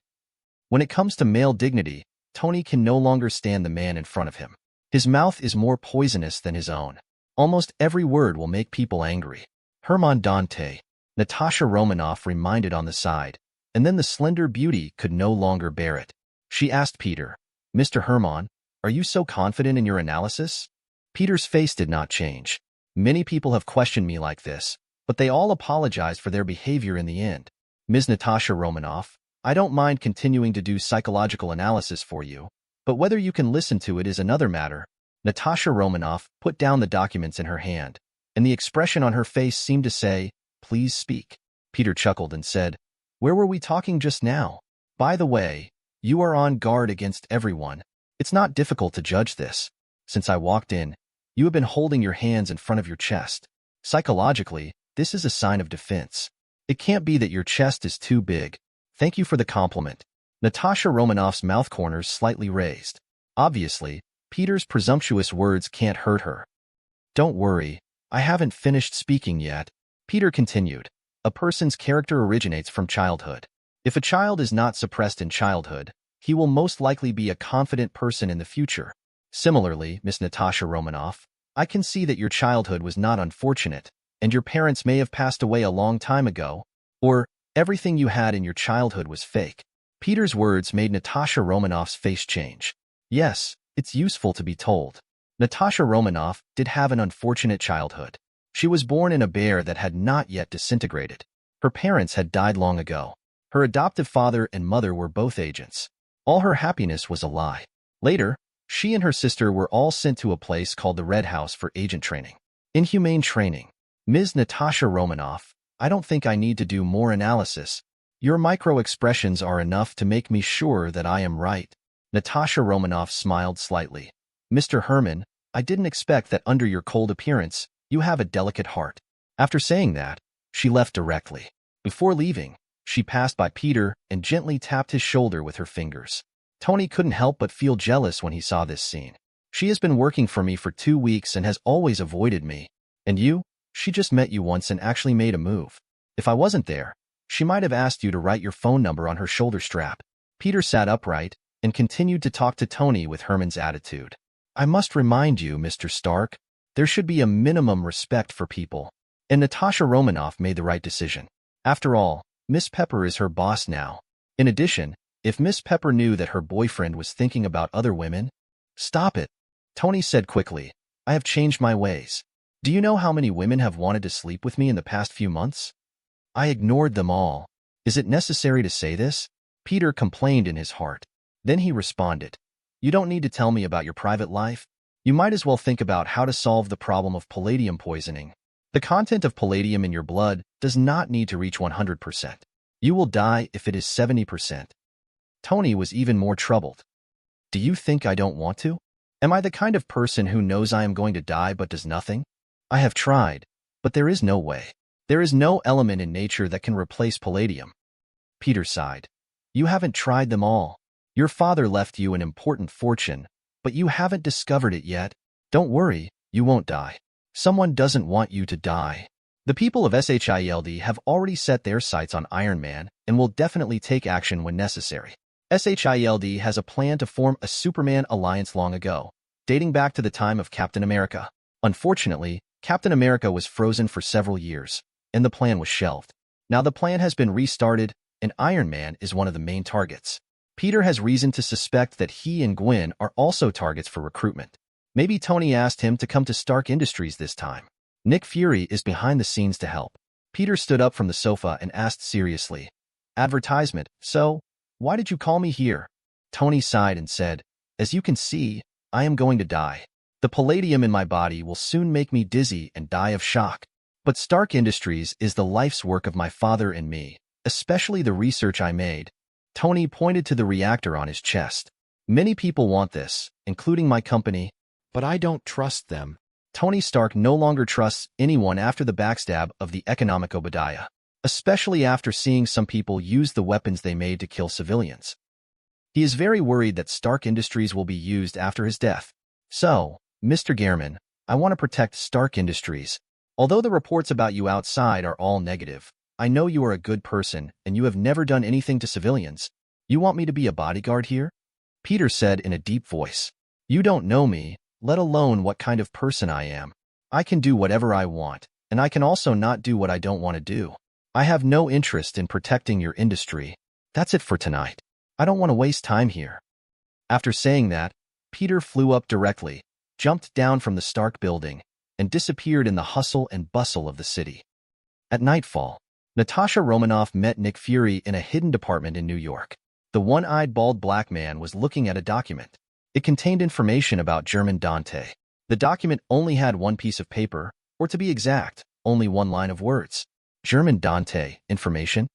When it comes to male dignity, Tony can no longer stand the man in front of him. His mouth is more poisonous than his own. Almost every word will make people angry. Herman Dante, Natasha Romanoff reminded on the side, and then the slender beauty could no longer bear it. She asked Peter, "Mr. Herman, are you so confident in your analysis?" Peter's face did not change. "Many people have questioned me like this, but they all apologized for their behavior in the end. Ms. Natasha Romanoff, I don't mind continuing to do psychological analysis for you, but whether you can listen to it is another matter." Natasha Romanoff put down the documents in her hand, and the expression on her face seemed to say, "Please speak." Peter chuckled and said, "Where were we talking just now? By the way, you are on guard against everyone. It's not difficult to judge this. Since I walked in, you have been holding your hands in front of your chest. Psychologically, this is a sign of defense. It can't be that your chest is too big. Thank you for the compliment." Natasha Romanoff's mouth corners slightly raised. Obviously, Peter's presumptuous words can't hurt her. "Don't worry, I haven't finished speaking yet," Peter continued. "A person's character originates from childhood. If a child is not suppressed in childhood, he will most likely be a confident person in the future. Similarly, Miss Natasha Romanoff, I can see that your childhood was not unfortunate, and your parents may have passed away a long time ago, or everything you had in your childhood was fake." Peter's words made Natasha Romanoff's face change. Yes, it's useful to be told. Natasha Romanoff did have an unfortunate childhood. She was born in a bear that had not yet disintegrated. Her parents had died long ago. Her adoptive father and mother were both agents. All her happiness was a lie. Later, she and her sister were all sent to a place called the Red House for agent training. Inhumane training. Ms. Natasha Romanoff, I don't think I need to do more analysis. Your micro-expressions are enough to make me sure that I am right. Natasha Romanoff smiled slightly. "Mr. Herman, I didn't expect that under your cold appearance, you have a delicate heart." After saying that, she left directly. Before leaving, she passed by Peter and gently tapped his shoulder with her fingers. Tony couldn't help but feel jealous when he saw this scene. "She has been working for me for 2 weeks and has always avoided me. And you? She just met you once and actually made a move. If I wasn't there, she might have asked you to write your phone number on her shoulder strap." Peter sat upright and continued to talk to Tony with Herman's attitude. "I must remind you, Mr. Stark, there should be a minimum respect for people." And Natasha Romanoff made the right decision. After all, Miss Pepper is her boss now. In addition, if Miss Pepper knew that her boyfriend was thinking about other women— "Stop it," Tony said quickly. "I have changed my ways. Do you know how many women have wanted to sleep with me in the past few months? I ignored them all. Is it necessary to say this?" Peter complained in his heart. Then he responded, "You don't need to tell me about your private life. You might as well think about how to solve the problem of palladium poisoning. The content of palladium in your blood does not need to reach 100%. You will die if it is 70%. Tony was even more troubled. "Do you think I don't want to? Am I the kind of person who knows I am going to die but does nothing? I have tried, but there is no way. There is no element in nature that can replace palladium." Peter sighed. "You haven't tried them all. Your father left you an important fortune, but you haven't discovered it yet. Don't worry, you won't die. Someone doesn't want you to die. The people of SHIELD have already set their sights on Iron Man and will definitely take action when necessary. SHIELD has a plan to form a Superman alliance long ago, dating back to the time of Captain America. Unfortunately, Captain America was frozen for several years, and the plan was shelved. Now the plan has been restarted, and Iron Man is one of the main targets. Peter has reason to suspect that he and Gwen are also targets for recruitment. Maybe Tony asked him to come to Stark Industries this time. Nick Fury is behind the scenes to help. Peter stood up from the sofa and asked seriously, "Advertisement, so? Why did you call me here?" Tony sighed and said, "As you can see, I am going to die. The palladium in my body will soon make me dizzy and die of shock. But Stark Industries is the life's work of my father and me, especially the research I made." Tony pointed to the reactor on his chest. "Many people want this, including my company, but I don't trust them." Tony Stark no longer trusts anyone after the backstab of the economic Obadiah, especially after seeing some people use the weapons they made to kill civilians. He is very worried that Stark Industries will be used after his death. "So, Mr. Gehrman, I want to protect Stark Industries. Although the reports about you outside are all negative, I know you are a good person and you have never done anything to civilians. You want me to be a bodyguard here?" Peter said in a deep voice. "You don't know me. let alone what kind of person I am. I can do whatever I want, and I can also not do what I don't want to do. I have no interest in protecting your industry. That's it for tonight. I don't want to waste time here." After saying that, Peter flew up directly, jumped down from the Stark building, and disappeared in the hustle and bustle of the city. At nightfall, Natasha Romanoff met Nick Fury in a hidden department in New York. The one-eyed bald black man was looking at a document. It contained information about German Dante. The document only had one piece of paper, or to be exact, only one line of words. German Dante, information?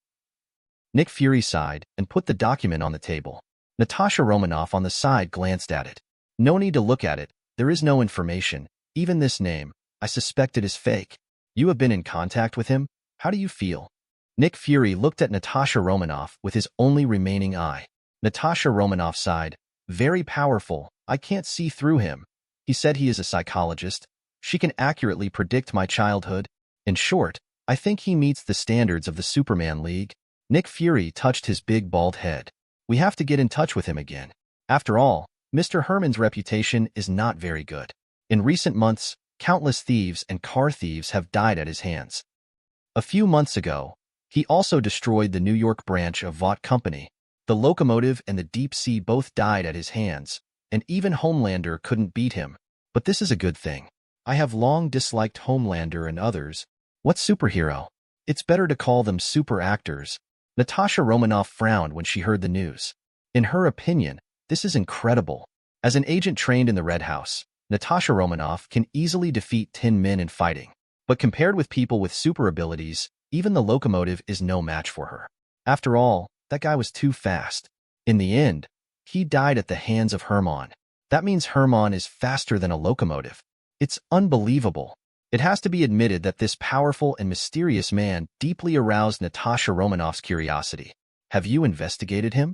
Nick Fury sighed and put the document on the table. Natasha Romanoff on the side glanced at it. "No need to look at it. There is no information. Even this name, I suspect it is fake. You have been in contact with him? How do you feel?" Nick Fury looked at Natasha Romanoff with his only remaining eye. Natasha Romanoff sighed. "Very powerful. I can't see through him. He said he is a psychologist. She can accurately predict my childhood. In short, I think he meets the standards of the Superman League." Nick Fury touched his big bald head. "We have to get in touch with him again. After all, Mr. Herman's reputation is not very good. In recent months, countless thieves and car thieves have died at his hands. A few months ago, he also destroyed the New York branch of Vought Company. The locomotive and the deep sea both died at his hands, and even Homelander couldn't beat him. But this is a good thing. I have long disliked Homelander and others. What superhero? It's better to call them super actors." Natasha Romanoff frowned when she heard the news. In her opinion, this is incredible. As an agent trained in the Red House, Natasha Romanoff can easily defeat 10 men in fighting. But compared with people with super abilities, even the locomotive is no match for her. After all, that guy was too fast. In the end, he died at the hands of Herman. That means Herman is faster than a locomotive. It's unbelievable. It has to be admitted that this powerful and mysterious man deeply aroused Natasha Romanoff's curiosity. "Have you investigated him?"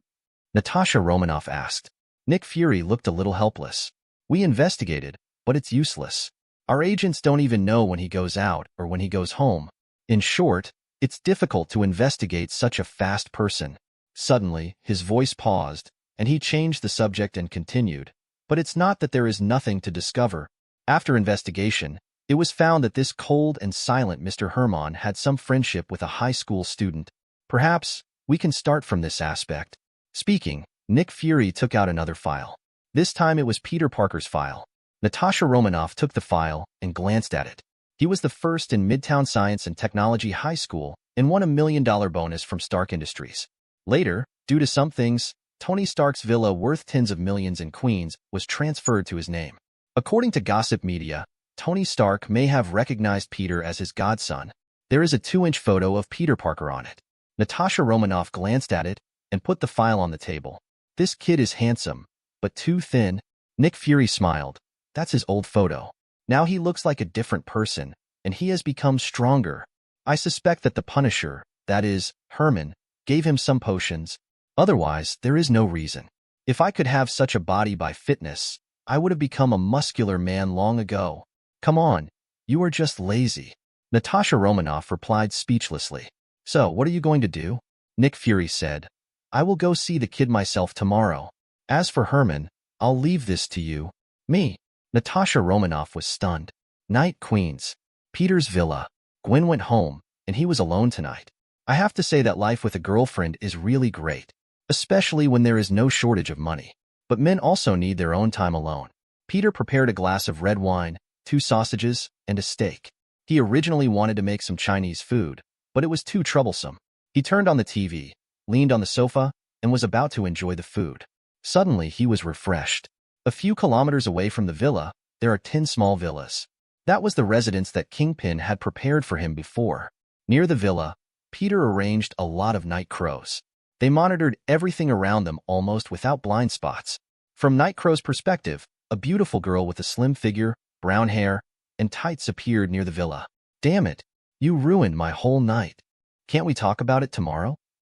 Natasha Romanoff asked. Nick Fury looked a little helpless. "We investigated, but it's useless. Our agents don't even know when he goes out or when he goes home. In short, it's difficult to investigate such a fast person." Suddenly, his voice paused, and he changed the subject and continued. "But it's not that there is nothing to discover. After investigation, it was found that this cold and silent Mr. Herman had some friendship with a high school student. Perhaps we can start from this aspect." Speaking, Nick Fury took out another file. This time it was Peter Parker's file. Natasha Romanoff took the file and glanced at it. He was the first in Midtown Science and Technology High School and won $1 million bonus from Stark Industries. Later, due to some things, Tony Stark's villa worth tens of millions in Queens was transferred to his name. According to gossip media, Tony Stark may have recognized Peter as his godson. There is a 2-inch photo of Peter Parker on it. Natasha Romanoff glanced at it and put the file on the table. "This kid is handsome, but too thin." Nick Fury smiled. "That's his old photo. Now he looks like a different person, and he has become stronger. I suspect that the Punisher, that is, Herman, gave him some potions. Otherwise, there is no reason. If I could have such a body by fitness, I would have become a muscular man long ago. Come on, you are just lazy." Natasha Romanoff replied speechlessly. "So, what are you going to do?" Nick Fury said. "I will go see the kid myself tomorrow. As for Herman, I'll leave this to you." "Me?" Natasha Romanoff was stunned. Night, Queens. Peter's villa. Gwen went home, and he was alone tonight. I have to say that life with a girlfriend is really great, especially when there is no shortage of money. But men also need their own time alone. Peter prepared a glass of red wine, 2 sausages, and a steak. He originally wanted to make some Chinese food, but it was too troublesome. He turned on the TV, leaned on the sofa, and was about to enjoy the food. Suddenly, he was refreshed. A few kilometers away from the villa, there are 10 small villas. That was the residence that Kingpin had prepared for him before. Near the villa, Peter arranged a lot of night crows. They monitored everything around them almost without blind spots. From Night Crow's perspective, a beautiful girl with a slim figure, brown hair, and tights appeared near the villa. "Damn it, you ruined my whole night. Can't we talk about it tomorrow?"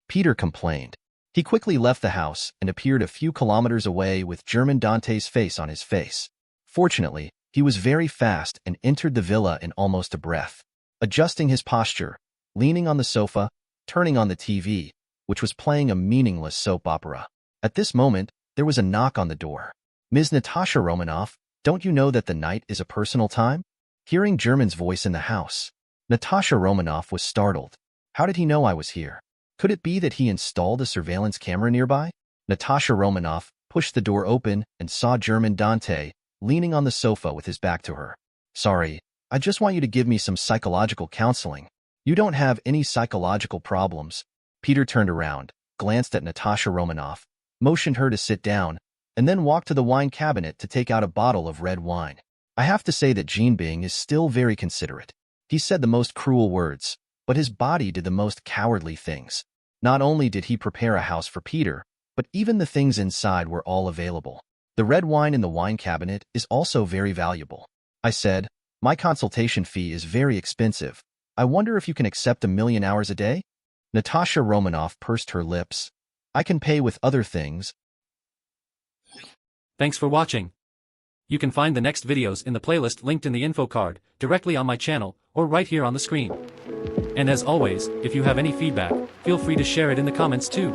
Peter complained. He quickly left the house and appeared a few kilometers away with German Dante's face on his face. Fortunately, he was very fast and entered the villa in almost a breath. Adjusting his posture, leaning on the sofa, turning on the TV, which was playing a meaningless soap opera. At this moment, there was a knock on the door. "Ms. Natasha Romanoff, Don't you know that the night is a personal time? Hearing German's voice in the house, Natasha Romanoff was startled. How did he know I was here? Could it be that he installed a surveillance camera nearby? Natasha Romanoff pushed the door open and saw German Dante leaning on the sofa with his back to her. Sorry, I just want you to give me some psychological counseling. You don't have any psychological problems. Peter turned around, glanced at Natasha Romanoff, motioned her to sit down, and then walked to the wine cabinet to take out a bottle of red wine. I have to say that Jean Bing is still very considerate. He said the most cruel words, but his body did the most cowardly things. Not only did he prepare a house for Peter, but even the things inside were all available. The red wine in the wine cabinet is also very valuable. I said, my consultation fee is very expensive. I wonder if you can accept 1,000,000 hours a day? Natasha Romanoff pursed her lips. I can pay with other things. Thanks for watching. You can find the next videos in the playlist linked in the info card, directly on my channel, or right here on the screen. And as always, if you have any feedback, feel free to share it in the comments too.